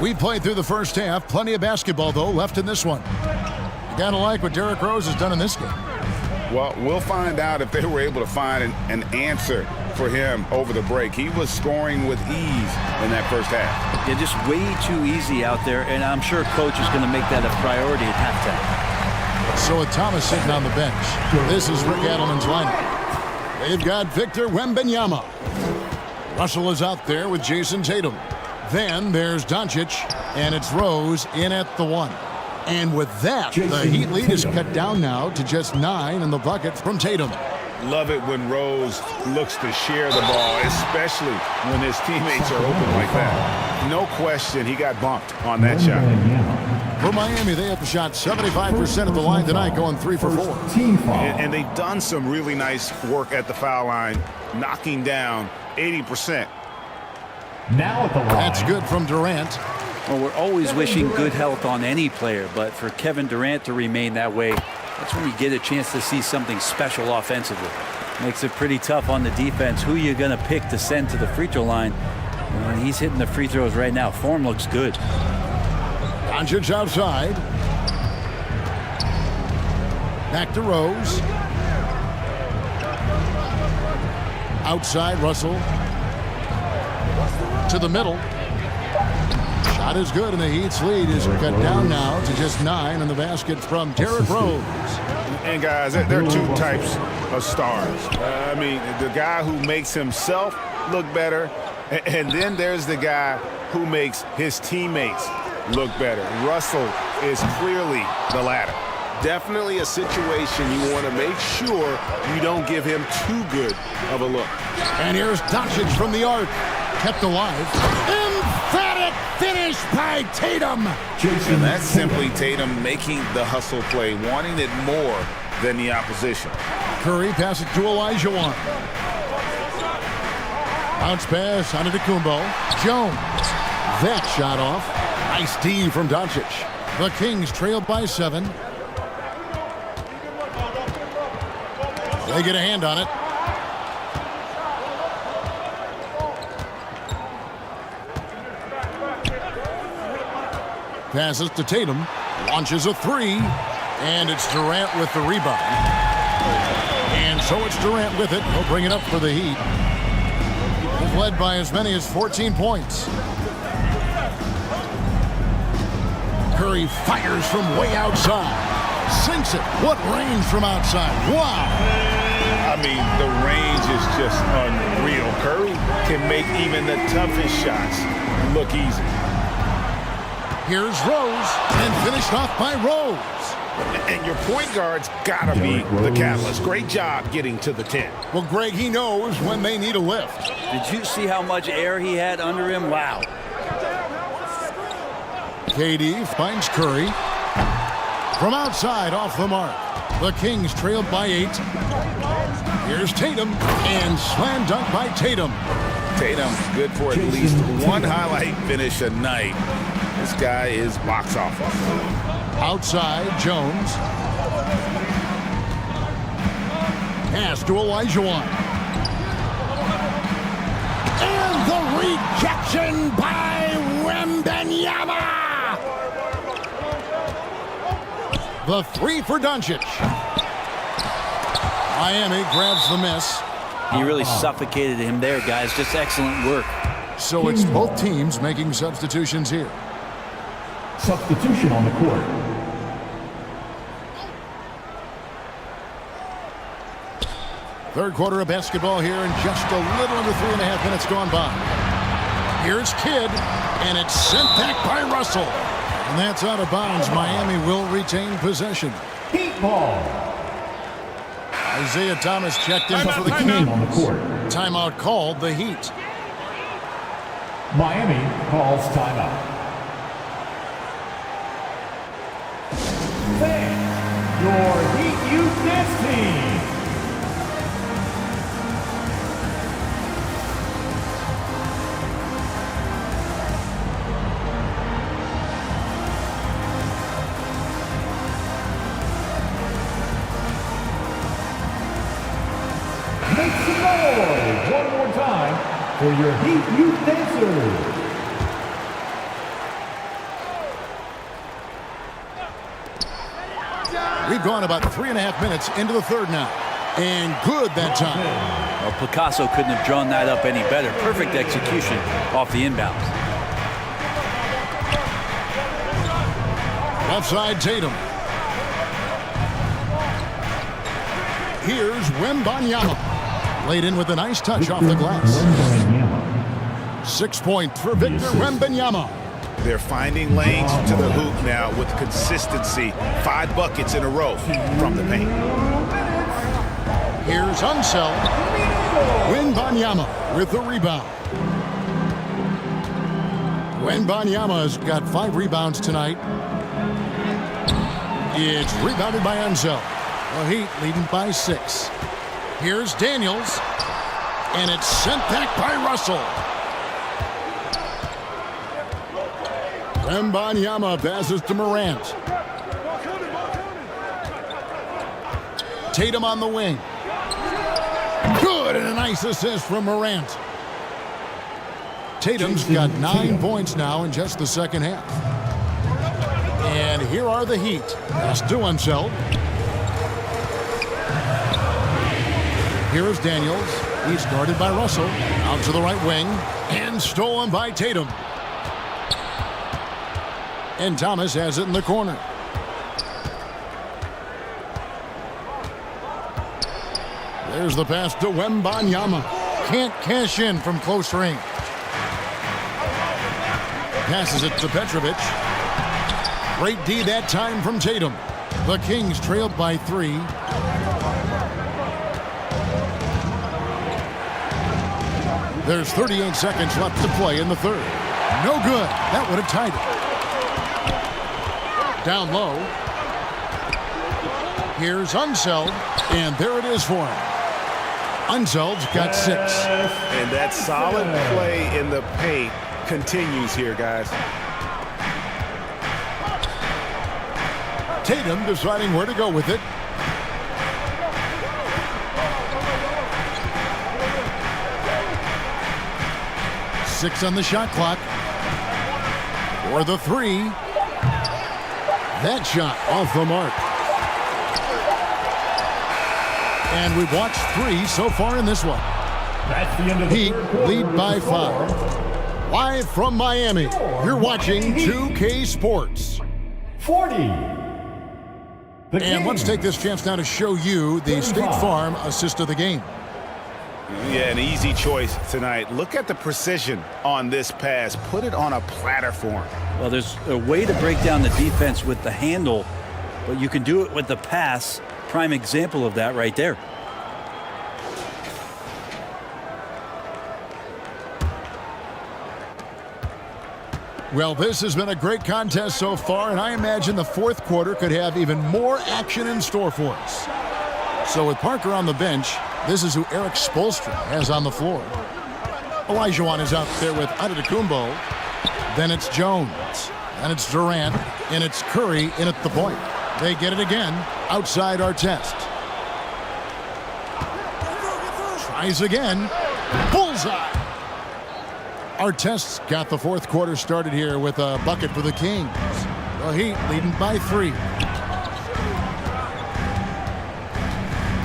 We played through the first half. Plenty of basketball, though, left in this one. You gotta like what Derrick Rose has done in this game. Well, we'll find out if they were able to find an answer for him over the break. He was scoring with ease in that first half. Yeah, just way too easy out there, and I'm sure coach is going to make that a priority at halftime. So with Thomas sitting on the bench, this is Rick Adelman's lineup. They've got Victor Wembanyama. Russell is out there with Jason Tatum. Then there's Doncic, and it's Rose in at the 1. And with that, the Heat lead is cut down now to just 9 in the bucket from Tatum. Love it when Rose looks to share the ball, especially when his teammates are open like that. No question, he got bumped on that shot. For Miami, they have shot 75% of the line tonight, going 3 for 4. And they've done some really nice work at the foul line, knocking down 80%. Now at the line. That's good from Durant. Well, we're always wishing good health on any player, but for Kevin Durant to remain that way, that's when you get a chance to see something special offensively. Makes it pretty tough on the defense. Who you're going to pick to send to the free throw line? When he's hitting the free throws right now, form looks good. Doncic outside. Back to Rose. Outside, Russell. To the middle. Shot is good, and the Heat's lead is cut down now to just 9 in the basket from Derrick Rose. And guys, there are 2 types of stars. I mean, the guy who makes himself look better, and then there's the guy who makes his teammates look better. Russell is clearly the latter. Definitely a situation you want to make sure you don't give him too good of a look. And here's Doncic from the arc. Kept alive. Emphatic finish by Tatum. And that's simply Tatum making the hustle play, wanting it more than the opposition. Curry passes to Olajuwon. Bounce pass onto Kumbo. Jones. That shot off. Nice D from Doncic. The Kings trail by 7. They get a hand on it. Passes to Tatum, launches a 3, and it's Durant with the rebound. And so it's Durant with it. He'll bring it up for the Heat. They've led by as many as 14 points. Curry fires from way outside. Sinks it. What range from outside. Wow. I mean, the range is just unreal. Curry can make even the toughest shots look easy. Here's Rose, and finished off by Rose. And your point guard's got to be the catalyst. Great job getting to the 10. Well, Greg, he knows when they need a lift. Did you see how much air he had under him? Wow. KD finds Curry. From outside, off the mark. The Kings trailed by 8. Here's Tatum, and slam dunk by Tatum. Tatum, good for at least one highlight finish a night. This guy is box office. Outside, Jones. Pass to Olajuwon. And the rejection by Wembanyama. The three for Doncic. Miami grabs the miss. He really suffocated him there, guys. Just excellent work. So it's both teams making substitutions here. Substitution on the court. Third quarter of basketball here, and just a little under 3.5 minutes gone by. Here's Kidd, and it's sent back by Russell. And that's out of bounds. Miami will retain possession. Heat ball. Isaiah Thomas checked in for the Kings. On the court. Timeout called, the Heat. Miami calls timeout. Thank your Heat Youth Dance Team. Make some noise one more time for your Heat Youth Dancers. We've gone about 3.5 minutes into the third now. And good that time. Well, Picasso couldn't have drawn that up any better. Perfect execution off the inbounds. Left side, Tatum. Here's Wembanyama. Laid in with a nice touch off the glass. 6 points for Victor Wembanyama. They're finding lanes to the hoop now with consistency. 5 buckets in a row from the paint. Here's Unseld. Wembanyama with the rebound. Wembanyama's got 5 rebounds tonight. It's rebounded by Unseld. The Heat leading by 6. Here's Daniels. And it's sent back by Russell. Wembanyama passes to Morant. Tatum on the wing. Good, and a nice assist from Morant. Tatum's got 9 points now in just the second half. And here are the Heat. Pass to Unseld. Here's Daniels. He's guarded by Russell. Out to the right wing. And stolen by Tatum. And Thomas has it in the corner. There's the pass to Wembanyama. Can't cash in from close range. Passes it to Petrovic. Great D that time from Tatum. The Kings trailed by 3. There's 38 seconds left to play in the third. No good. That would have tied it. Down low. Here's Unseld, and there it is for him. Unseld's got 6. And that solid play in the paint continues here, guys. Tatum deciding where to go with it. Six on the shot clock. For the 3. That shot off the mark. And we've watched 3 so far in this one. That's the end of the Heat lead by 5. Live from Miami, you're watching 2K Sports. 40. And let's take this chance now to show you the State Farm assist of the game. Yeah, an easy choice tonight. Look at the precision on this pass. Put it on a platter form. Well, there's a way to break down the defense with the handle, but you can do it with the pass. Prime example of that right there. Well, this has been a great contest so far, and I imagine the fourth quarter could have even more action in store for us. So with Parker on the bench, This is who Eric Spoelstra has on the floor. Olajuwon is out there with Antetokounmpo. Then it's Jones. And it's Durant. And it's Curry in at the point. They get it again outside Artest. Tries again. Bullseye. Artest's got the fourth quarter started here with a bucket for the Kings. The Heat leading by 3.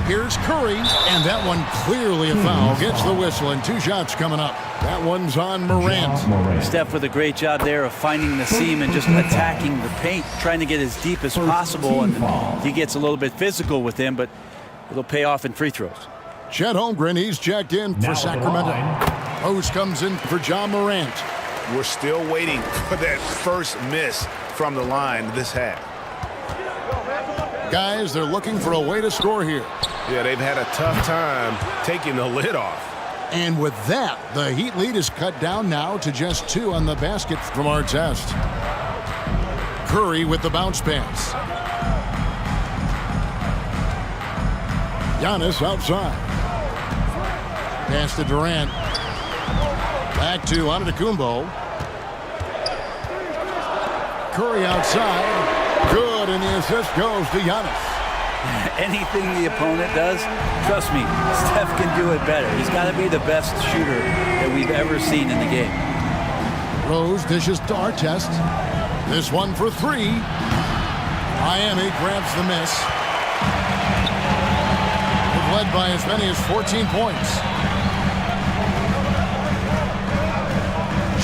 Here's Curry, and that one clearly a foul. Gets the whistle, and 2 shots coming up. That one's on Morant. Steph with a great job there of finding the seam and just attacking the paint, trying to get as deep as possible. And he gets a little bit physical with him, but it'll pay off in free throws. Chet Holmgren, he's checked in for Sacramento. Rose comes in for John Morant. We're still waiting for that first miss from the line this half. Guys, they're looking for a way to score here. Yeah, they've had a tough time taking the lid off. And with that, the Heat lead is cut down now to just 2 on the basket from Artest. Curry with the bounce pass. Giannis outside. Pass to Durant. Back to Antetokounmpo. Curry outside. Good, and the assist goes to Giannis. Anything the opponent does, trust me, Steph can do it better. He's got to be the best shooter that we've ever seen in the game. Rose dishes to Artest. This one for 3. Miami grabs the miss. They've led by as many as 14 points.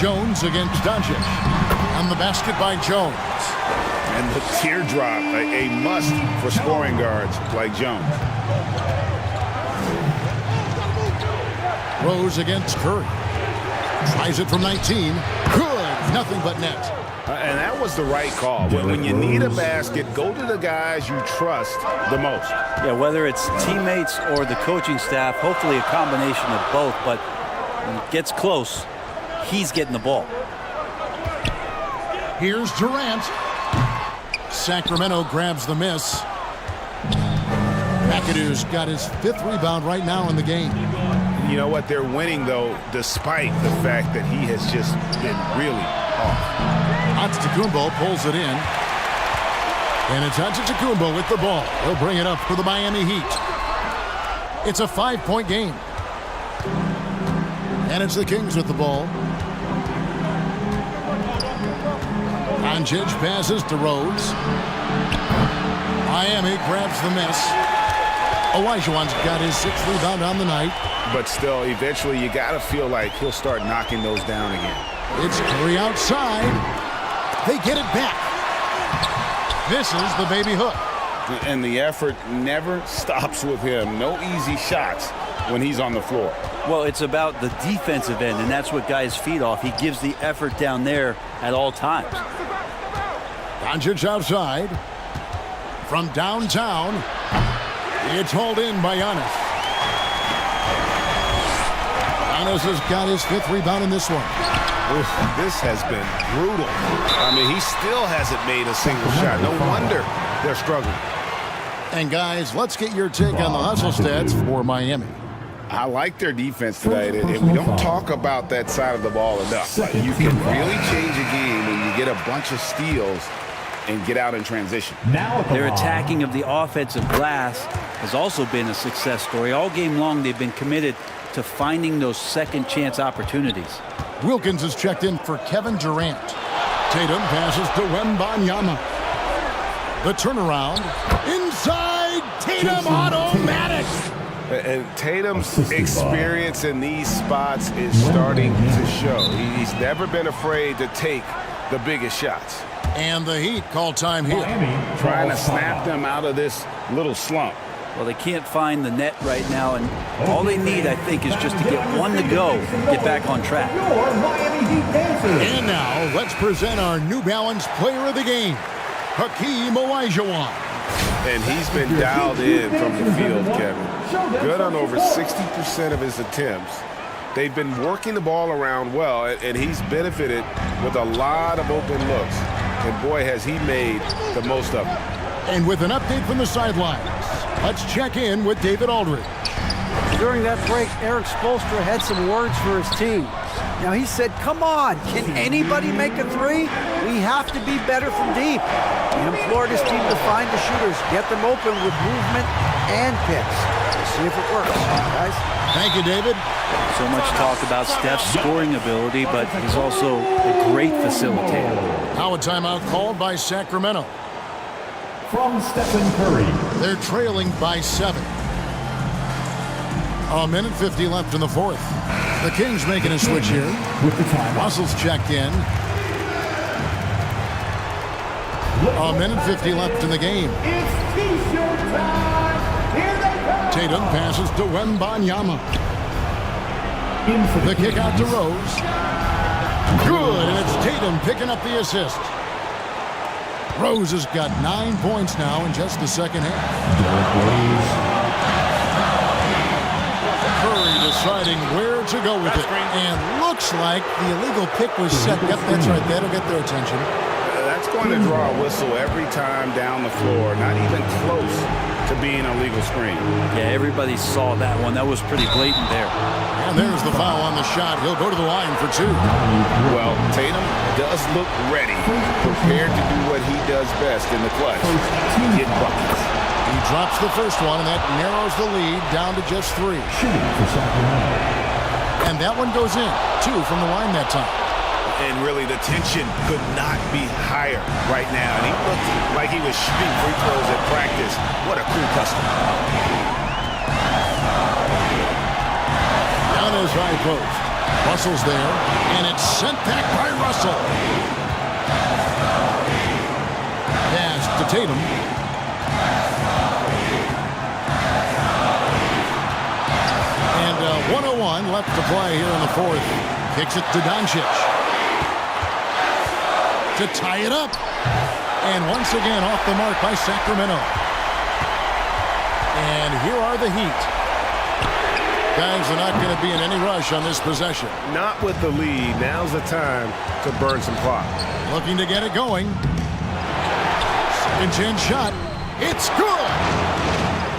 Jones against Doncic. And the basket by Jones. And the teardrop, a must for scoring guards like Jones. Rose against Curry. Tries it from 19. Good. Nothing but net. And that was the right call. When you need a basket, go to the guys you trust the most. Yeah, whether it's teammates or the coaching staff, hopefully a combination of both. But when it gets close, he's getting the ball. Here's Durant. Sacramento grabs the miss. McAdoo's got his 5th rebound right now in the game. You know what? They're winning, though, despite the fact that he has just been really off. Antetokounmpo pulls it in. And it's Antetokounmpo with the ball. He'll bring it up for the Miami Heat. It's a 5-point game. And it's the Kings with the ball. Doncic passes to Rose. Miami grabs the miss. Olajuwon's got his 6th rebound on the night. But still, eventually you got to feel like he'll start knocking those down again. It's Curry outside. They get it back. This is the baby hook. And the effort never stops with him. No easy shots when he's on the floor. Well, it's about the defensive end, and that's what guys feed off. He gives the effort down there at all times. Doncic outside. From downtown, it's hauled in by Giannis. Giannis has got his 5th rebound in this one. Oof, this has been brutal. I mean, he still hasn't made a single shot. No wonder they're struggling. And guys, let's get your take on the hustle stats for Miami. I like their defense tonight, and we don't talk about that side of the ball enough. Like, you can really change a game when you get a bunch of steals and get out in transition. Their attacking of the offensive glass has also been a success story. All game long, they've been committed to finding those second chance opportunities. Wilkins is checked in for Kevin Durant. Tatum passes to Wembanyama. The turnaround. Inside. Tatum automatic. And Tatum's experience in these spots is starting to show. He's never been afraid to take the biggest shots. And the Heat call time here. Trying to snap them out of this little slump. Well, they can't find the net right now, and all they need, I think, is just to get one to go and get back on track. And now, let's present our New Balance player of the game, Hakeem Olajuwon. And he's been dialed in from the field, Kevin. Good on over 60% of his attempts. They've been working the ball around well, and he's benefited with a lot of open looks. And boy, has he made the most of them. And with an update from the sidelines, let's check in with David Aldridge. During that break, Eric Spoelstra had some words for his team. Now he said, come on, can anybody make a three? We have to be better from deep. He implored his team to find the shooters, get them open with movement and picks. We'll see if it works, guys. Thank you, David. So much talk about Steph's scoring ability, but he's also a great facilitator. Now a timeout called by Sacramento. From Stephen Curry. They're trailing by 7. A minute 50 left in the fourth. The Kings making a switch here. With the time. Russell's checked in. A minute 50 left in the game. It's T-shirt time. Here they come. Tatum passes to Wembanyama. The kick out to Rose. Good, and it's Tatum picking up the assist. Rose has got 9 points now in just the second half. Curry deciding where to go with it. And looks like the illegal pick was set. Yep, that's right. That'll get their attention. That's going to draw a whistle every time down the floor. Not even close to being a legal screen. Yeah, everybody saw that one. That was pretty blatant there. And there's the foul on the shot. He'll go to the line for 2. Well, Tatum does look ready, prepared to do what he does best in the clutch, get buckets. He drops the first one, and that narrows the lead down to just 3. And that one goes in. 2 from the line that time. And really, the tension could not be higher right now. And he looked like he was shooting free throws at practice. What a cool customer. Down his high post. Russell's there, and it's sent back by Russell. Pass to Tatum. And 1:01 left to play here in the fourth. Kicks it to Doncic. To tie it up. And once again off the mark by Sacramento. And here are the Heat. Guys are not going to be in any rush on this possession. Not with the lead. Now's the time to burn some clock. Looking to get it going. Second chance shot. It's good.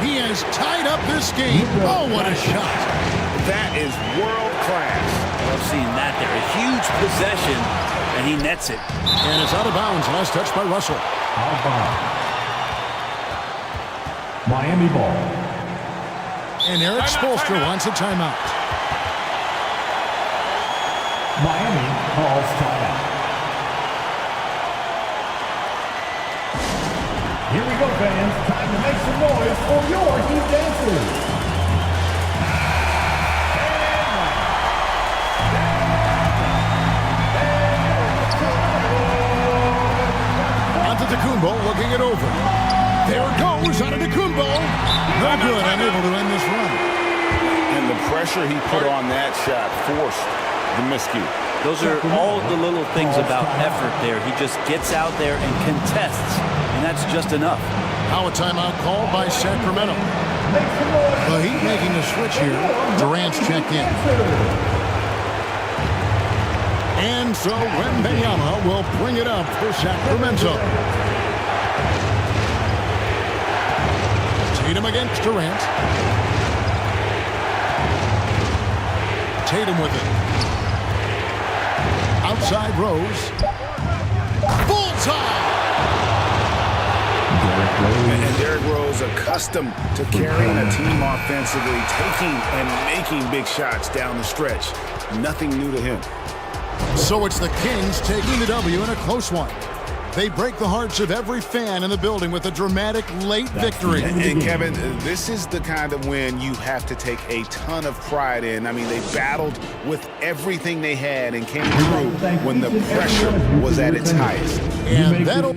He has tied up this game. Oh, what a shot. That is world class. I've seen that there. A huge possession, and he nets it. And it's out of bounds. Last touch by Russell. Out of bounds. Miami ball. And Eric Spoelstra wants a timeout. Miami calls timeout. Here we go, fans. Time to make some noise for your Heat dancers. Antetokounmpo looking it over. There it goes, Antetokounmpo. No good, unable to end this run. And the pressure he put on that shot forced the miscue. Those are all the little things about effort there. He just gets out there and contests, and that's just enough. Now a timeout called by Sacramento. The Heat making a switch here. Durant's checked in. And so Wembanyama will bring it up for Sacramento. Tatum against Durant. Tatum with it. Outside Rose. Bullseye! And Derrick Rose, accustomed to carrying a team offensively, taking and making big shots down the stretch. Nothing new to him. So it's the Kings taking the W in a close one. They break the hearts of every fan in the building with a dramatic late victory. And Kevin, this is the kind of win you have to take a ton of pride in. I mean, they battled with everything they had and came through when the pressure was at its highest. And that'll